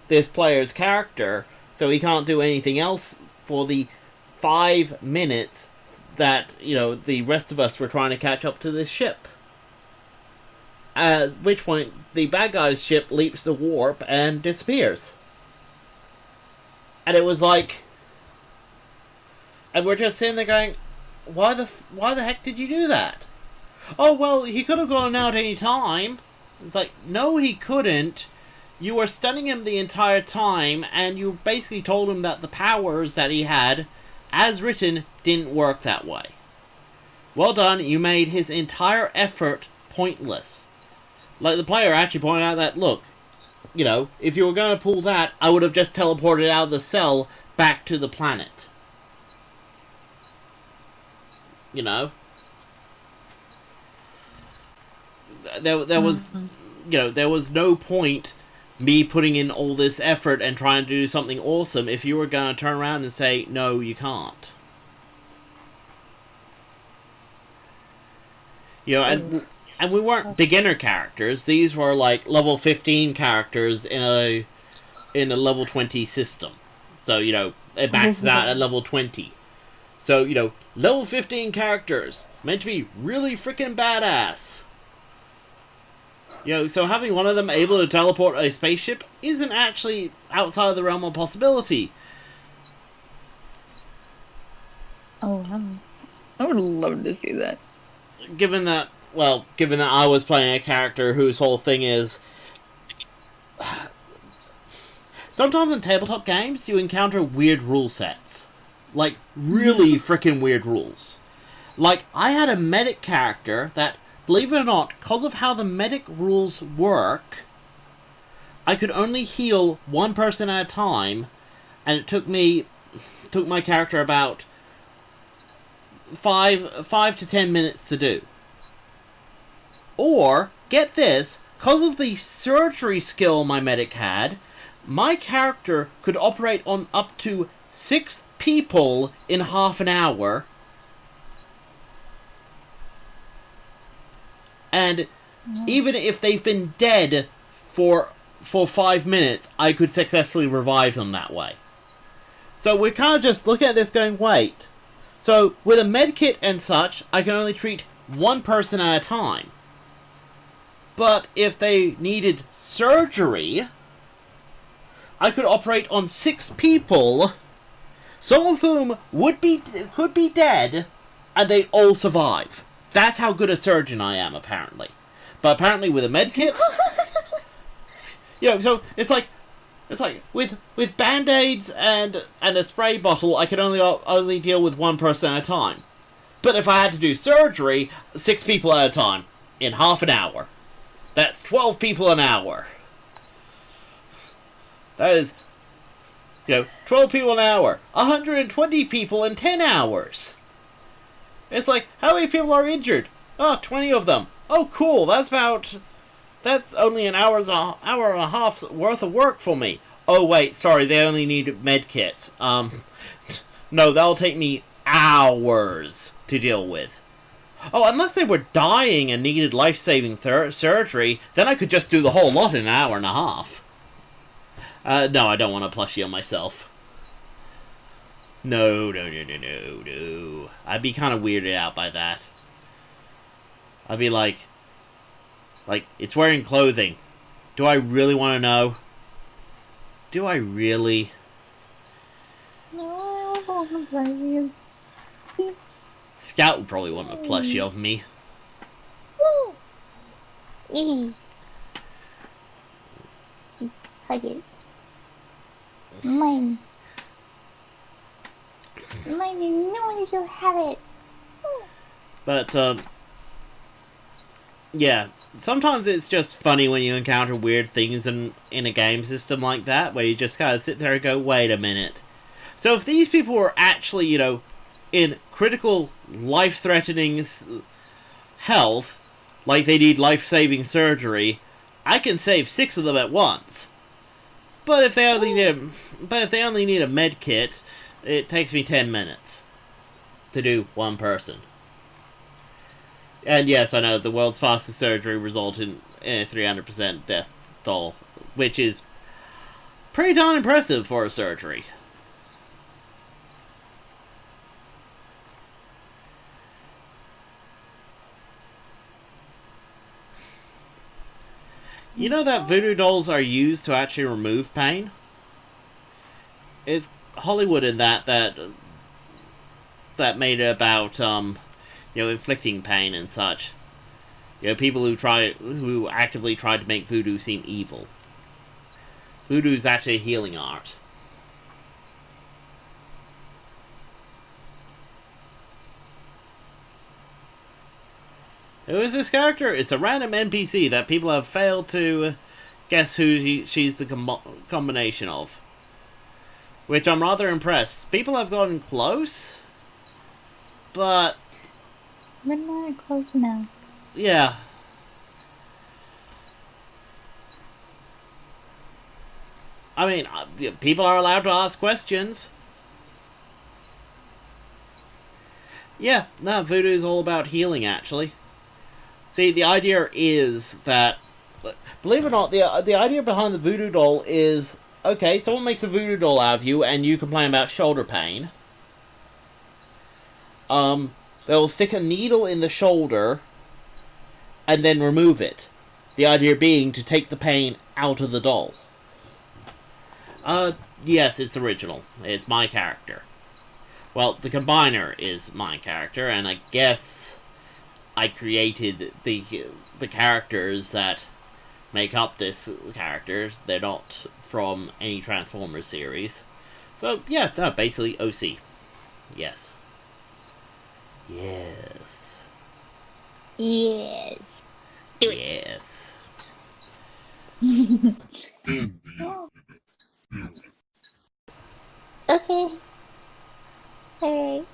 this player's character, so he can't do anything else for the 5 minutes that, you know, the rest of us were trying to catch up to this ship. At which point, the bad guy's ship leaps the warp and disappears. And it was like... And we're just sitting there going, why the heck did you do that? Oh, well, he could have gone out any time. It's like, no, he couldn't. You were stunning him the entire time, and you basically told him that the powers that he had, as written, didn't work that way. Well done, you made his entire effort pointless. Like, the player actually pointed out that, look, you know, if you were going to pull that, I would have just teleported out of the cell back to the planet. You know? There was, you know, there was no point me putting in all this effort and trying to do something awesome if you were going to turn around and say, no, you can't. You know, and we weren't beginner characters. These were like level 15 characters in a level 20 system. So, you know, it maxes out at level 20. So, you know, level 15 characters meant to be really freaking badass. You know, so having one of them able to teleport a spaceship isn't actually outside of the realm of possibility. Oh, wow. I would love to see that. Given that I was playing a character whose whole thing is... Sometimes in tabletop games, you encounter weird rule sets. Like, really freaking weird rules. Like, I had a medic character that, believe it or not, because of how the medic rules work, I could only heal one person at a time, and it took my character about 5 to 10 minutes to do. Or, get this, because of the surgery skill my medic had, my character could operate on up to 6 people in half an hour. And even if they've been dead for 5 minutes, I could successfully revive them that way. So we're kind of just looking at this going, wait. So with a medkit and such, I can only treat one person at a time. But if they needed surgery, I could operate on 6 people, some of whom could be dead, and they all survive. That's how good a surgeon I am, apparently. But apparently with a medkit, you know, so it's like with band-aids and a spray bottle, I can only deal with one person at a time. But if I had to do surgery, 6 people at a time in half an hour. That's 12 people an hour. That is, you know, 12 people an hour. 120 people in 10 hours. It's like, how many people are injured? Oh, 20 of them. Oh, cool. That's only an hour and a half's worth of work for me. Oh, wait, sorry, they only need med kits. No, that'll take me hours to deal with. Oh, unless they were dying and needed life-saving surgery, then I could just do the whole lot in an hour and a half. No, I don't want a plushie on myself. No. I'd be kind of weirded out by that. I'd be like, it's wearing clothing. Do I really want to know? Do I really? No, I don't want to play you. Scout would probably want a plushie of me. Hug it. Mine. Mine and no one shall have it. But, yeah. Sometimes it's just funny when you encounter weird things in a game system like that, where you just kind of sit there and go, wait a minute. So if these people were actually, you know, in critical, life-threatening health, like they need life-saving surgery, I can save 6 of them at once. But if they only need a med kit, it takes me 10 minutes to do one person. And yes, I know the world's fastest surgery resulted in a 300% death toll, which is pretty darn impressive for a surgery. You know that voodoo dolls are used to actually remove pain? It's Hollywood in that made it about, you know, inflicting pain and such. You know, people who actively tried to make voodoo seem evil. Voodoo is actually a healing art. Who is this character? It's a random NPC that people have failed to guess who she's the combination of. Which I'm rather impressed. People have gotten close, but... We're not close enough. Yeah. I mean, people are allowed to ask questions. Yeah, no, voodoo is all about healing, actually. See, the idea is that, believe it or not, the idea behind the voodoo doll is, okay, someone makes a voodoo doll out of you, and you complain about shoulder pain. They'll stick a needle in the shoulder, and then remove it. The idea being to take the pain out of the doll. Yes, it's original. It's my character. Well, the combiner is my character, and I guess I created the characters that make up this character. They're not from any Transformers series. So, yeah, no, basically OC. Yes. Yes. Yes. Do it. Yes. Okay. Alright.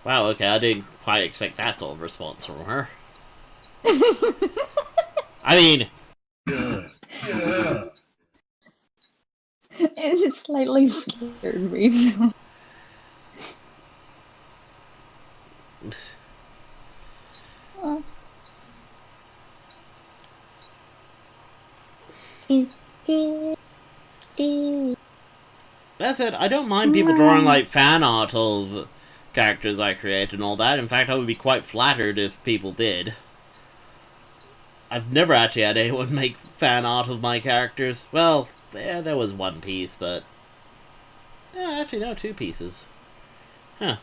Wow, okay, I didn't quite expect that sort of response from her. I mean... Yeah. Yeah. It slightly scared me. So. Oh. That said, I don't mind people drawing, like, fan art of characters I create and all that. In fact, I would be quite flattered if people did. I've never actually had anyone make fan art of my characters. Well, yeah, there was one piece, but... yeah, actually, no, 2 pieces. Huh.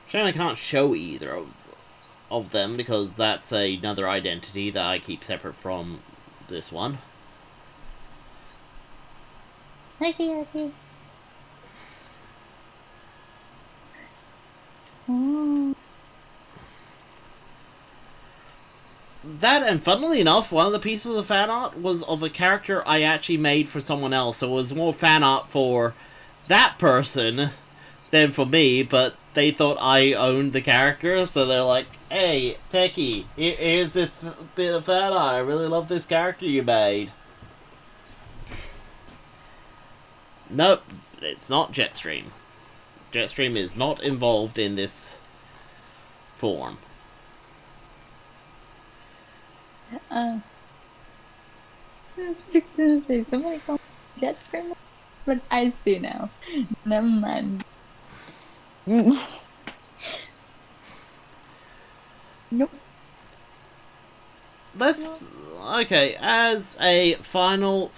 Shame I can't show either of them, because that's another identity that I keep separate from this one. Okay. Oh. That, and funnily enough, one of the pieces of fan art was of a character I actually made for someone else, so it was more fan art for that person than for me, but they thought I owned the character, so they're like, hey, Techie, here's this bit of fan art, I really love this character you made. Nope, it's not Jetstream. Jetstream is not involved in this form. I was just gonna say, somebody called Jetstream, but I see now. Never mind. Nope. Let's... okay, as a final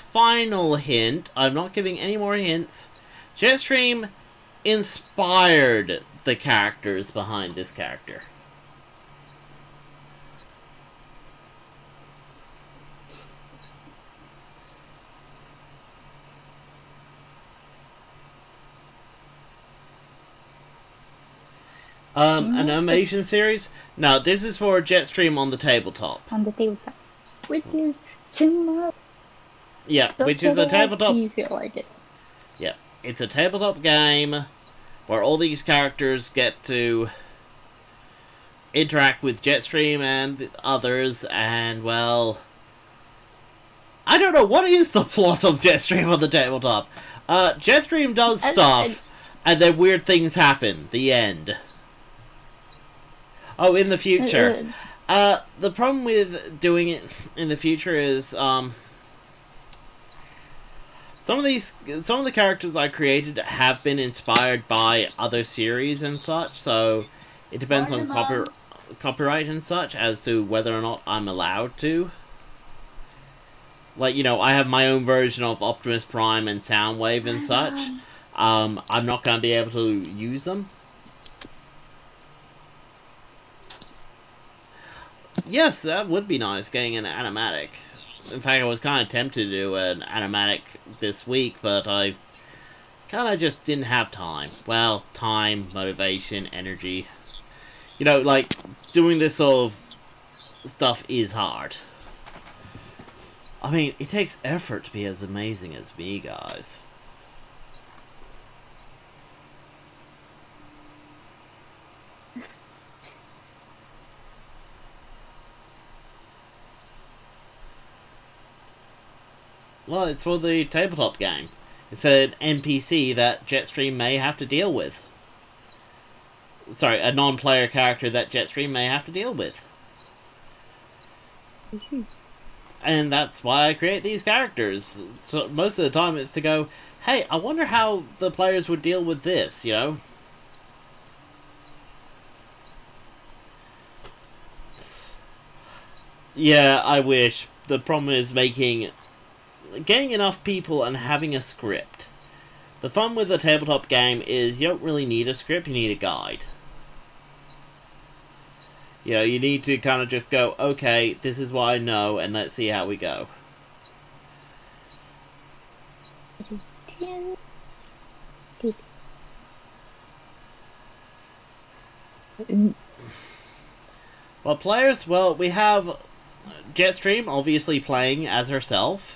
hint, I'm not giving any more hints, Jetstream inspired the characters behind this character. An animation series? No, this is for Jetstream on the tabletop. On the tabletop. Which is tomorrow. Yeah, which is a tabletop... you feel like it. Yeah, it's a tabletop game where all these characters get to interact with Jetstream and others, and, well... I don't know, what is the plot of Jetstream on the tabletop? Jetstream does stuff, and then weird things happen. The end. Oh, in the future. The problem with doing it in the future is, some of the characters I created have been inspired by other series and such, so it depends on copyright and such as to whether or not I'm allowed to. Like, you know, I have my own version of Optimus Prime and Soundwave and such. I'm not going to be able to use them. Yes, that would be nice, getting an animatic. In fact, I was kind of tempted to do an animatic this week, but I kind of just didn't have time. Well, time, motivation, energy. You know, like, doing this sort of stuff is hard. I mean, it takes effort to be as amazing as me, guys. Well, it's for the tabletop game. It's an NPC that Jetstream may have to deal with. Sorry, a non-player character that Jetstream may have to deal with. And that's why I create these characters. So most of the time it's to go, hey, I wonder how the players would deal with this, you know? Yeah, I wish. The problem is getting enough people and having a script. The fun with a tabletop game is you don't really need a script, you need a guide. You know, you need to kind of just go, okay, this is what I know, and let's see how we go. Well, players, well, we have Jetstream obviously playing as herself,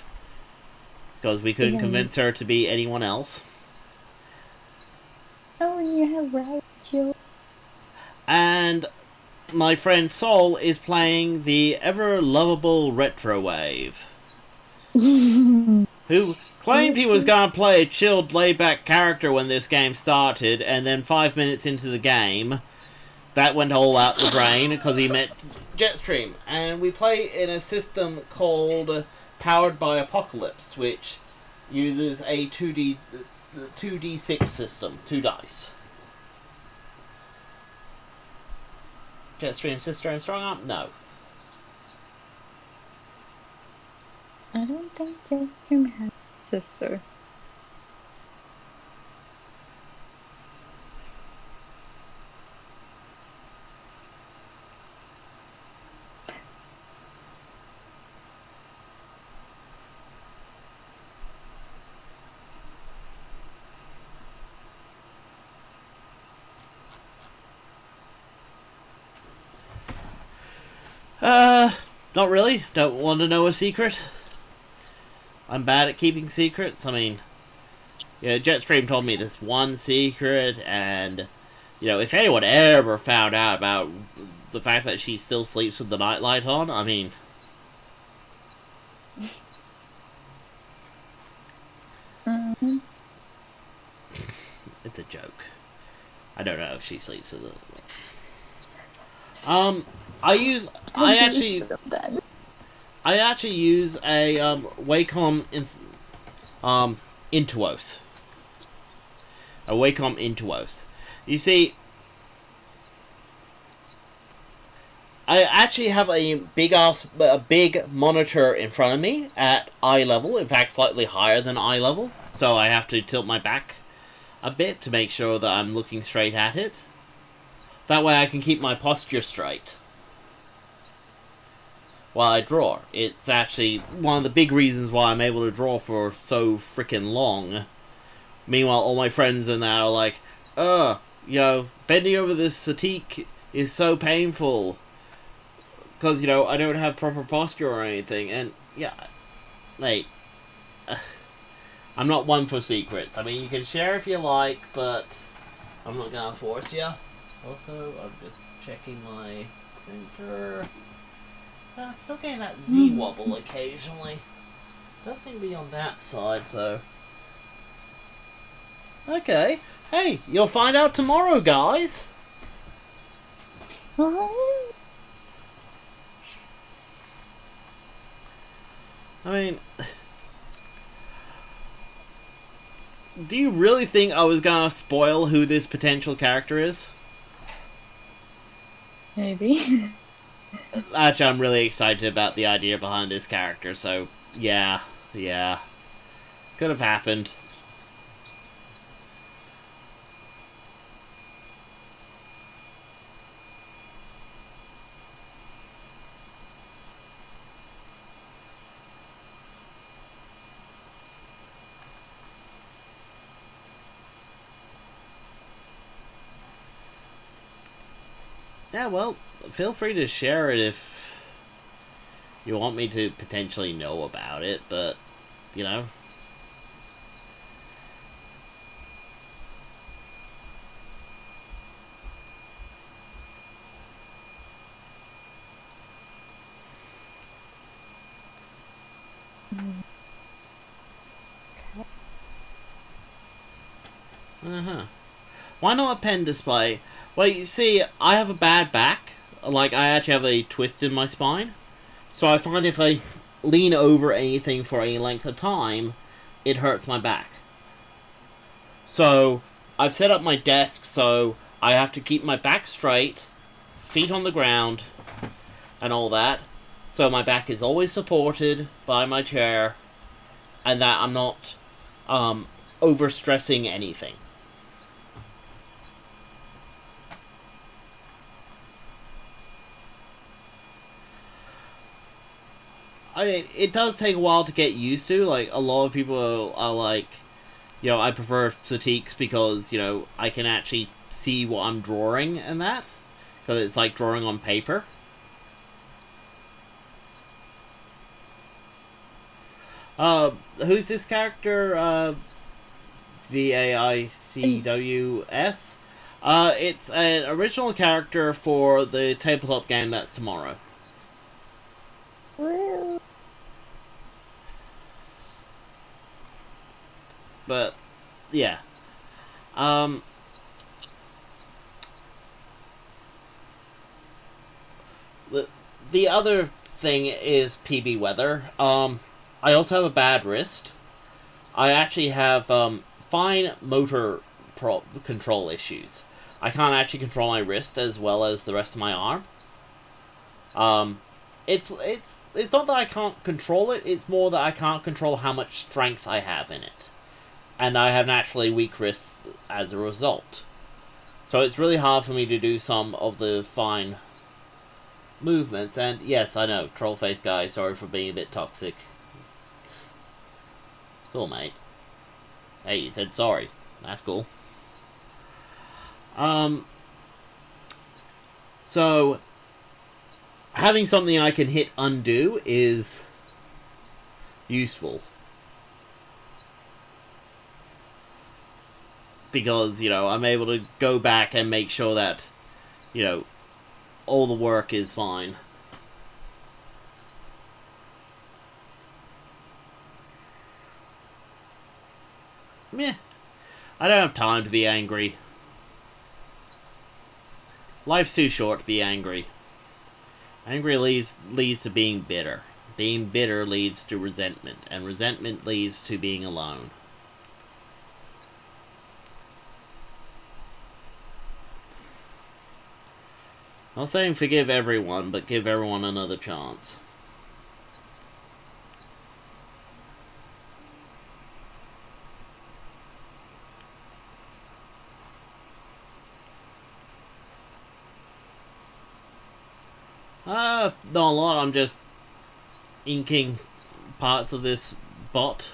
because we couldn't convince her to be anyone else. Oh, and you have Rachel. And my friend Sol is playing the ever-lovable Retrowave, who claimed he was going to play a chilled, laid-back character when this game started, and then 5 minutes into the game, that went all out the drain because he met Jetstream. And we play in a system called Powered by Apocalypse, which uses a 2d6 system, 2 dice. Jetstream sister and strong arm? No. I don't think Jetstream has a sister. Not really. Don't want to know a secret. I'm bad at keeping secrets. I mean, yeah, Jetstream told me this one secret, and, you know, if anyone ever found out about the fact that she still sleeps with the nightlight on, I mean... Mm-hmm. It's a joke. I don't know if she sleeps with it. I actually use a Wacom Intuos. A Wacom Intuos. You see, I actually have a big monitor in front of me at eye level. In fact, slightly higher than eye level. So I have to tilt my back a bit to make sure that I'm looking straight at it. That way I can keep my posture straight while I draw. It's actually one of the big reasons why I'm able to draw for so freaking long. Meanwhile, all my friends in there are like, you know, bending over this settee is so painful. Because, you know, I don't have proper posture or anything. And, yeah, mate, I'm not one for secrets. I mean, you can share if you like, but I'm not gonna force you. Also, I'm just checking my printer. I'm still getting that Z wobble occasionally. Does seem to be on that side, so... Okay. Hey, you'll find out tomorrow, guys! I mean... Do you really think I was gonna spoil who this potential character is? Maybe. Actually, I'm really excited about the idea behind this character, so yeah. Could have happened. Yeah, well, feel free to share it if you want me to potentially know about it, but, you know. Why not a pen display? Well, you see, I have a bad back. Like, I actually have a twist in my spine. So I find if I lean over anything for any length of time, it hurts my back. So I've set up my desk so I have to keep my back straight, feet on the ground, and all that. So my back is always supported by my chair, and that I'm not overstressing anything. I mean, it does take a while to get used to. Like, a lot of people are like, you know, I prefer statiques because, you know, I can actually see what I'm drawing and that. Because it's like drawing on paper. Who's this character? Vaicws? It's an original character for the tabletop game that's tomorrow. But, yeah. The other thing is PB weather. I also have a bad wrist. I actually have fine motor control issues. I can't actually control my wrist as well as the rest of my arm. It's not that I can't control it, it's more that I can't control how much strength I have in it. And I have naturally weak wrists as a result. So it's really hard for me to do some of the fine movements. And yes, I know, troll-faced guy, sorry for being a bit toxic. It's cool, mate. Hey, you said sorry. That's cool. So having something I can hit undo is useful. Because, you know, I'm able to go back and make sure that, you know, all the work is fine. Meh. I don't have time to be angry. Life's too short to be angry. Angry leads to being bitter. Being bitter leads to resentment. And resentment leads to being alone. I'm not saying forgive everyone, but give everyone another chance. Not a lot, I'm just inking parts of this bot.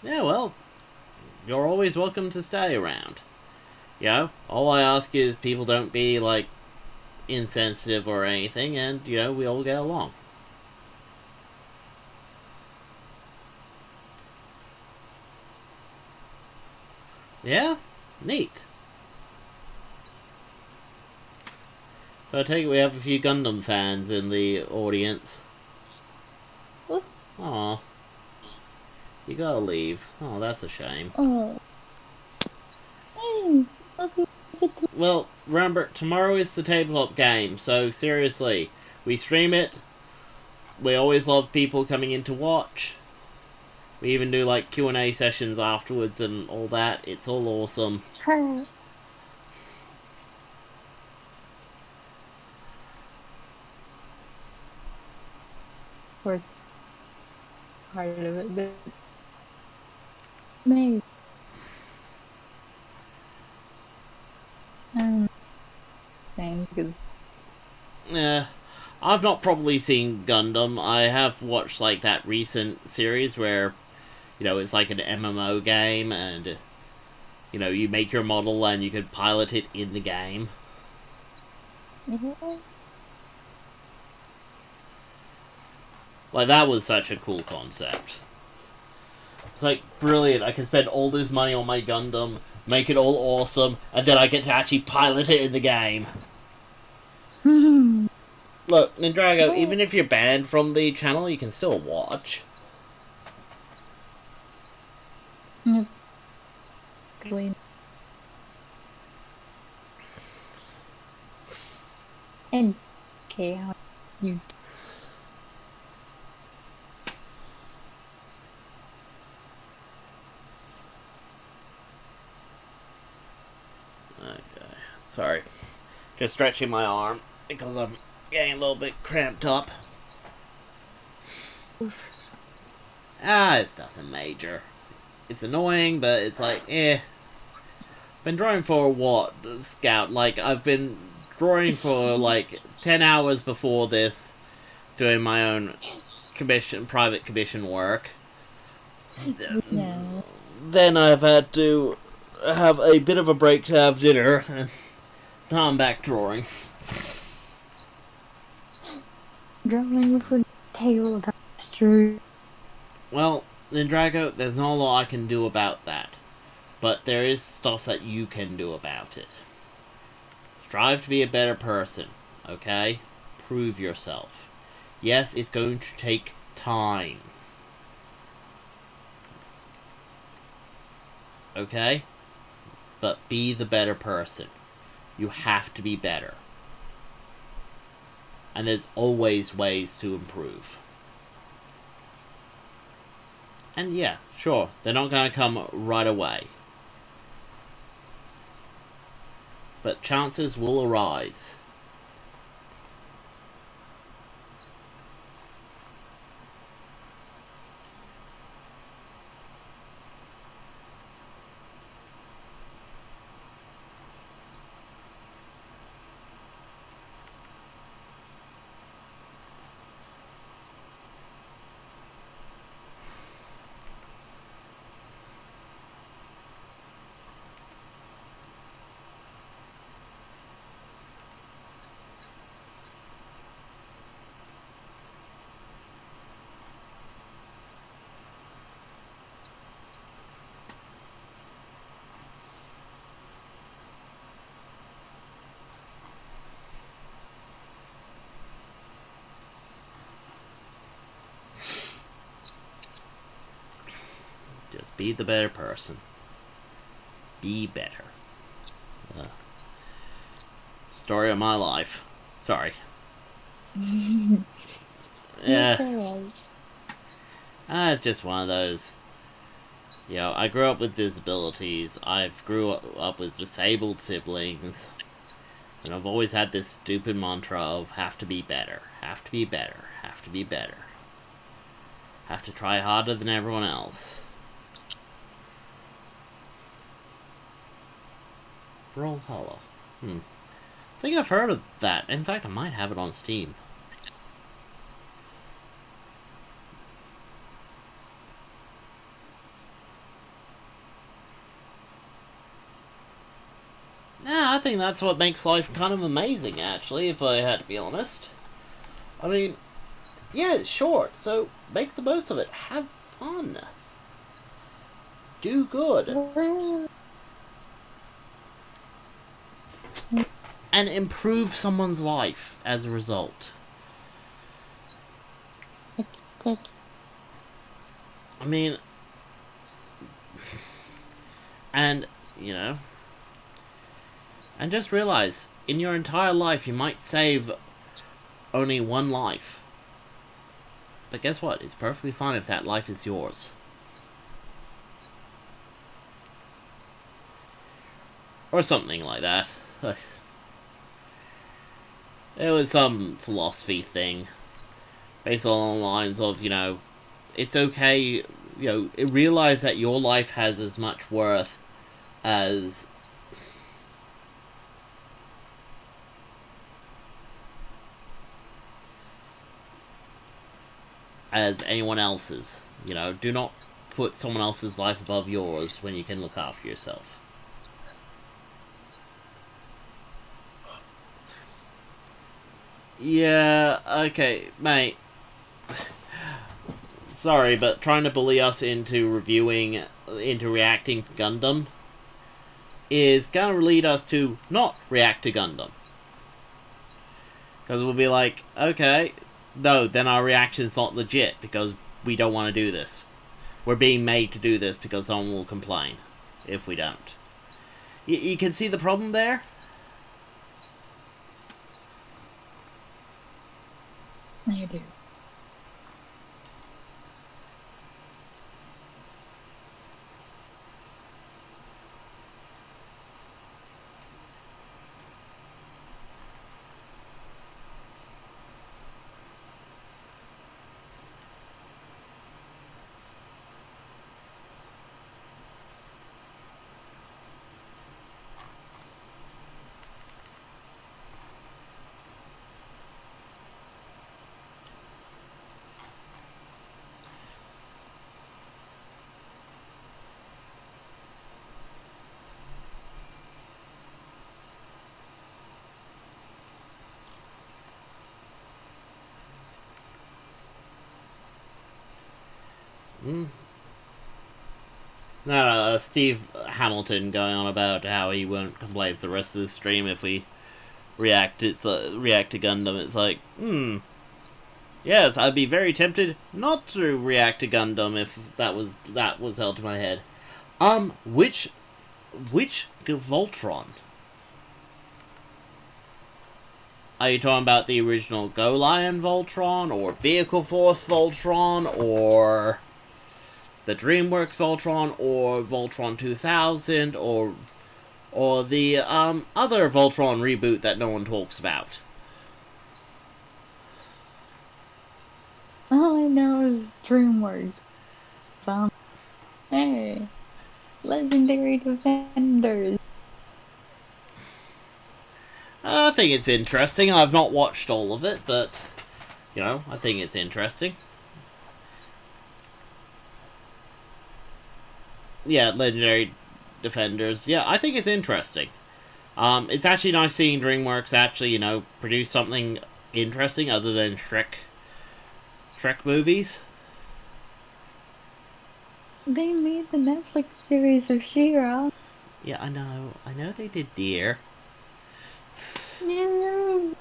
Yeah, well, you're always welcome to stay around. You know, all I ask is people don't be, like, insensitive or anything, and, you know, we all get along. Yeah? Neat. So I take it we have a few Gundam fans in the audience. Aw. You gotta leave. Oh, that's a shame. Oh. Well, remember, tomorrow is the tabletop game, so seriously, we stream it. We always love people coming in to watch. We even do, like, Q&A sessions afterwards and all that. It's all awesome. Of course, part of it, but maybe. Same, because I've not probably seen Gundam. I have watched, like, that recent series where, you know, it's like an MMO game and, you know, you make your model and you can pilot it in the game. Yeah. Like, that was such a cool concept. It's like, brilliant, I can spend all this money on my Gundam, make it all awesome, and then I get to actually pilot it in the game. Look, Nindrago, even if you're banned from the channel, you can still watch. Clean. It's okay, how you Okay, sorry. Just stretching my arm, because I'm getting a little bit cramped up. It's nothing major. It's annoying, but it's like, Been drawing for what, Scout? Like, I've been drawing for like 10 hours before this, doing my own private commission work. yeah. Then I've had to have a bit of a break to have dinner, and now I'm back drawing. Drawing for tabletop stream. Well, then Drago, there's not a lot I can do about that. But there is stuff that you can do about it. Strive to be a better person, okay? Prove yourself. Yes, it's going to take time. Okay? But be the better person. You have to be better. And there's always ways to improve. And yeah, sure, they're not going to come right away. But chances will arise. Just be the better person. Be better. Story of my life. Sorry. Yeah. It's just one of those. You know, I grew up with disabilities. I've grew up with disabled siblings. And I've always had this stupid mantra of have to be better. Have to be better. Have to be better. Have to try harder than everyone else. Roll Hollow. I think I've heard of that. In fact, I might have it on Steam. Yeah, I think that's what makes life kind of amazing, actually, if I had to be honest. I mean, yeah, it's short, so make the most of it. Have fun. Do good. And improve someone's life as a result. I mean, and, you know, and just realize, in your entire life, you might save only one life. But guess what? It's perfectly fine if that life is yours. Or something like that. It was some philosophy thing. Based on the lines of, you know, it's okay, you know, realize that your life has as much worth as anyone else's. You know, do not put someone else's life above yours when you can look after yourself. Yeah, okay, mate. Sorry, but trying to bully us into reacting to Gundam is gonna lead us to not react to Gundam. Because we'll be like, okay, no, then our reaction's not legit because we don't want to do this. We're being made to do this because someone will complain if we don't. You can see the problem there? I do. No, Steve Hamilton going on about how he won't complain for the rest of the stream if we react to Gundam. It's like, yes, I'd be very tempted not to react to Gundam if that was held to my head. Which Voltron? Are you talking about the original Go Lion Voltron, or Vehicle Force Voltron, or the DreamWorks Voltron, or Voltron 2000, or the other Voltron reboot that no one talks about? All I know is DreamWorks. Hey, Legendary Defenders. I think it's interesting. I've not watched all of it, but, you know, I think it's interesting. Yeah, Legendary Defenders. Yeah, I think it's interesting. It's actually nice seeing DreamWorks actually, you know, produce something interesting other than Shrek movies. They made the Netflix series of She-Ra. Yeah, I know they did, dear. No.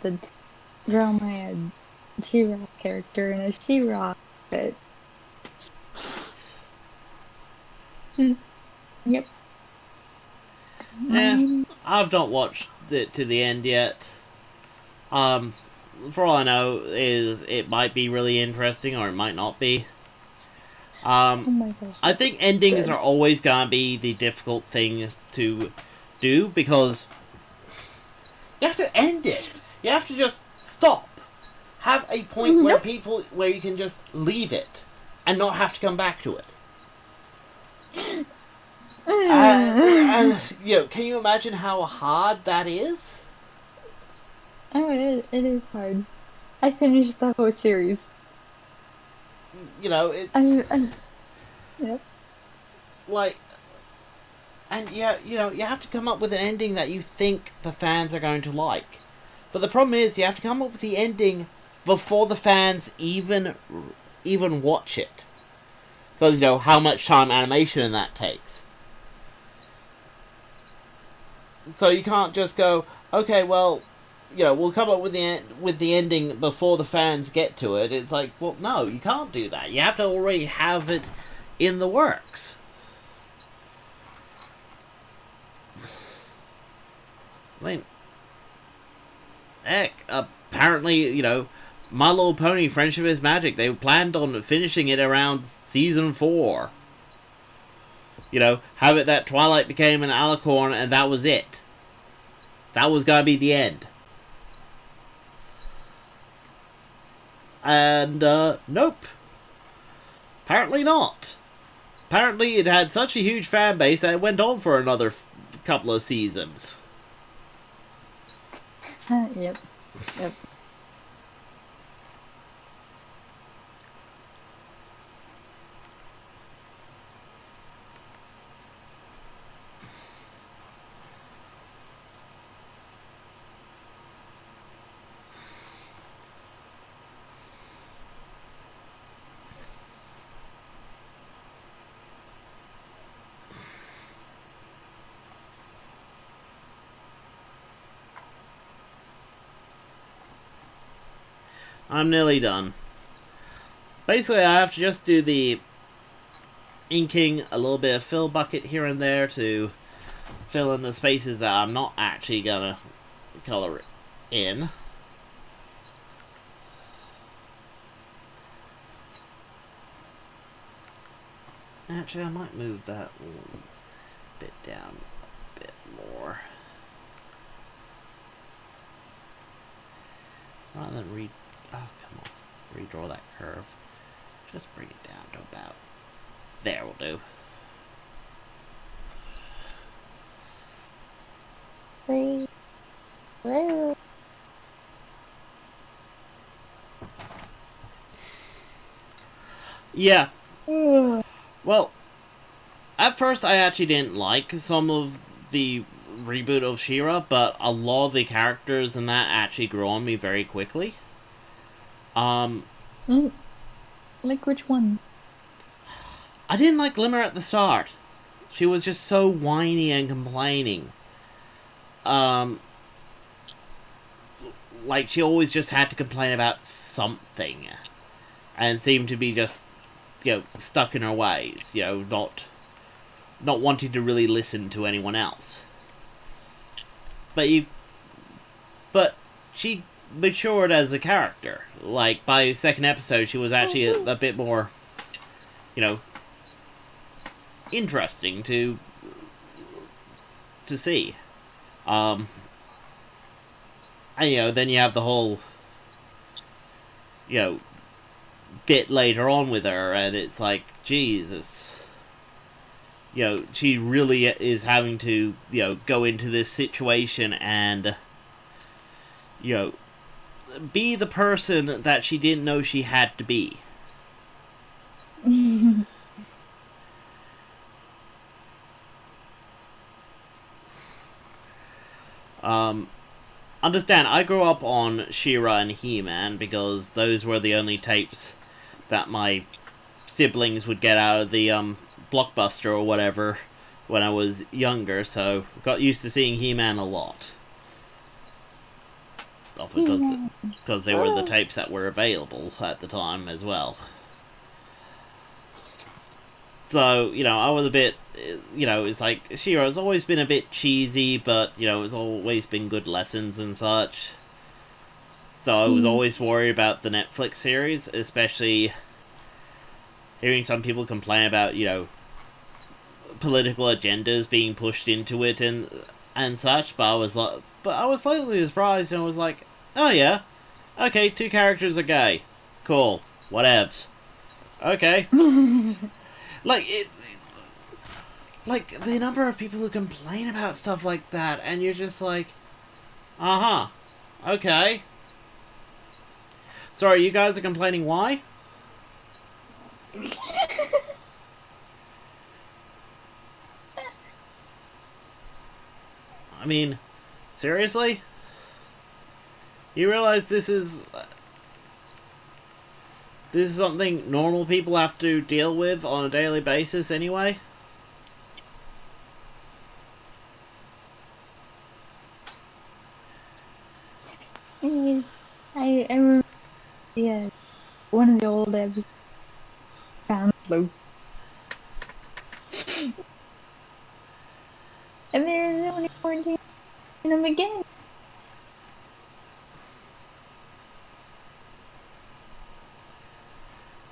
The drama had She-Ra character and a She-Ra outfit. Yep. I've not watched it to the end yet. For all I know is it might be really interesting or it might not be. Oh my gosh. I think endings are always gonna be the difficult thing to do because you have to end it. You have to just stop. Have a point where you can just leave it and not have to come back to it. And you know, can you imagine how hard that is? Oh, it is hard. I finished the whole series. You know, it's yep. like, and yeah, you know, you have to come up with an ending that you think the fans are going to like. But the problem is, you have to come up with the ending before the fans even watch it, because you know how much time animation in that takes. So you can't just go, okay, well, you know, we'll come up with the ending before the fans get to it. It's like, well, no, you can't do that. You have to already have it in the works. I mean, heck, apparently, you know, My Little Pony: Friendship is Magic, they planned on finishing it around season 4. You know, have it that Twilight became an alicorn and that was it. That was gonna be the end. And, nope. Apparently not. Apparently it had such a huge fan base that it went on for another couple of seasons. Yep. Yep. I'm nearly done. Basically, I have to just do the inking, a little bit of fill bucket here and there to fill in the spaces that I'm not actually gonna color in. Actually, I might move that a little bit down a bit more. Rather than oh, come on. Redraw that curve. Just bring it down to about there will do. Hello. Yeah. Well, at first I actually didn't like some of the reboot of She-Ra, but a lot of the characters in that actually grew on me very quickly. Like which one? I didn't like Glimmer at the start. She was just so whiny and complaining. Like she always just had to complain about something. And seemed to be just, stuck in her ways, not wanting to really listen to anyone else. But she matured as a character. Like, by the second episode, she was actually a bit more, interesting to see. And, then you have the whole, bit later on with her, and it's like, Jesus. She really is having to, go into this situation and, be the person that she didn't know she had to be. Understand, I grew up on She-Ra and He-Man because those were the only tapes that my siblings would get out of the, Blockbuster or whatever when I was younger, so got used to seeing He-Man a lot. Also because they were the tapes that were available at the time as well. So, I was a bit, it's like, She-Ra's always been a bit cheesy, but, it's always been good lessons and such. So I was always worried about the Netflix series, especially hearing some people complain about, political agendas being pushed into it and such, but I was pleasantly surprised and was like, oh yeah, okay, 2 characters are gay. Cool. Whatevs. Okay. Like, the number of people who complain about stuff like that, and you're just like, uh-huh, okay. Sorry, you guys are complaining why? I mean, seriously? You realize this is something normal people have to deal with on a daily basis anyway? I remember, yeah, one of the old episodes found Luke. And there's only 14 in them again.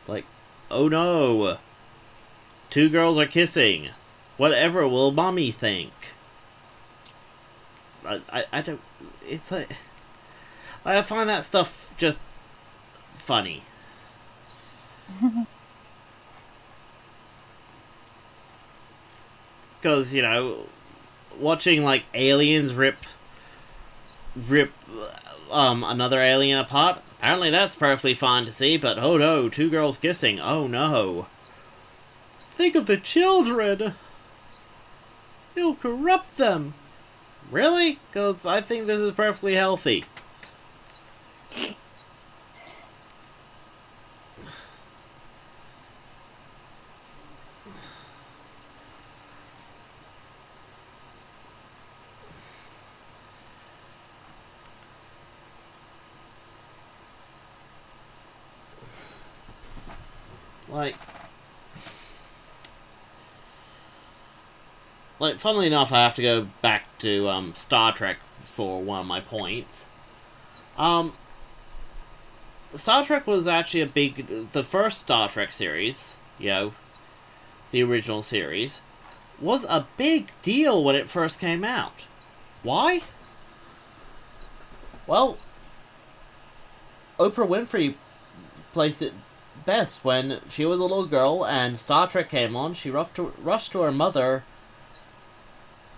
It's like, oh no, 2 girls are kissing. Whatever will mommy think? I don't, it's like, I find that stuff just funny. Because, watching, like, aliens rip rip another alien apart. Apparently that's perfectly fine to see, but oh no, two girls kissing. Oh no. Think of the children! You'll corrupt them! Really? Because I think this is perfectly healthy. Funnily enough, I have to go back to Star Trek for one of my points. Star Trek was actually the first Star Trek series, the original series, was a big deal when it first came out. Why? Well, Oprah Winfrey placed it best when she was a little girl and Star Trek came on. She rushed to her mother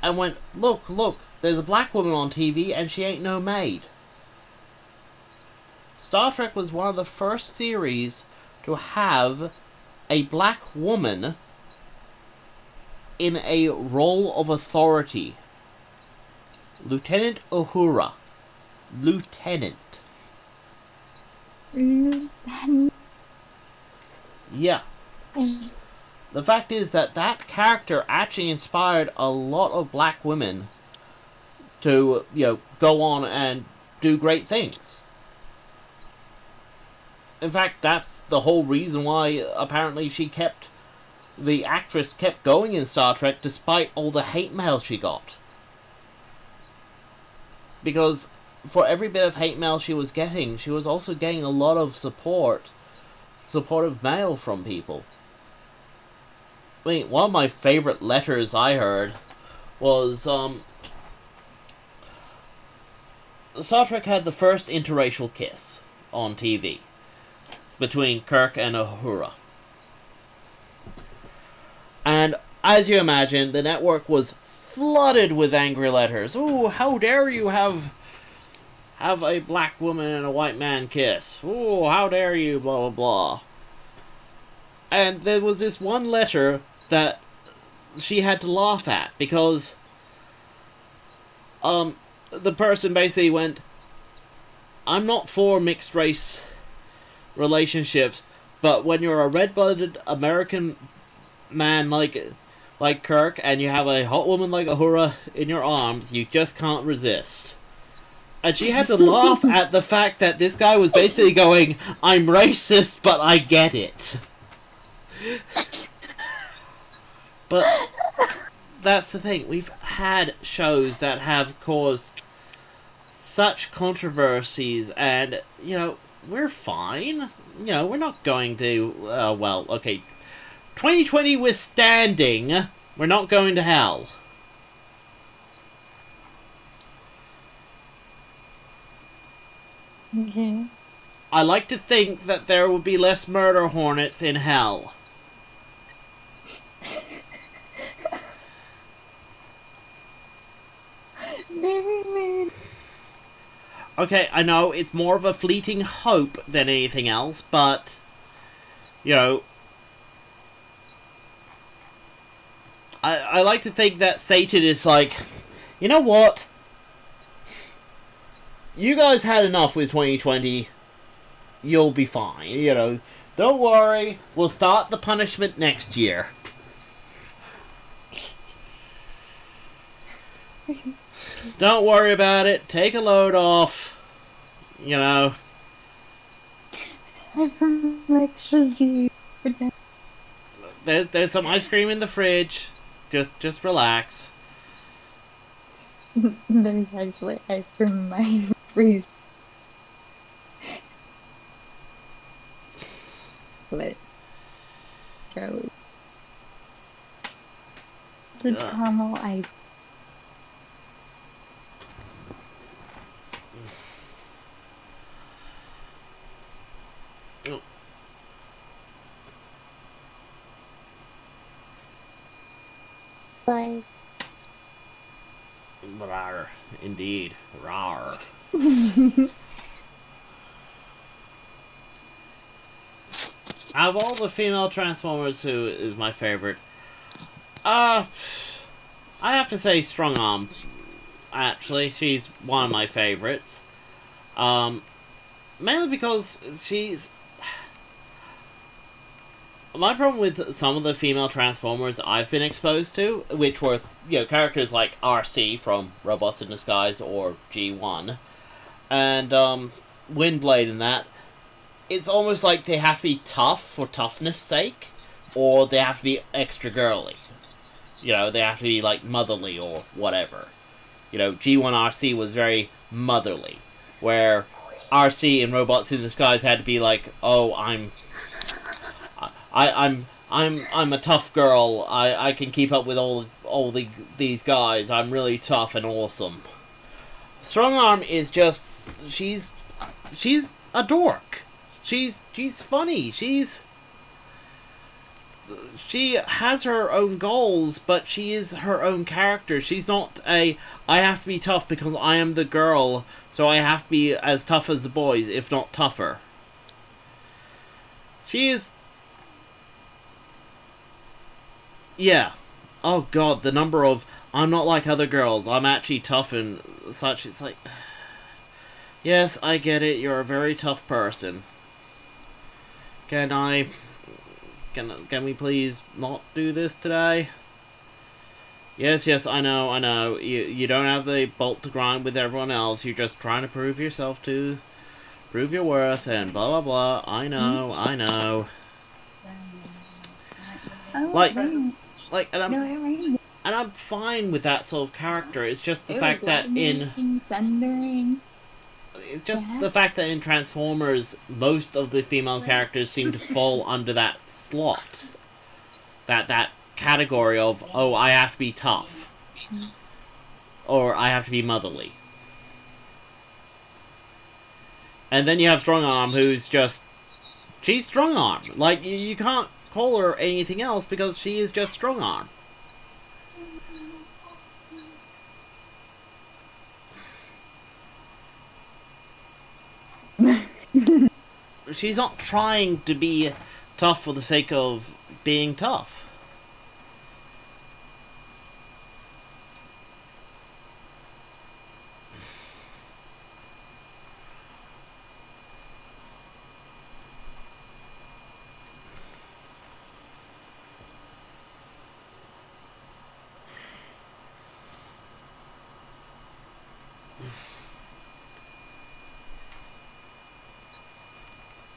and went, look, there's a black woman on TV and she ain't no maid. Star Trek was one of the first series to have a black woman in a role of authority. Lieutenant Uhura. Lieutenant. Yeah. The fact is that character actually inspired a lot of black women to, go on and do great things. In fact, that's the whole reason why apparently the actress kept going in Star Trek despite all the hate mail she got. Because for every bit of hate mail she was getting, she was also getting a lot of supportive mail from people. I mean, one of my favorite letters I heard was, Star Trek had the first interracial kiss on TV between Kirk and Uhura. And as you imagine, the network was flooded with angry letters. Ooh, how dare you have a black woman and a white man kiss. Ooh, how dare you, blah, blah, blah. And there was this one letter that she had to laugh at because the person basically went, I'm not for mixed race relationships, but when you're a red-blooded American man like Kirk and you have a hot woman like Uhura in your arms, you just can't resist. And she had to laugh at the fact that this guy was basically going, I'm racist, but I get it. But that's the thing. We've had shows that have caused such controversies, and, we're fine. We're not going to, 2020 withstanding, we're not going to hell. Okay. I like to think that there will be less murder hornets in hell. Maybe. Okay, I know it's more of a fleeting hope than anything else, but, I like to think that Satan is like, you know what? You guys had enough with 2020. You'll be fine, Don't worry, we'll start the punishment next year. Don't worry about it. Take a load off. Have some extra Z. There's some ice cream in the fridge. Just relax. There's actually ice cream in my freezer. Let it go. The caramel ice. Bye. Rar. Indeed. Rar. Out of all the female Transformers, who is my favorite? I have to say Strong Arm. Actually, she's one of my favorites. Mainly because she's... My problem with some of the female Transformers I've been exposed to, which were, characters like RC from Robots in Disguise or G1, and, Windblade and that, it's almost like they have to be tough for toughness' sake, or they have to be extra girly. They have to be, like, motherly or whatever. G1 RC was very motherly, where RC in Robots in Disguise had to be like, oh, I'm a tough girl. I can keep up with all these guys. I'm really tough and awesome. Strong Arm is just she's a dork. She's funny. She has her own goals, but she is her own character. She's not I have to be tough because I am the girl, so I have to be as tough as the boys, if not tougher. She is... Yeah. Oh god, the number of, I'm not like other girls, I'm actually tough and such, it's like... Yes, I get it, you're a very tough person. Can we please not do this today? Yes, I know. You don't have the bolt to grind with everyone else, you're just trying to prove yourself to... Prove your worth and blah blah blah. I know. And I'm fine with that sort of character. It's just the fact that the fact that in Transformers, most of the female characters seem to fall under that slot. That category of, oh, I have to be tough. Or I have to be motherly. And then you have Strong Arm, who's just... She's Strong Arm. Like, you can't call her anything else because she is just Strong Arm. She's not trying to be tough for the sake of being tough.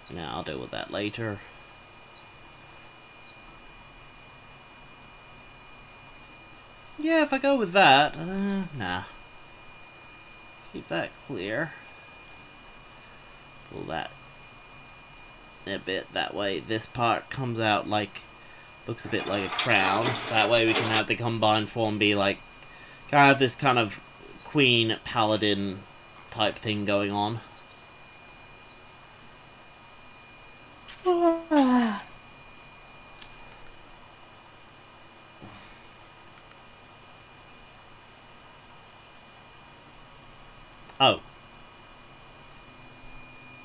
Yeah, I'll deal with that later. Yeah, if I go with that, nah. Keep that clear. Pull that a bit, that way this part comes out like, looks a bit like a crown. That way we can have the combined form be like, kind of this kind of queen paladin type thing going on. Oh.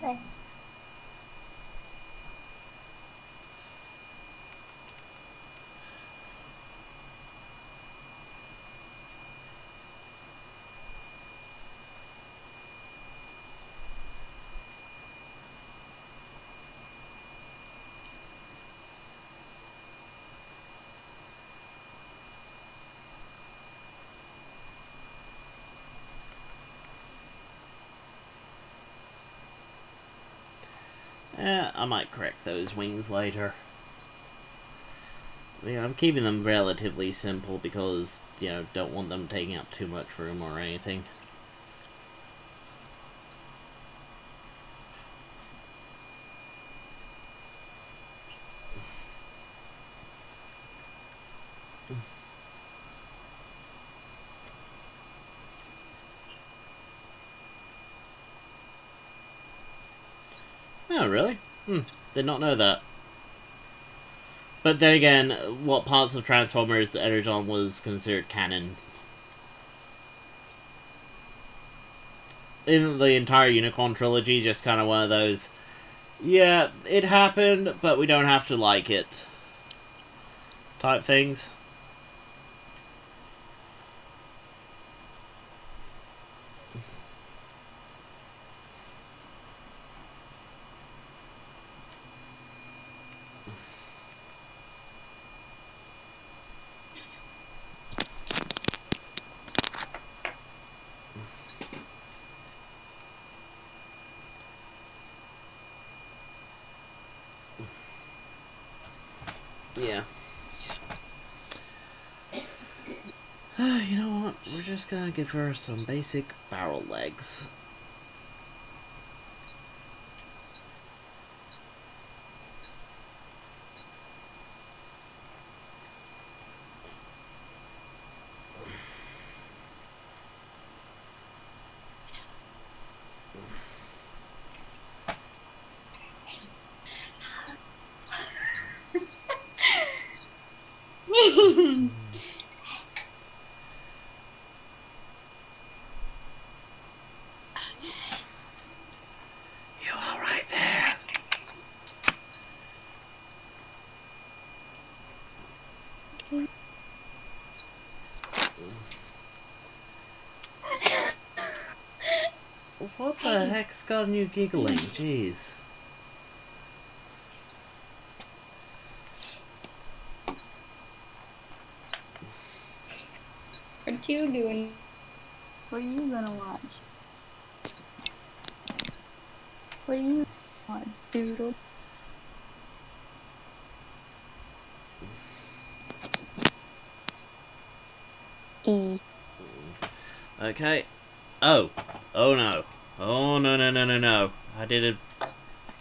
Okay. Yeah, I might correct those wings later. Yeah, I'm keeping them relatively simple because, don't want them taking up too much room or anything. Oh, really? Did not know that. But then again, what parts of Transformers Energon was considered canon? in the entire Unicorn trilogy, just kind of one of those, yeah, it happened, but we don't have to like it type things. Yeah. You know what? We're just gonna give her some basic barrel legs. You all right there? What the heck's got you giggling? Jeez. What you doing? What are you gonna watch? What are you gonna watch, Doodle? E. Okay. Oh. Oh no. Oh no no no no no. I didn't.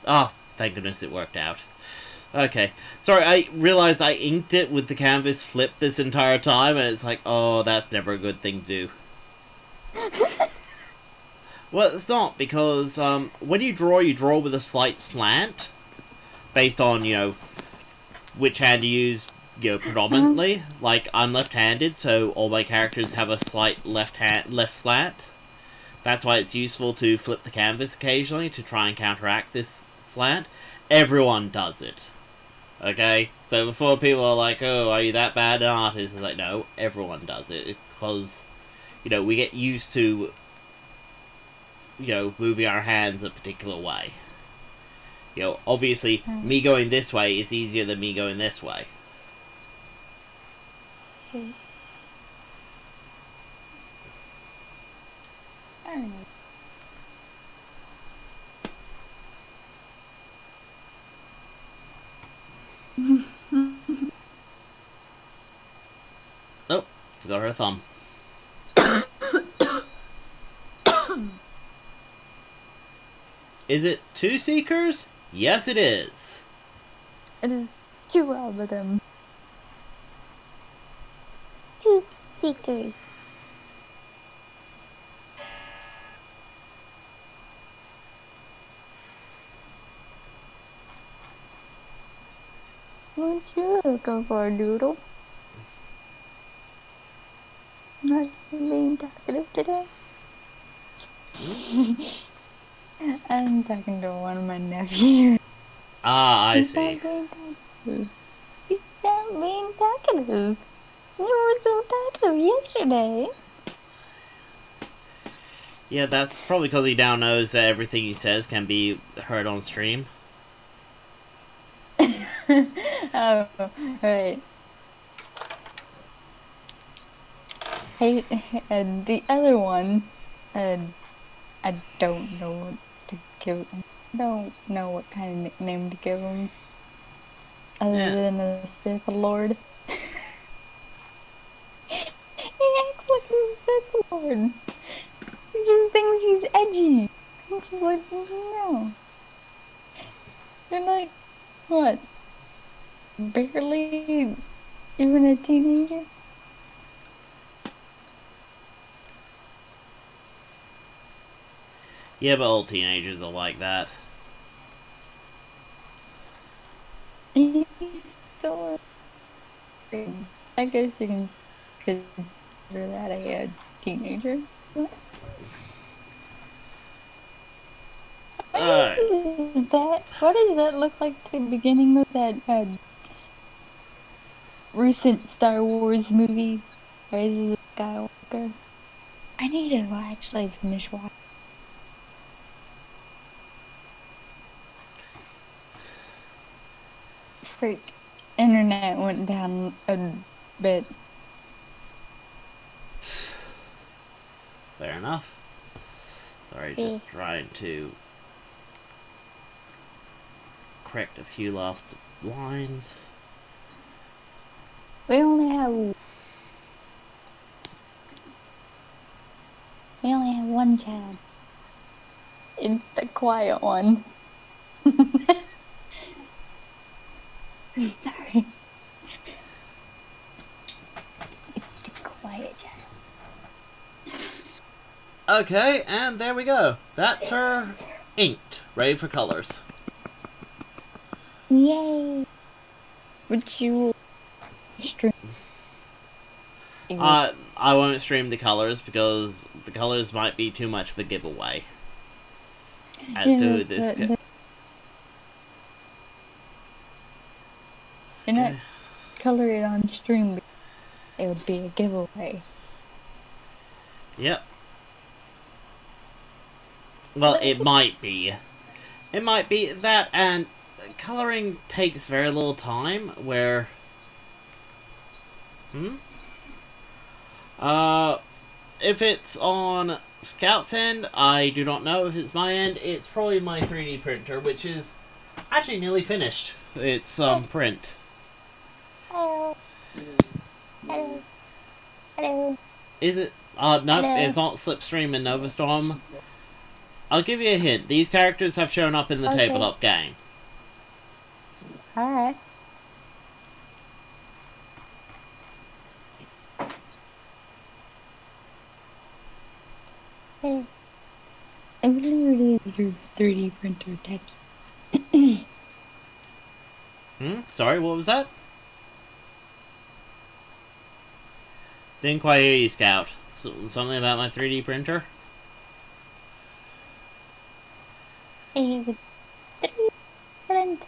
Oh, thank goodness it worked out. Okay. Sorry, I realized I inked it with the canvas flipped this entire time, and it's like, oh, that's never a good thing to do. Well, it's not, because when you draw with a slight slant, based on, you know, which hand you use, you know, predominantly. Like, I'm left-handed, so all my characters have a slight left slant. That's why it's useful to flip the canvas occasionally to try and counteract this slant. Everyone does it. Okay? So before people are like, oh, are you that bad an artist? It's like, no, everyone does it. Because, you know, we get used to, you know, moving our hands a particular way. You know, obviously, me going this way is easier than me going this way. Oh, forgot her thumb. Is it 2 seekers? Yes, it is. It is 2 of them. 2 seekers. What you looking for, Doodle? Not being talkative today? I'm talking to one of my nephews. Ah, I He's see. not being talkative. He's not being talkative. You were so talkative yesterday. Yeah, that's probably because he now knows that everything he says can be heard on stream. Oh, right. Hey, and the other one, I don't know what to give him. I don't know what kind of nickname to give him. Other than a Sith Lord. He acts like a Sith Lord. He just thinks he's edgy. I'm just like, no. You're like, what? Barely even a teenager? Yeah, but all teenagers are like that. He's still a... I guess you can consider that a teenager. is that? What does that look like at the beginning of that recent Star Wars movie, Rise of Skywalker? I need to actually finish watching. Freak. Internet went down a bit. Fair enough. Sorry, just trying to correct a few last lines. We only have one child. It's the quiet one. Sorry. It's the quiet child. Okay, and there we go. That's her inked, ready for colors. Yay! Would you stream? I won't stream the colors because the colors might be too much of a giveaway. As to this. You're not color it on stream, but it would be a giveaway. Yep. Well, it might be. It might be that, and coloring takes very little time, where... if it's on Scout's end, I do not know. If it's my end, it's probably my 3D printer, which is actually nearly finished. It's, print. Hello. Hello. Hello. Is it? No, Hello. It's not Slipstream and Novastorm. I'll give you a hint. These characters have shown up in the Tabletop Game. Alright. Hey. I really is your 3D printer techie. Sorry, what was that? Didn't quite hear you, Scout. Something about my 3D printer? Hey, 3D print.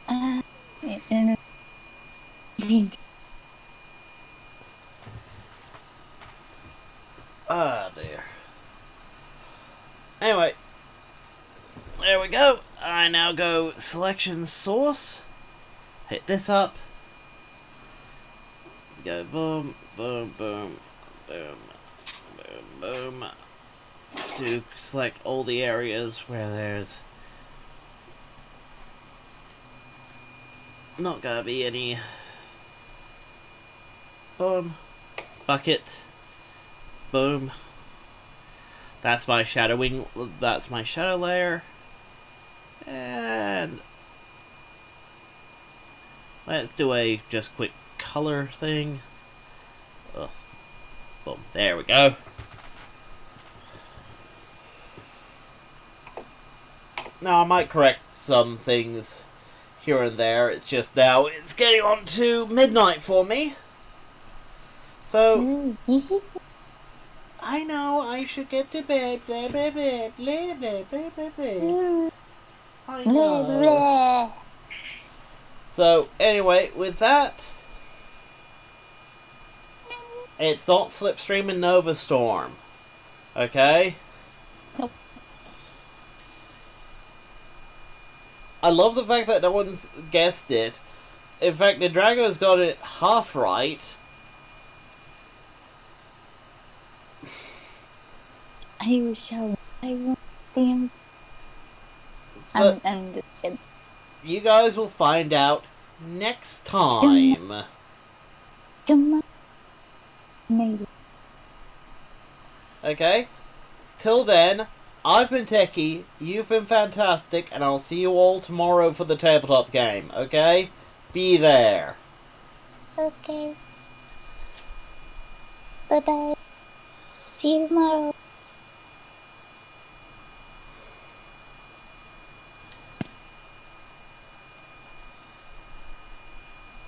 Ah, dear. Anyway. There we go. I now go selection source. Hit this up. Go boom, boom, boom, boom, boom, boom. To select all the areas where there's not gonna be any. Boom. Bucket. Boom. That's my shadowing. That's my shadow layer. And let's do a just quick color thing. Oh. Boom. There we go. Now I might correct some things here and there. It's just now it's getting on to midnight for me. So I know I should get to bed. Blah, blah, blah, blah, blah, blah, blah, blah. I know. So anyway, with that, it's not Slipstream and Novastorm. Okay? Nope. I love the fact that no one's guessed it. In fact, the Drago's got it half right. I wish I want them. But I'm just kidding. you guys will find out next time. Come on. Maybe. Okay? Till then, I've been Techie, you've been fantastic, and I'll see you all tomorrow for the tabletop game, okay? Be there. Okay. Bye-bye. See you tomorrow.